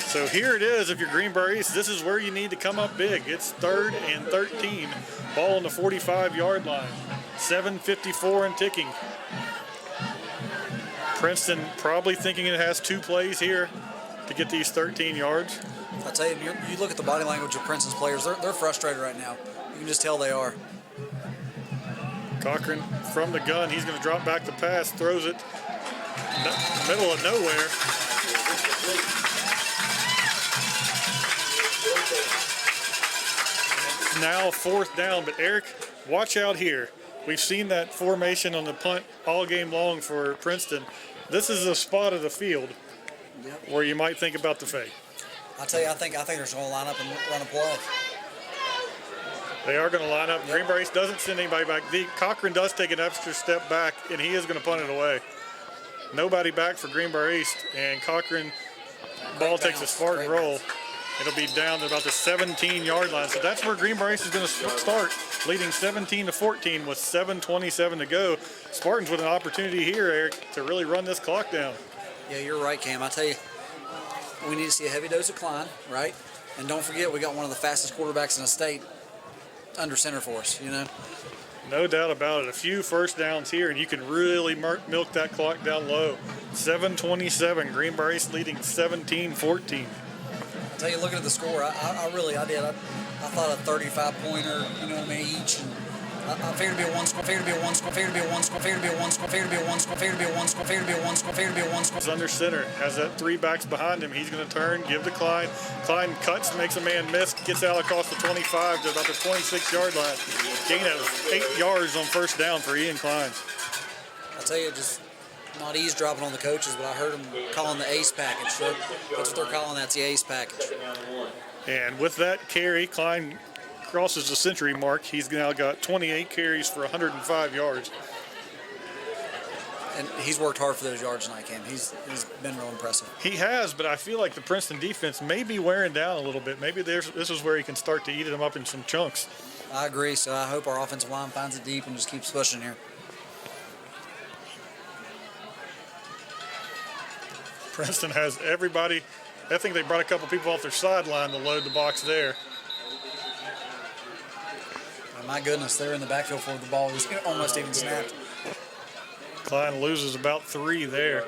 So here it is. If you're Greenbrier East, this is where you need to come up big. It's 3rd and 13. Ball on the 45-yard line. 7:54 and ticking. Princeton probably thinking it has 2 plays here to get these 13 yards. I tell you, you look at the body language of Princeton's players, they're frustrated right now. You can just tell they are. Cochran from the gun. He's going to drop back the pass, throws it middle of nowhere. Now 4th down, but Eric, watch out here. We've seen that formation on the punt all game long for Princeton. This is a spot of the field where you might think about the fake. I tell you, I think they're just going to line up and run a play. They are going to line up. Greenbrier East doesn't send anybody back. Cochran does take an extra step back, and he is going to punt it away. Nobody back for Greenbrier East, and Cochran ball takes a Spartan roll. It'll be down to about the 17-yard line. So that's where Greenbrier East is going to start, leading 17-14 with 7:27 to go. Spartans with an opportunity here, Eric, to really run this clock down. Yeah, you're right, Cam. I tell you, we need to see a heavy dose of Klein, right? And don't forget, we got one of the fastest quarterbacks in the state under center for us, you know? No doubt about it. A few first downs here, and you can really milk that clock down low. 7:27, Greenbrier East leading 17-14. I tell you, looking at the score, I did. I thought a 35-pointer, you know what I mean, each. And I figured it'd be a one score. He's under center, has that 3 backs behind him. He's going to turn, give to Klein. Klein cuts, makes a man miss, gets out across the 25 to about the 26-yard line. Gain of 8 yards on first down for Ian Klein. I tell you, just not eavesdropping on the coaches, but I heard them calling the ace package. That's what they're calling. That's the ace package. And with that carry, Klein crosses the century mark. He's now got 28 carries for 105 yards. And he's worked hard for those yards tonight, Cam. He's been real impressive. He has, but I feel like the Princeton defense may be wearing down a little bit. Maybe this is where he can start to eat them up in some chunks. I agree, so I hope our offensive line finds it deep and just keeps pushing here. Princeton has everybody. I think they brought a couple people off their sideline to load the box there. My goodness, they're in the backfield for the ball. It was almost even snapped. Klein loses about 3 there.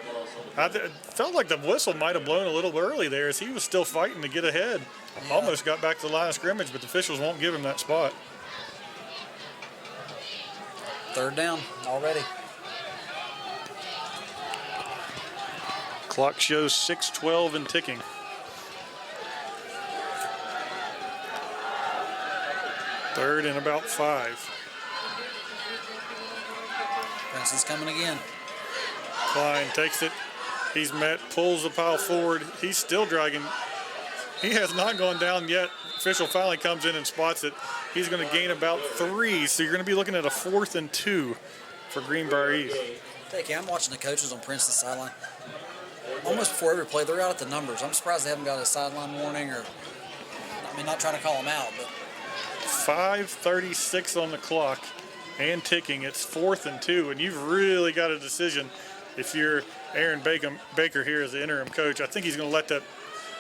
I felt like the whistle might have blown a little early there as he was still fighting to get ahead. Yeah. Almost got back to the line of scrimmage, but the officials won't give him that spot. 3rd down already. Clock shows 6:12 and ticking. 3rd and about 5. Princeton's coming again. Klein takes it. He's met, pulls the pile forward. He's still dragging. He has not gone down yet. Official finally comes in and spots it. He's going to gain about 3, so you're going to be looking at a 4th and 2 for Greenbrier East. Thank you. I'm watching the coaches on Princeton's sideline. Almost before every play, they're out at the numbers. I'm surprised they haven't got a sideline warning or, not trying to call them out, but 5:36 on the clock and ticking. It's 4th and 2, and you've really got a decision. If you're Aaron Baker here as the interim coach, I think he's going to let that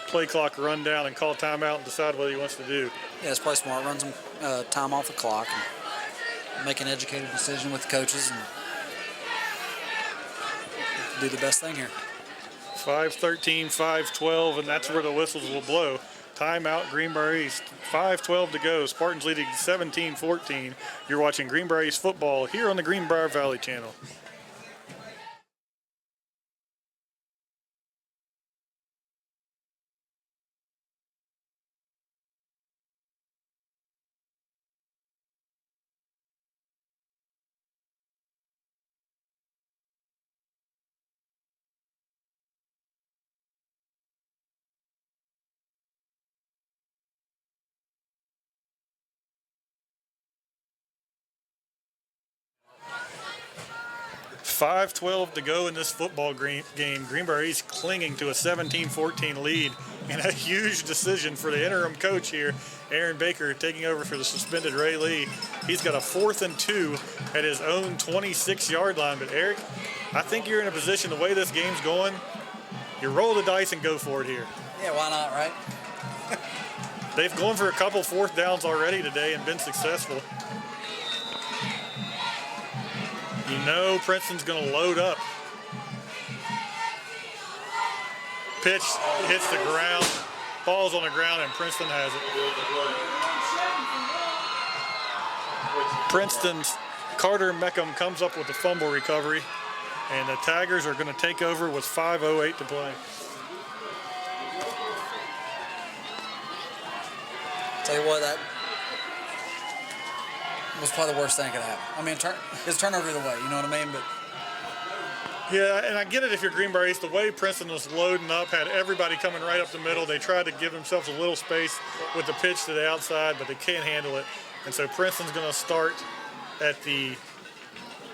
play clock run down and call timeout and decide what he wants to do. yeah, it's probably smart. Run some time off the clock and make an educated decision with the coaches and do the best thing here. 5:13, 5:12, and that's where the whistles will blow. Timeout, Greenbrier East. 5:12 to go. Spartans leading 17-14. You're watching Greenbrier East football here on the Greenbrier Valley channel. .5:12 to go in this football game. Greenbrier East clinging to a 17-14 lead, and a huge decision for the interim coach here, Aaron Baker, taking over for the suspended Ray Lee. He's got a 4th and 2 at his own 26-yard line. But Eric, I think you're in a position, the way this game's going, you roll the dice and go for it here. Yeah, why not, right? They've gone for a couple 4th downs already today and been successful. You know Princeton's going to load up. Pitch hits the ground, falls on the ground, and Princeton has it. Princeton's Carter Meckham comes up with the fumble recovery, and the Tigers are going to take over with 5:08 to play. Tell you what, that was probably the worst thing that could happen. It's turnover either way, you know what I mean? But yeah, and I get it if you're Greenbrier East. The way Princeton was loading up, had everybody coming right up the middle. They tried to give themselves a little space with the pitch to the outside, but they can't handle it. And so Princeton's going to start at the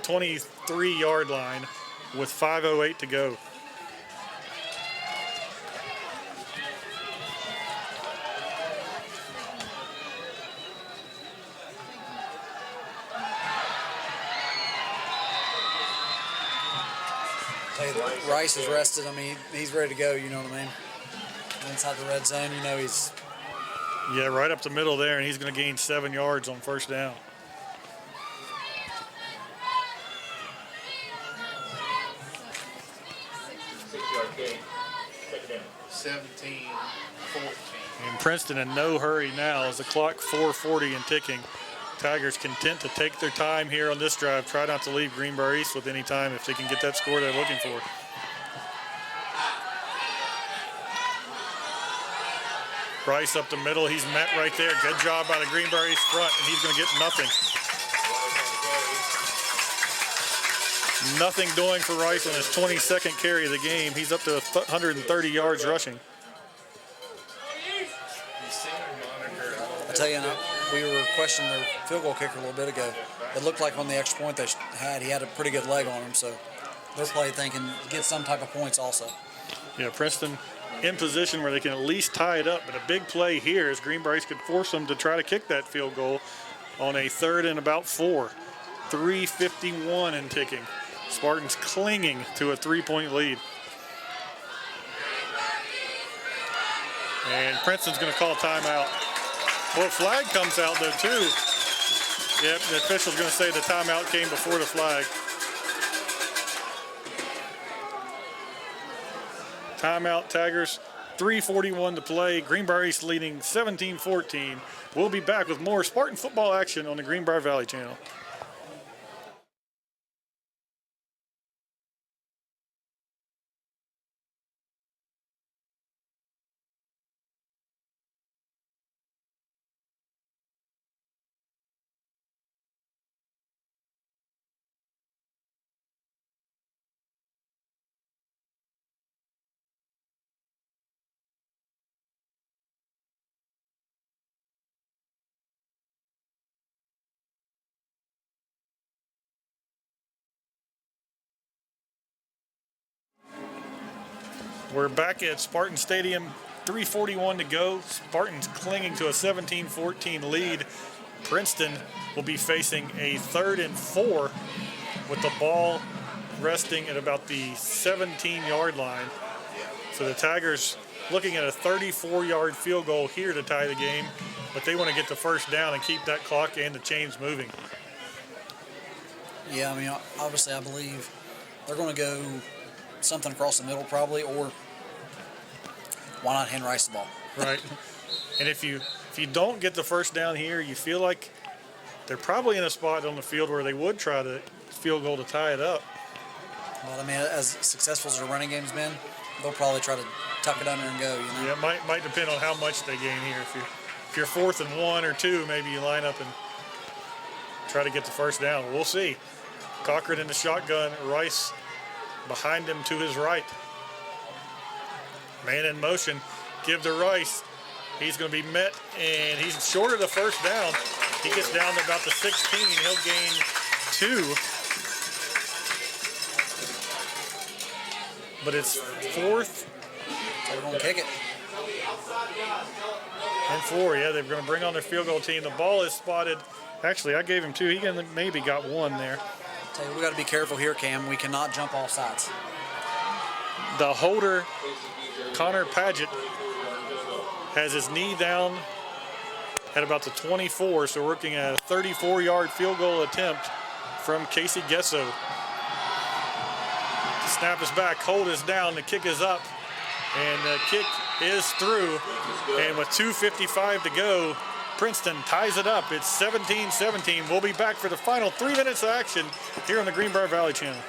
23-yard line with 5:08 to go. Rice is rested. He's ready to go, you know what I mean? Inside the red zone, he's... Yeah, right up the middle there, and he's going to gain 7 yards on 1st down. Gain. 17-14. And Princeton in no hurry now as the clock 4:40 and ticking. Tigers content to take their time here on this drive. Try not to leave Greenbrier East with any time if they can get that score they're looking for. Rice up the middle. He's met right there. Good job by the Greenbrier East front, and he's going to get nothing. Nothing doing for Rice on his 22nd carry of the game. He's up to 130 yards rushing. I tell you, we were questioning their field goal kicker a little bit ago. It looked like on the extra point he had a pretty good leg on him, so they're probably thinking get some type of points also. Yeah, Princeton in position where they can at least tie it up, but a big play here is Greenbrier East could force them to try to kick that field goal on a 3rd and about 4. 3:51 and ticking. Spartans clinging to a 3-point lead. And Princeton's going to call timeout. Well, flag comes out though too. Yep, the official's going to say the timeout came before the flag. Timeout, Tigers. 3:41 to play. Greenbrier East leading 17-14. We'll be back with more Spartan football action on the Greenbrier Valley channel. We're back at Spartan Stadium, 3:41 to go. Spartans clinging to a 17-14 lead. Princeton will be facing a 3rd and 4 with the ball resting at about the 17-yard line. So the Tigers looking at a 34-yard field goal here to tie the game, but they want to get the first down and keep that clock and the chains moving. Yeah, I mean, obviously I believe they're going to go something across the middle probably, or why not hand Rice the ball? Right. And if you don't get the first down here, you feel like they're probably in a spot on the field where they would try to field goal to tie it up. Well, I mean, as successful as their running game's been, they'll probably try to tuck it under and go, you know? Yeah, it might depend on how much they gain here. If you're 4th and 1 or 2, maybe you line up and try to get the first down. We'll see. Cochran in the shotgun, Rice behind him to his right. Man in motion, give to Rice. He's going to be met, and he's short of the first down. He gets down to about the 16. He'll gain 2. But it's 4th. They're going to kick it. And 4, yeah, they're going to bring on their field goal team. The ball is spotted. Actually, I gave him 2. He maybe got 1 there. Tell you, we got to be careful here, Cam. We cannot jump off sides. The holder, Connor Paget, has his knee down at about the 24, so we're looking at a 34-yard field goal attempt from Casey Gesso. The snap is back, hold is down, the kick is up, and the kick is through. And with 2:55 to go, Princeton ties it up. It's 17-17. We'll be back for the final 3 minutes of action here on the Greenbrier Valley Channel.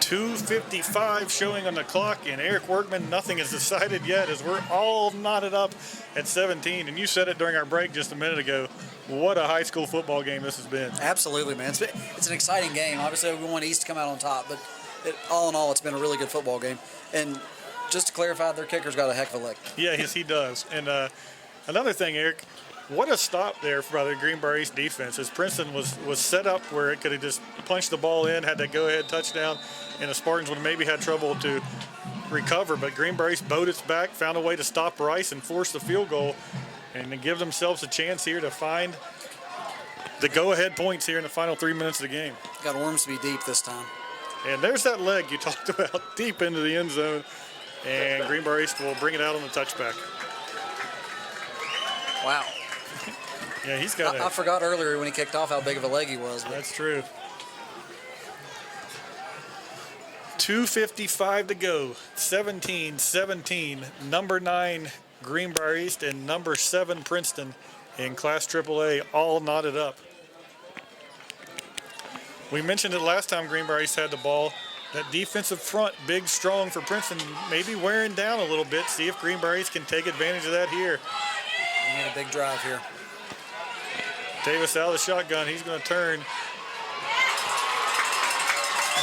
.255 showing on the clock, and Eric Workman, nothing is decided yet as we're all knotted up at 17. And you said it during our break just a minute ago. What a high school football game this has been. Absolutely, man. It's an exciting game. Obviously, we want East to come out on top, but all in all, it's been a really good football game. And just to clarify, their kicker's got a heck of a leg. Yeah, yes, he does. And another thing, Eric, what a stop there by the Greenbrier East defense, as Princeton was set up where it could have just punched the ball in, had that go-ahead touchdown, and the Spartans would have maybe had trouble to recover. But Greenbrier East bowed its back, found a way to stop Rice and force the field goal, and to give themselves a chance here to find the go-ahead points here in the final 3 minutes of the game. Got Ormsby deep this time. And there's that leg you talked about, deep into the end zone, and Greenbrier East will bring it out on the touchback. Wow. Yeah, he's got I forgot earlier when he kicked off how big of a leg he was. But. That's true. 2:55 to go. 17-17. Number 9 Greenbrier East and number 7 Princeton in Class AAA all knotted up. We mentioned it last time Greenbrier East had the ball. That defensive front, big, strong for Princeton, maybe wearing down a little bit. See if Greenbrier East can take advantage of that here. We need a big drive here. Davis out of the shotgun. He's going to turn.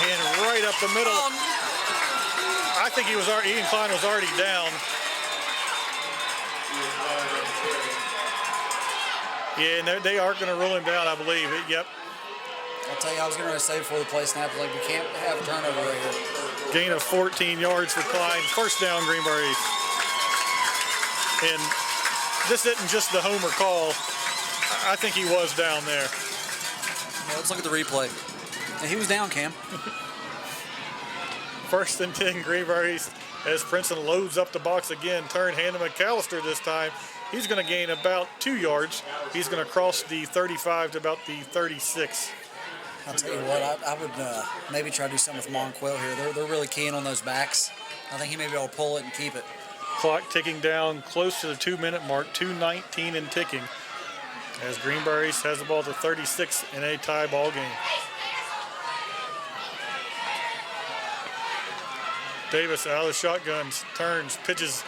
And right up the middle. I think Ian Klein was already down. Yeah, and they are going to rule him down, I believe. Yep. I'll tell you, I was going to say before the play snap, like, we can't have a turnover right here. Gain of 14 yards for Klein. First down, Greenbrier East. And this isn't just the homer call. I think he was down there. Yeah, let's look at the replay. And he was down, Cam. First and 10, Greenbrier East, as Princeton loads up the box again. Turn, hand to McAllister this time. He's going to gain about 2 yards. He's going to cross the 35 to about the 36. I'll tell you what, I would maybe try to do something with Monquil here. They're really keen on those backs. I think he may be able to pull it and keep it. Clock ticking down close to the 2-minute mark, 2:19 and ticking. as Greenbrier East has the ball to 36 in a tie ball game. Davis out of the shotgun, turns, pitches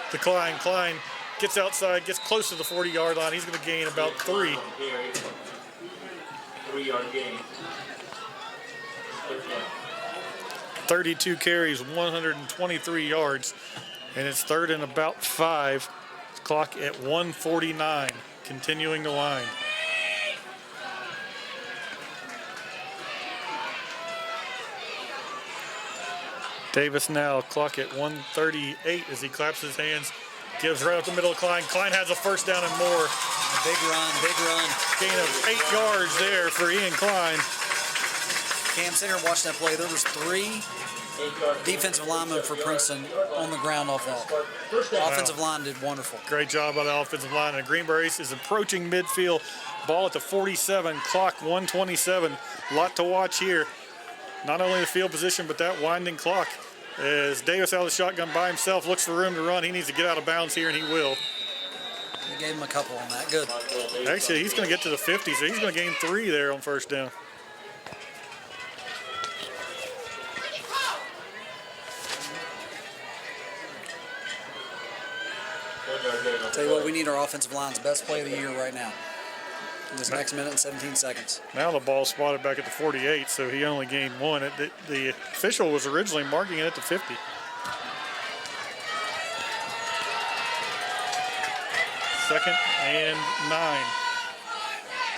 to Klein. Klein gets outside, gets close to the 40-yard line. He's going to gain about 3. 3-yard gain. 32 carries, 123 yards, and it's third and about 5. Clock at 1:49, continuing the line. Davis now, clock at 1:38 as he claps his hands, gives right up the middle of Klein. Klein has a first down and more. Big run, big run. Gain of 8 yards there for Ian Klein. Cam, sit here and watch that play. There was 3 defensive linemen for Princeton on the ground off that. The offensive line did wonderful. Great job by the offensive line. And Greenbrier East is approaching midfield. Ball at the 47, clock 1:27. A lot to watch here. Not only the field position, but that winding clock. As Davis out of the shotgun by himself, looks for room to run. He needs to get out of bounds here, and he will. They gave him a couple on that. Good. Actually, he's going to get to the 50, so he's going to gain 3 there on first down. Tell you what, we need our offensive line's best play of the year right now. In this next minute and 17 seconds. Now the ball spotted back at the 48, so he only gained 1. The official was originally marking it at the 50. Second and 9.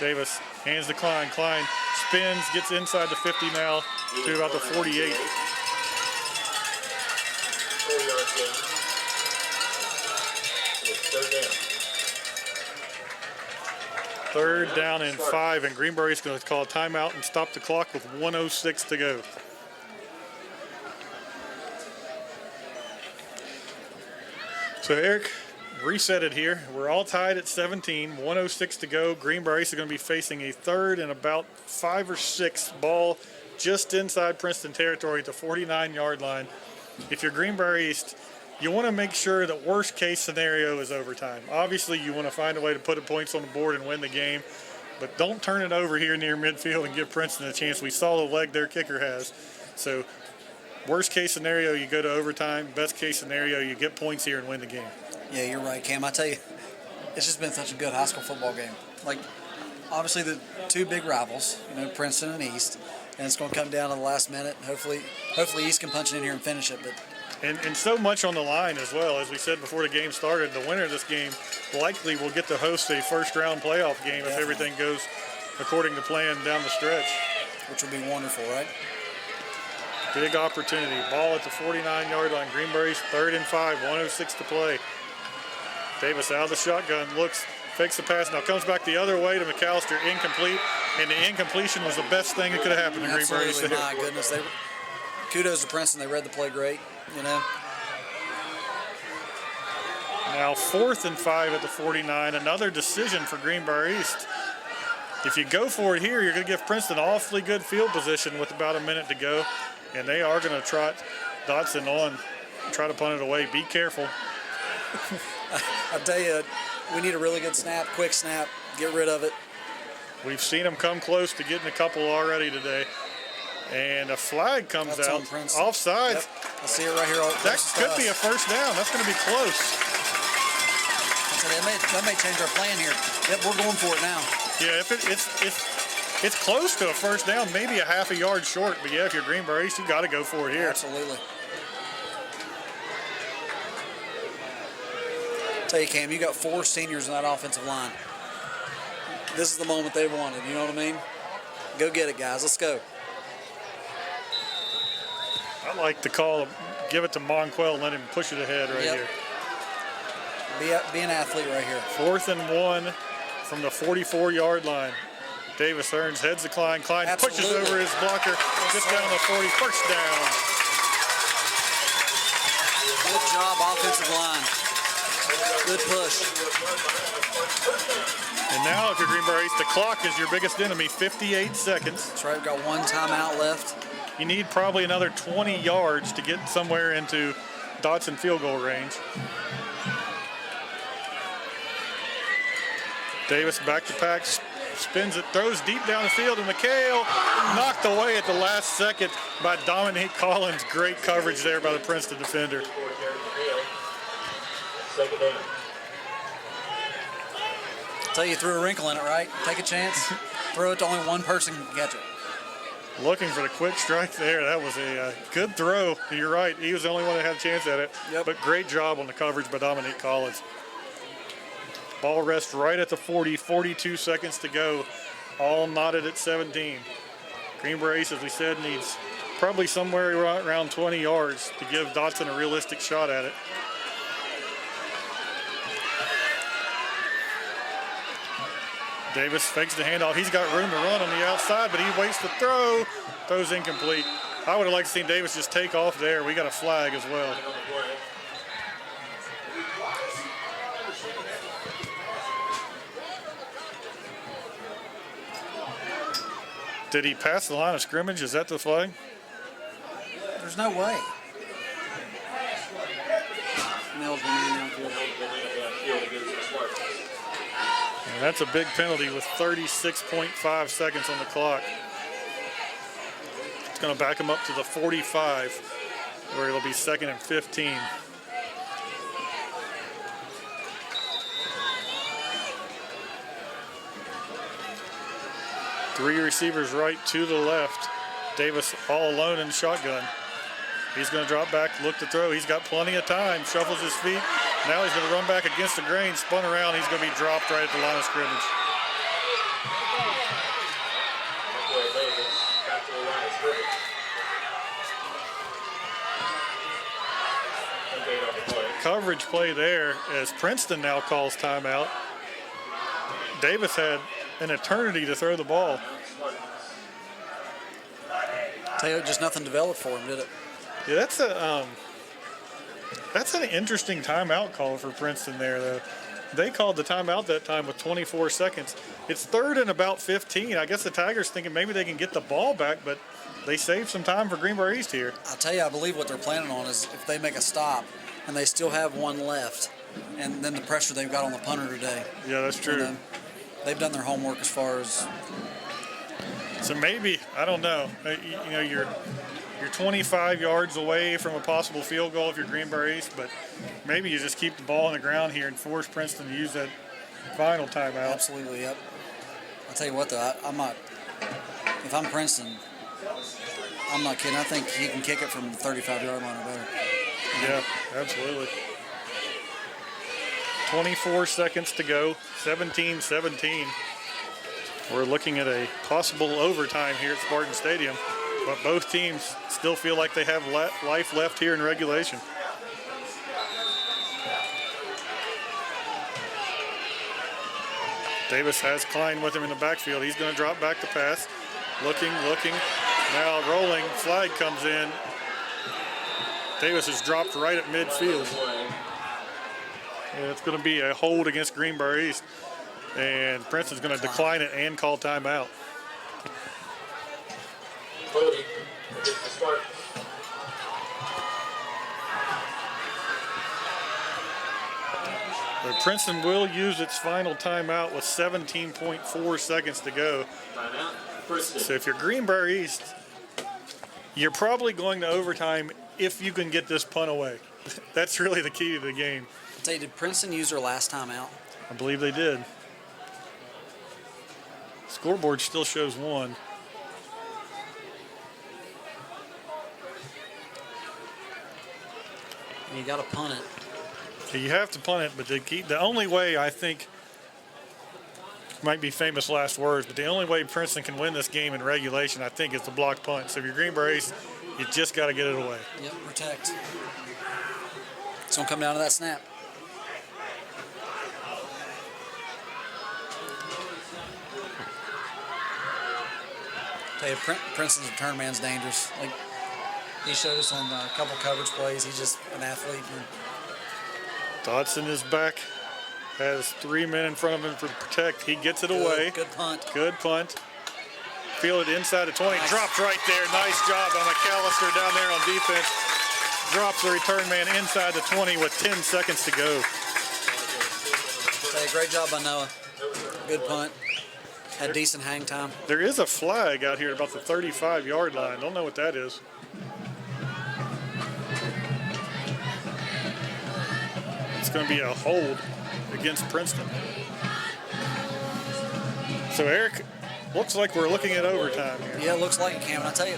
Davis hands to Klein. Klein spins, gets inside the 50 now to about the 48. 4-yard gain. Third down. Third down and 5, and Greenbrier is going to call a timeout and stop the clock with 1:06 to go. So Eric, reset it here. We're all tied at 17, 1:06 to go. Greenbrier is going to be facing a third and about 5 or 6 ball just inside Princeton territory at the 49-yard line. If you're Greenbrier East, you want to make sure that worst case scenario is overtime. Obviously, you want to find a way to put points on the board and win the game, but don't turn it over here near midfield and give Princeton a chance. We saw the leg their kicker has. So worst case scenario, you go to overtime. Best case scenario, you get points here and win the game. Yeah, you're right, Cam. I tell you, it's just been such a good high school football game. Like, obviously the 2 big rivals, Princeton and East, and it's going to come down to the last minute. Hopefully East can punch it in here and finish it, but And so much on the line as well. As we said before the game started, the winner of this game likely will get to host a first-round playoff game if everything goes according to plan down the stretch. Which would be wonderful, right? Big opportunity. Ball at the 49-yard line. Greenbrier East, 3rd and 5, 1:06 to play. Davis out of the shotgun, looks, fakes the pass, now comes back the other way to McAllister, incomplete, and the incompletion was the best thing that could have happened to Greenbrier East. Absolutely, my goodness. Kudos to Princeton. They read the play great, Now 4th and 5 at the 49. Another decision for Greenbrier East. If you go for it here, you're going to give Princeton awfully good field position with about a minute to go. And they are going to trot Dotson on, try to punt it away. Be careful. I tell you, we need a really good snap, quick snap, get rid of it. We've seen them come close to getting a couple already today. And a flag comes That's out. on Princeton. Offside. Yep. I see it right here. That could be a first down. That's going to be close. So that may change our plan here. Yep, we're going for it now. Yeah, if it's close to a first down, maybe a half a yard short. But yeah, if you're Greenbrier East, you got to go for it here. Absolutely. Tell you, Cam, you got 4 seniors in that offensive line. This is the moment they wanted. You know what I mean? Go get it, guys. Let's go. I like the call. Give it to Monquel and let him push it ahead right here. Be an athlete right here. 4th and 1 from the 44-yard line. Davis Hearns heads to Klein. Klein pushes over his blocker. Gets down to 40. First down. Good job, offensive line. Good push. And now, if you're Greenbrier East, the clock is your biggest enemy. 58 seconds. That's right. We've got 1 timeout left. You need probably another 20 yards to get somewhere into Dotson field goal range. Davis back to pack, spins it, throws deep down the field, and McHale knocked away at the last second by Dominique Collins. Great coverage there by the Princeton defender. Second down. Tell you threw a wrinkle in it, right? Take a chance, throw it to only one person can catch it. Looking for the quick strike there. That was a good throw. You're right. He was the only one that had a chance at it. Yep. But great job on the coverage by Dominique Collins. Ball rests right at the 40, 42 seconds to go. All knotted at 17. Greenbrier East, as we said, needs probably somewhere around 20 yards to give Dotson a realistic shot at it. Davis fakes the handoff. He's got room to run on the outside, but he waits to throw. Throws incomplete. I would have liked to see Davis just take off there. We got a flag as well. Did he pass the line of scrimmage? Is that the flag? There's no way. Mills went in downfield. And that's a big penalty with 36.5 seconds on the clock. It's going to back him up to the 45, where it'll be 2nd and 15. Three receivers right to the left. Davis all alone in shotgun. He's going to drop back, look to throw. He's got plenty of time. Shuffles his feet. Now he's going to run back against the grain. Spun around. He's going to be dropped right at the line of scrimmage. Coverage play there as Princeton now calls timeout. Davis had an eternity to throw the ball. Tell you, just nothing developed for him, did it? Yeah, that's an interesting timeout call for Princeton there, though. They called the timeout that time with 24 seconds. It's 3rd and about 15. I guess the Tigers thinking maybe they can get the ball back, but they saved some time for Greenbrier East here. I'll tell you, I believe what they're planning on is if they make a stop and they still have one left, and then the pressure they've got on the punter today. Yeah, that's true. And, they've done their homework as far as. So maybe, I don't know. You know, you're 25 yards away from a possible field goal if you're Greenbrier East, but maybe you just keep the ball on the ground here and force Princeton to use that final timeout. Absolutely, yep. I'll tell you what, though, I'm not. If I'm Princeton, I'm not kidding. I think he can kick it from the 35-yard line or better. Yeah, absolutely. 24 seconds to go, 17-17. We're looking at a possible overtime here at Spartan Stadium, but both teams still feel like they have life left here in regulation. Davis has Klein with him in the backfield. He's going to drop back to pass. Looking. Now rolling. Flag comes in. Davis is dropped right at midfield. Yeah, it's going to be a hold against Greenbrier East. And Princeton's going to decline it and call timeout. Cody against the Spartans. But Princeton will use its final timeout with 17.4 seconds to go. Timeout. Princeton. So if you're Greenbrier East, you're probably going to overtime if you can get this punt away. That's really the key to the game. I'll tell you, did Princeton use their last timeout? I believe they did. Scoreboard still shows 1. And you got to punt it. So you have to punt it, but the only way, I think, might be famous last words, but the only way Princeton can win this game in regulation, I think, is the block punt. So if you're Greenbrier East, you just got to get it away. Yep, protect. It's going to come down to that snap. Tell you, Princeton's return man's dangerous. Like he showed us on a couple coverage plays. He's just an athlete. Dodson is back. Has 3 men in front of him for protect. He gets it away. Good punt. Good punt. Fielded inside the 20. Nice. Dropped right there. Nice job by McAllister down there on defense. Drops the return man inside the 20 with 10 seconds to go. Say, great job by Noah. Good punt. Had decent hang time. There is a flag out here about the 35-yard line. Don't know what that is. It's going to be a hold against Princeton. So, Eric, looks like we're looking at overtime here. Yeah, it looks like it, Cam. And I tell you,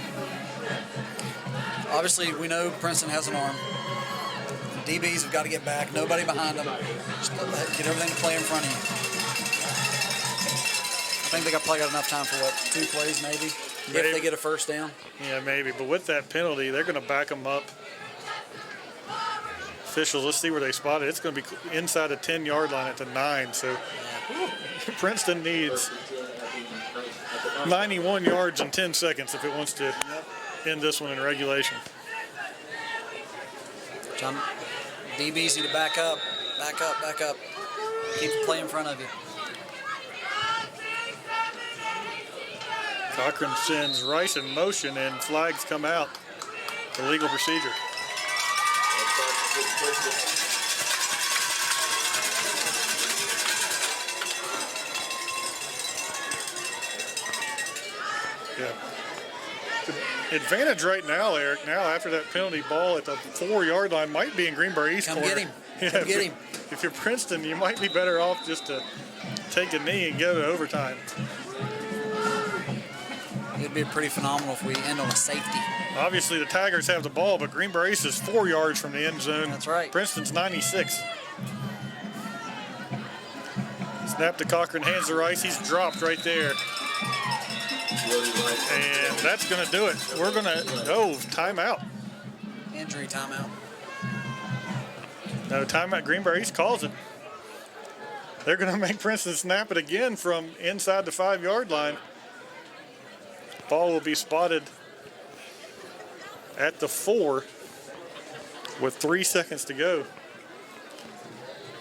obviously we know Princeton has an arm. DBs have got to get back. Nobody behind them. Just get everything to play in front of you. I think they probably got enough time for, 2 plays maybe? If they get a first down. Yeah, maybe. But with that penalty, they're going to back them up. Officials, let's see where they spot it. It's going to be inside the 10-yard line at the 9. So Princeton needs 91 yards in 10 seconds if it wants to end this one in regulation. John, DBs need to back up. Back up, back up. Keep the play in front of you. Cochran sends Rice in motion, and flags come out for legal procedure. Yeah. The advantage right now, Eric, now after that penalty ball at the 4-yard line might be in Greenbrier East Come corner. get him. Yeah, Come get him. If you're Princeton, you might be better off just to take a knee and go to overtime. It'd be pretty phenomenal if we end on a safety. Obviously, the Tigers have the ball, but Greenbrier East is 4 yards from the end zone. That's right. Princeton's 96. Snap to Cochran, hands to Rice. He's dropped right there. And that's going to do it. We're going to, timeout. Injury timeout. No, timeout. Greenbrier East calls it. They're going to make Princeton snap it again from inside the 5-yard line. Ball will be spotted at the 4 with 3 seconds to go.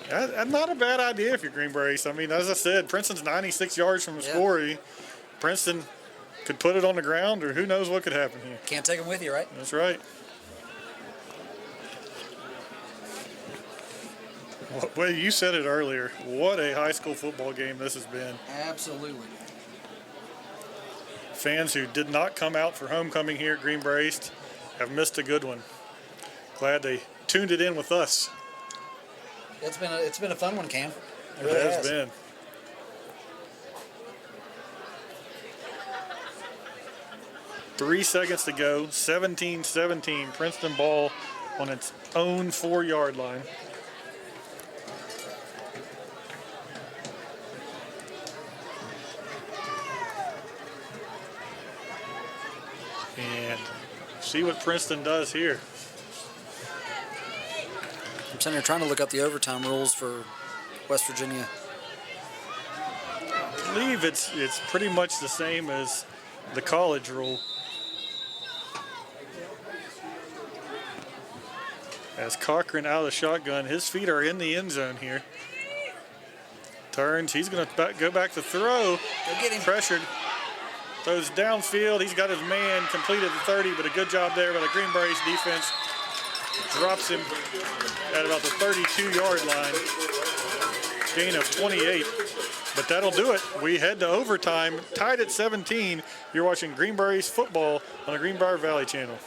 That's not a bad idea if you're Greenbrier East. I mean, as I said, Princeton's 96 yards from the score. Princeton could put it on the ground, or who knows what could happen here. Can't take them with you, right? That's right. Well, you said it earlier. What a high school football game this has been. Absolutely. Fans who did not come out for homecoming here at Greenbrier East have missed a good one. Glad they tuned it in with us. It's been a fun one, Cam. It really It has been. Three seconds to go. 17-17. Princeton ball on its own 4-yard line. And see what Princeton does here. I'm sitting here trying to look up the overtime rules for West Virginia. I believe it's pretty much the same as the college rule. As Cochran out of the shotgun, his feet are in the end zone here. Turns, he's going to go back to throw. Go get him. Pressured. Throws downfield. He's got his man, completed the 30, but a good job there by the Greenbrier East defense. Drops him at about the 32-yard line. Gain of 28. But that'll do it. We head to overtime, tied at 17. You're watching Greenbrier East football on the Greenbrier Valley channel.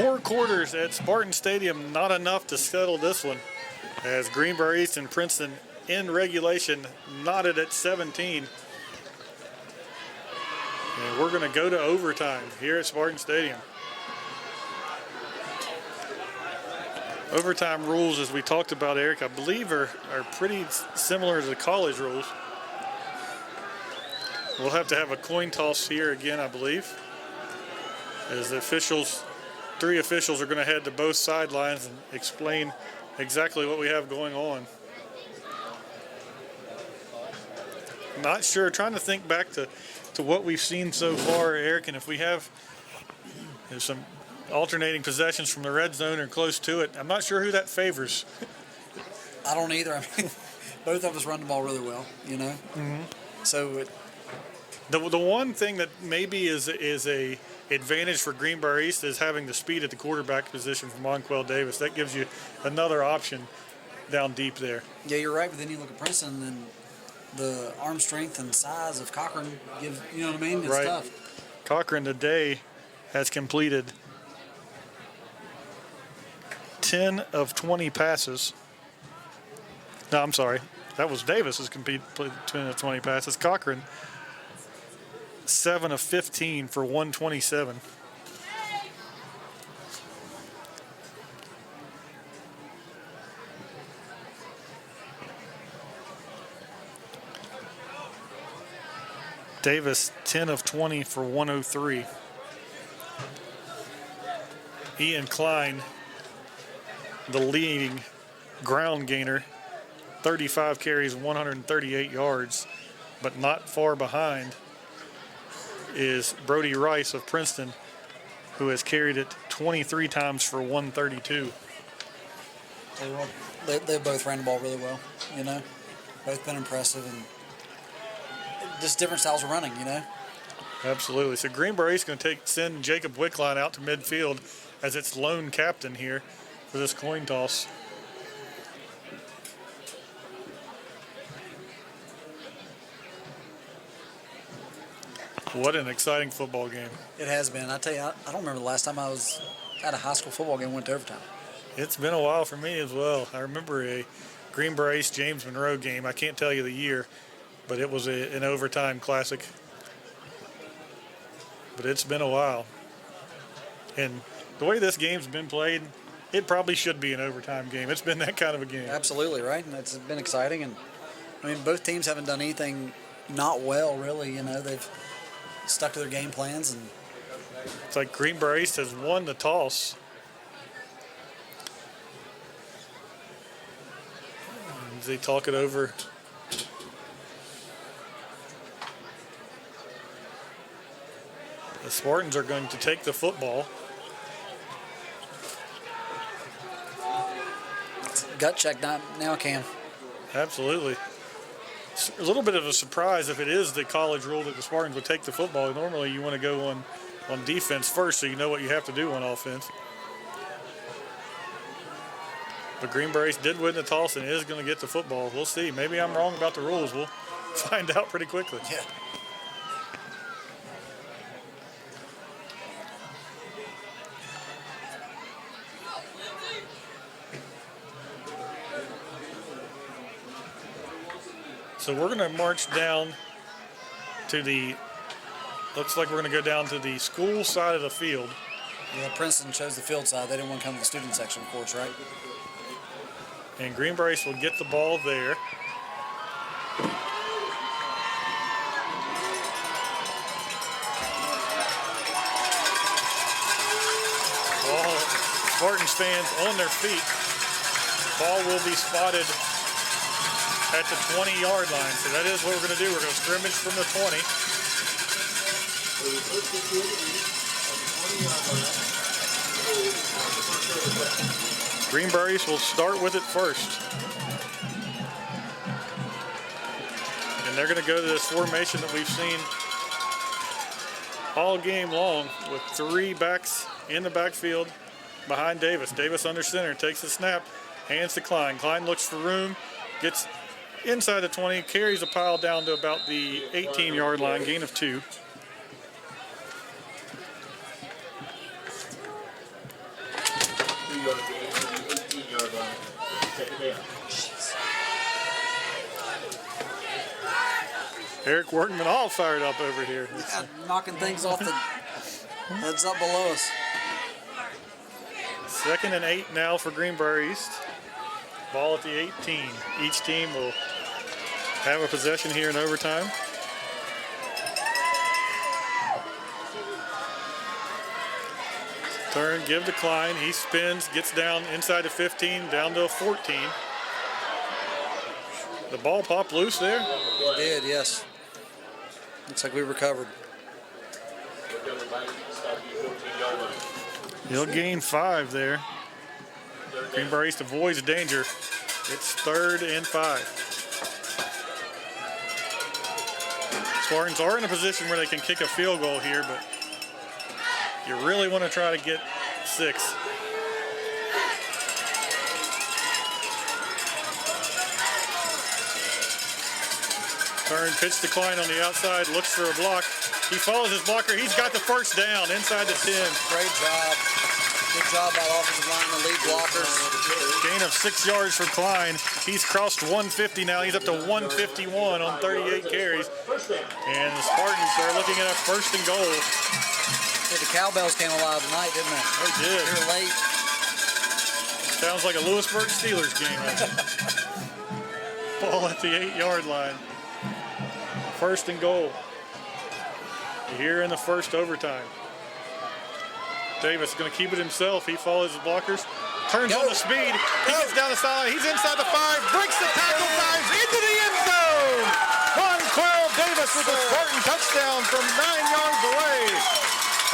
4 quarters at Spartan Stadium, not enough to settle this one. As Greenbrier East and Princeton in regulation knotted at 17. And we're going to go to overtime here at Spartan Stadium. Overtime rules, as we talked about, Eric, I believe are pretty similar to the college rules. We'll have to have a coin toss here again, I believe, as the officials, 3 officials are going to head to both sidelines and explain exactly what we have going on. Not sure, trying to think back to what we've seen so far, Eric, and if we have some alternating possessions from the red zone or close to it. I'm not sure who that favors. I don't either. I mean, both of us run the ball really well, you know. So the one thing that maybe is a advantage for Greenbrier East is having the speed at the quarterback position from Monquel Davis. That gives you another option down deep there. yeah, you're right. But then you look at Princeton, and the arm strength and size of Cochran give, you know what I mean? It's Right. tough. Cochran today has completed 10 of 20 passes. No, I'm sorry. That was Davis has completed 10 of 20 passes. Cochran, 7 of 15 for 127. Davis, 10 of 20 for 103. Ian Klein, the leading ground gainer, 35 carries, 138 yards, but not far behind is Brody Rice of Princeton, who has carried it 23 times for 132. They both ran the ball really well, you know. Both been impressive, and just different styles of running, you know. Absolutely. So Greenbrier is going to send Jacob Wickline out to midfield as its lone captain here for this coin toss. What an exciting football game. It has been. I tell you, I don't remember the last time I was at a high school football game and went to overtime. It's been a while for me as well. I remember a Greenbrier East James Monroe game. I can't tell you the year, but it was an overtime classic. But it's been a while. And the way this game's been played, it probably should be an overtime game. It's been that kind of a game. Absolutely, right? And it's been exciting. And, I mean, both teams haven't done anything not well, really. You know, they've stuck to their game plans. And It's like Greenbrier East has won the toss. As they talk it over. The Spartans are going to take the football. gut check now, Cam. Absolutely. It's a little bit of a surprise if it is the college rule that the Spartans would take the football. Normally you want to go on defense first so you know what you have to do on offense. But Greenbrier did win the toss and is going to get the football. We'll see. Maybe I'm wrong about the rules. We'll find out pretty quickly. Yeah. So we're going to march down to looks like we're going to go down to the school side of the field. Yeah, Princeton chose the field side. They didn't want to come to the student section, of course, right? And Greenbrier will get the ball there. Ball, Spartans fans on their feet. Ball will be spotted at the 20-yard line. So that is what we're going to do. We're going to scrimmage from the 20. Greenbrier will start with it first. And they're going to go to this formation that we've seen all game long with three backs in the backfield behind Davis. Davis under center, takes the snap, hands to Klein. Klein looks for room, gets inside the 20, carries a pile down to about the 18-yard line, gain of 2. 10. Eric Workman all fired up over here. Knocking things off the heads up below us. 2nd and 8 now for Greenbrier East. Ball at the 18. Each team will have a possession here in overtime. Turn, give to Klein. He spins, gets down inside the 15, down to a 14. The ball popped loose there. It did, yes. Looks like we recovered. He'll gain 5 there. Greenbrier East avoids danger. It's 3rd and 5. Spartans are in a position where they can kick a field goal here, but you really want to try to get 6. Turn, pitch to Klein on the outside, looks for a block. He follows his blocker. He's got the first down inside the 10. Great job. Good job by the offensive line, the lead blockers. Gain of 6 yards for Klein. He's crossed 150 now. He's up to 151 on 38 carries. And the Spartans are looking at a 1st and goal. Yeah, the cowbells came alive tonight, didn't they? They did. Here late. Sounds like a Lewisburg Steelers game. Ball at the 8-yard line. 1st and goal. Here in the 1st overtime. Davis going to keep it himself. He follows his blockers. Turns on the speed. He gets down the sideline. He's inside the 5. Breaks the tackle. Dives into the end zone. Monquel Davis with a Spartan touchdown from 9 yards away.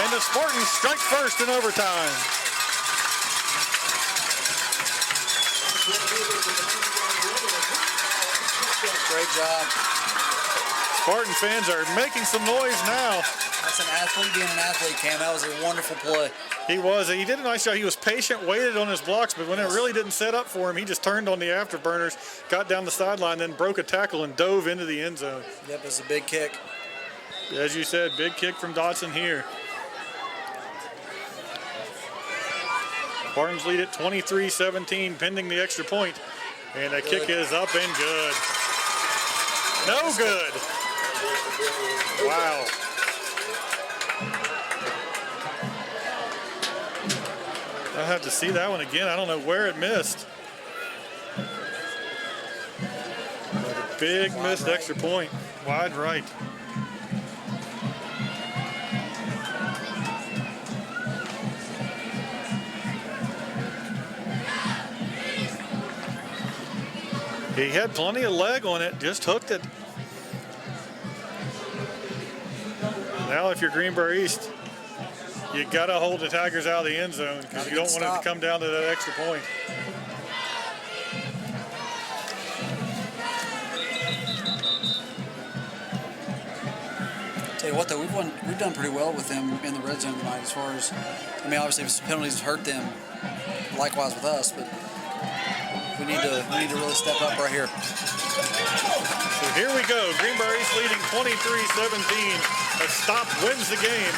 And the Spartans strike first in overtime. Great job. Spartan fans are making some noise now. That's an athlete being an athlete, Cam. That was a wonderful play. He was. He did a nice job. He was patient, waited on his blocks, but when it really didn't set up for him, he just turned on the afterburners, got down the sideline, then broke a tackle and dove into the end zone. Yep, it was a big kick. As you said, big kick from Dotson here. Spartans lead at 23-17, pending the extra point. And that kick is up and good. No good. Wow. I'll have to see that one again. I don't know where it missed. But a big missed extra point. Wide right. He had plenty of leg on it, just hooked it. Now if you're Greenbrier East, you gotta hold the Tigers out of the end zone because you don't want it to come down to that extra point. Tell you what, though, we've done pretty well with them in the red zone tonight. As far as, I mean, obviously penalties hurt them, likewise with us, but we need to really step up right here. So here we go. Greenbrier East leading 23-17. A stop wins the game.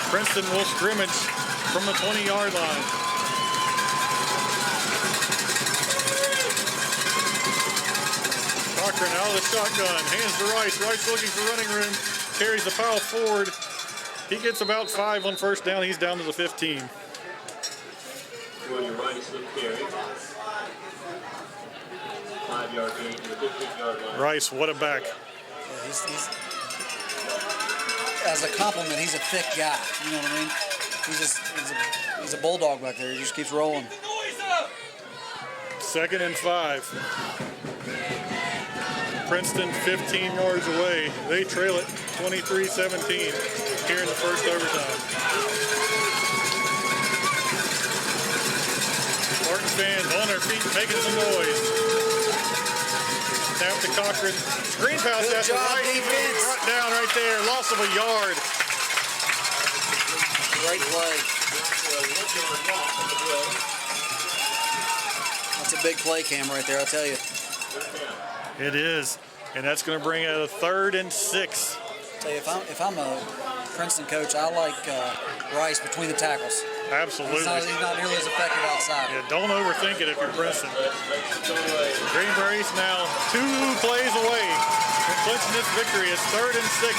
Princeton will scrimmage from the 20-yard line. Cochran out of the shotgun. Hands to Rice. Rice looking for running room. Carries the foul forward. He gets about 5 on first down. He's down to the 15. Your Rice will carry. 5-yard gain to the 15-yard line. Rice, what a back. Yeah, he's as a compliment, he's a thick guy. You know what I mean? He's a bulldog back there. He just keeps rolling. 2nd and 5. Princeton 15 yards away. They trail it 23-17 here in the first overtime. Spartan fans on their feet making some noise. Snap to Cochran. Screen pass after Rice. Defense. Brought down right there. Loss of a yard. Great play. That's a big play, Cam, right there, I'll tell you. It is. And that's going to bring out a 3rd and 6. I'll tell you, if I'm a Princeton coach, I like Rice between the tackles. Absolutely. He's not nearly as effective outside. Yeah, don't overthink it if you're Princeton. Greenbrier East now 2 plays away from clinching this victory. It's 3rd and 6.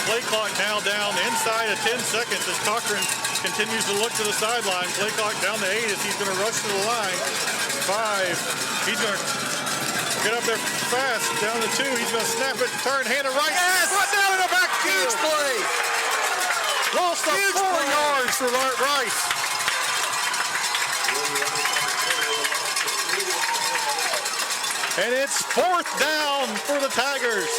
Play clock now down inside of 10 seconds as Cochran continues to look to the sideline. Play clock down to 8 as he's going to rush to the line. 5. He's going to get up there fast. Down to 2. He's going to snap it, turn, hand it right. Yes! Right down in the backfield. Huge play. Lost up 4 yards for Rice. And it's 4th down for the Tigers.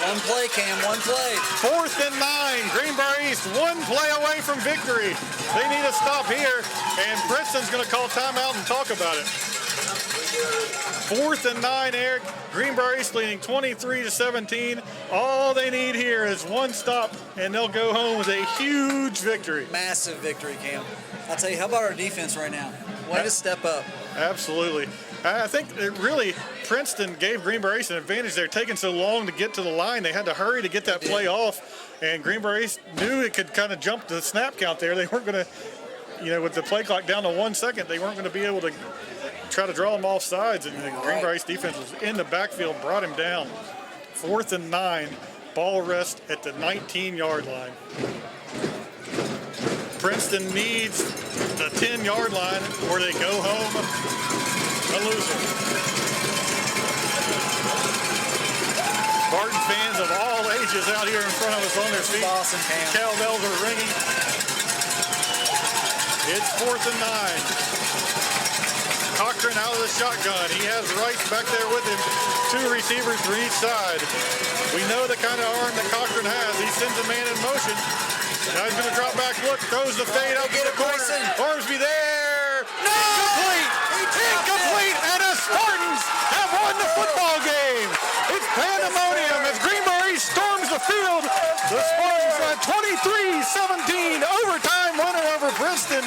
One play, Cam, one play. 4th and 9. Greenbrier East 1 play away from victory. They need a stop here, and Princeton's going to call timeout and talk about it. 4th and 9, Eric. Greenbrier East leading 23-17. All they need here is 1 stop, and they'll go home with a huge victory. Massive victory, Cam. I'll tell you, how about our defense right now? Way to step up. Absolutely. I think it really Princeton gave Greenbrier East an advantage. They're taking so long to get to the line. They had to hurry to get that play off, and Greenbrier East knew it could kind of jump the snap count there. They weren't going to, with the play clock down to 1 second, they weren't going to be able to try to draw them off sides, and the Greenbrier East defense was in the backfield, brought him down. 4th and 9, ball rest at the 19-yard line. Princeton needs the 10-yard line or they go home a loser. Spartan fans of all ages out here in front of us on their feet. Awesome, Cam. Cowbells are ringing. It's 4th and 9. Cochran out of the shotgun. He has Rice back there with him. 2 receivers for each side. We know the kind of arm that Cochran has. He sends a man in motion. Now he's going to drop back, look, throws the fade up to the corner. Ormsby there. No! Incomplete! Incomplete! And the Spartans have won the football game. It's pandemonium as Greenbrier storms the field. The Spartans are 23-17 overtime winner over Princeton.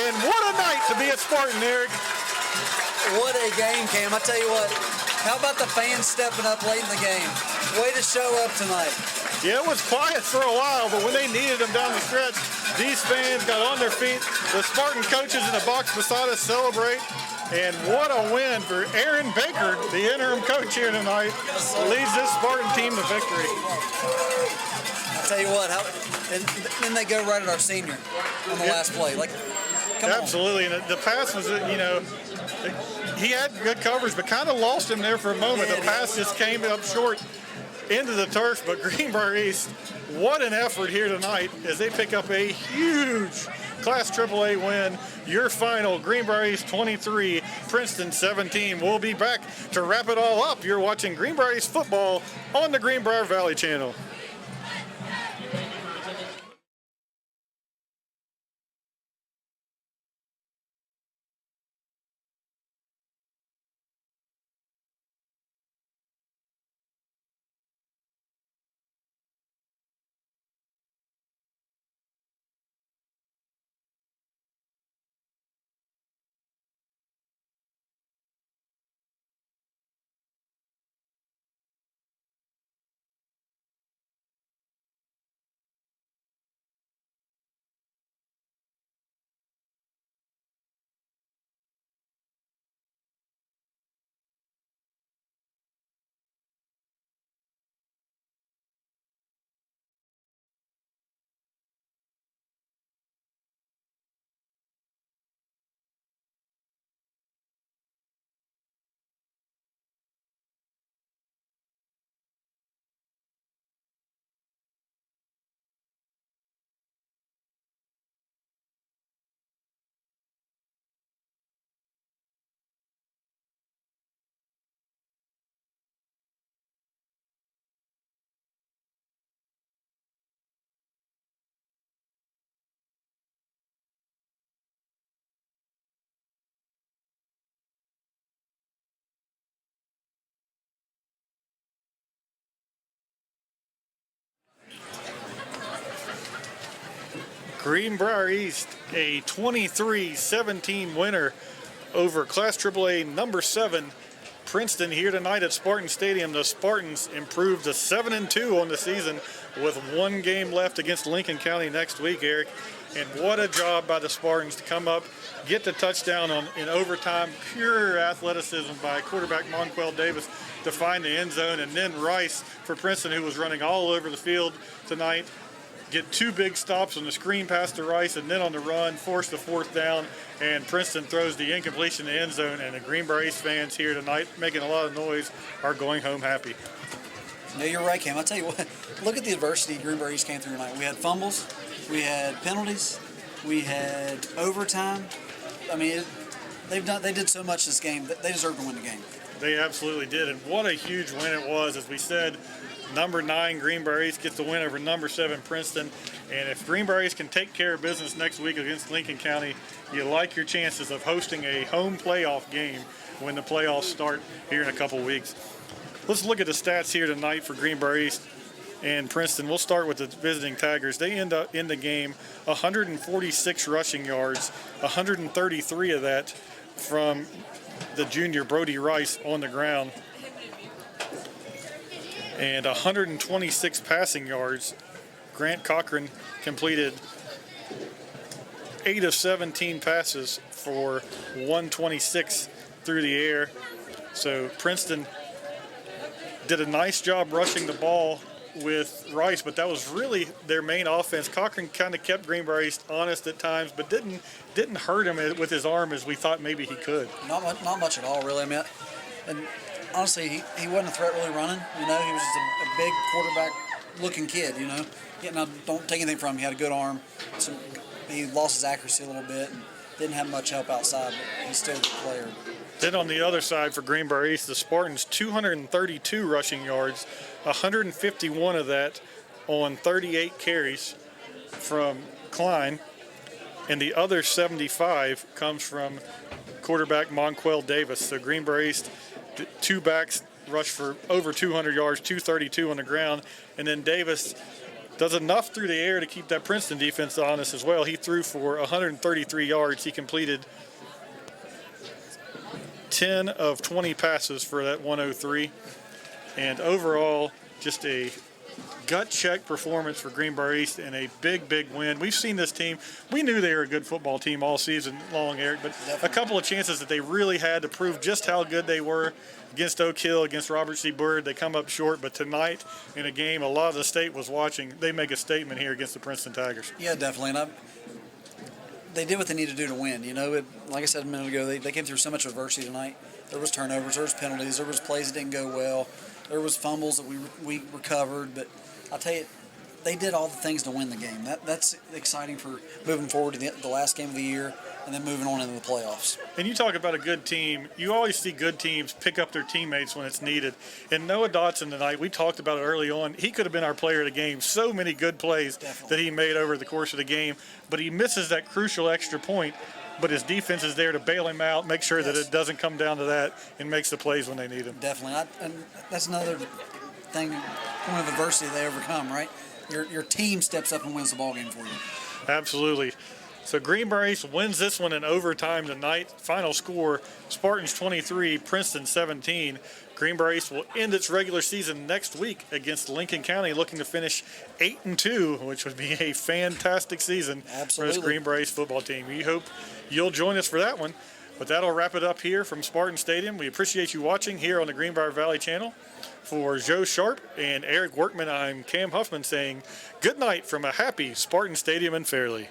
And what a night to be a Spartan, Eric. What a game, Cam. I tell you what, how about the fans stepping up late in the game? Way to show up tonight. Yeah, it was quiet for a while, but when they needed them down the stretch, these fans got on their feet. The Spartan coaches in the box beside us celebrate. And what a win for Aaron Baker, the interim coach here tonight, leads this Spartan team to victory. I tell you what, and then they go right at our senior on the last play. Like, come on. Absolutely, and the pass was, he had good coverage, but kind of lost him there for a moment. The pass just came up short into the turf, but Greenbrier East, what an effort here tonight as they pick up a huge Class AAA win. Your final, Greenbrier East 23, Princeton 17. We'll be back to wrap it all up. You're watching Greenbrier East football on the Greenbrier Valley Channel. Greenbrier East, a 23-17 winner over Class AAA number 7 Princeton here tonight at Spartan Stadium. The Spartans improved to 7-2 on the season with one game left against Lincoln County next week, Eric. And what a job by the Spartans to come up, get the touchdown in overtime. Pure athleticism by quarterback Monquel Davis to find the end zone. And then Rice for Princeton, who was running all over the field tonight, get two big stops on the screen pass to Rice, and then on the run, force the fourth down, and Princeton throws the incompletion in the end zone, and the Greenbrier East fans here tonight, making a lot of noise, are going home happy. No, you're right, Cam. I'll tell you what, look at the adversity Greenbrier East came through tonight. We had fumbles, we had penalties, we had overtime. I mean, they did so much this game that they deserve to win the game. They absolutely did, and what a huge win it was. As we said, number 9 Greenbrier East gets the win over number 7 Princeton, and if Greenbrier East can take care of business next week against Lincoln County, you like your chances of hosting a home playoff game when the playoffs start here in a couple weeks. Let's look at the stats here tonight for Greenbrier East and Princeton. We'll start with the visiting Tigers. They end up in the game 146 rushing yards, 133 of that from the junior Brody Rice on the ground, and 126 passing yards. Grant Cochran completed 8 of 17 passes for 126 through the air. So Princeton did a nice job rushing the ball with Rice, but that was really their main offense. Cochran kind of kept Greenbrier East honest at times, but didn't hurt him with his arm as we thought maybe he could. Not much at all, really. I mean, and honestly, he wasn't a threat really running. You know, he was just a big quarterback-looking kid. You know, now don't take anything from him. He had a good arm. So he lost his accuracy a little bit and didn't have much help outside, but he's still a good player. Then on the other side for Greenbrier East, the Spartans 232 rushing yards, 151 of that on 38 carries from Klein, and the other 75 comes from quarterback Monquel Davis. So Greenbrier East, two backs rush for over 200 yards, 232 on the ground, and then Davis does enough through the air to keep that Princeton defense honest as well. He threw for 133 yards. He completed 10 of 20 passes for that 103. And overall, just a gut check performance for Greenbrier East and a big win. We've seen this team. We knew they were a good football team all season long, Eric, but a couple of chances that they really had to prove just how good they were against Oak Hill, against Robert C. Byrd. They come up short, but tonight in a game a lot of the state was watching, they make a statement here against the Princeton Tigers. Yeah, definitely. And they did what they needed to do to win. You know, like I said a minute ago, they came through so much adversity tonight. There was turnovers, there was penalties, there was plays that didn't go well, there was fumbles that we recovered. But I'll tell you, they did all the things to win the game. That's exciting for moving forward to the last game of the year and then moving on into the playoffs. And you talk about a good team. You always see good teams pick up their teammates when it's needed. And Noah Dotson tonight, we talked about it early on. He could have been our player of the game. So many good plays that he made over the course of the game. But he misses that crucial extra point. But his defense is there to bail him out, make sure that it doesn't come down to that, and makes the plays when they need him. Definitely. And that's another thing, point of adversity they overcome, right? Your team steps up and wins the ball game for you. Absolutely. So Greenbrier East wins this one in overtime tonight. Final score, Spartans 23, Princeton 17. Greenbrier East will end its regular season next week against Lincoln County, looking to finish 8-2, which would be a fantastic season for this Greenbrier East football team. We hope you'll join us for that one. But that'll wrap it up here from Spartan Stadium. We appreciate you watching here on the Greenbrier Valley channel. For Joe Sharp and Eric Workman, I'm Cam Huffman saying good night from a happy Spartan Stadium in Fairleigh.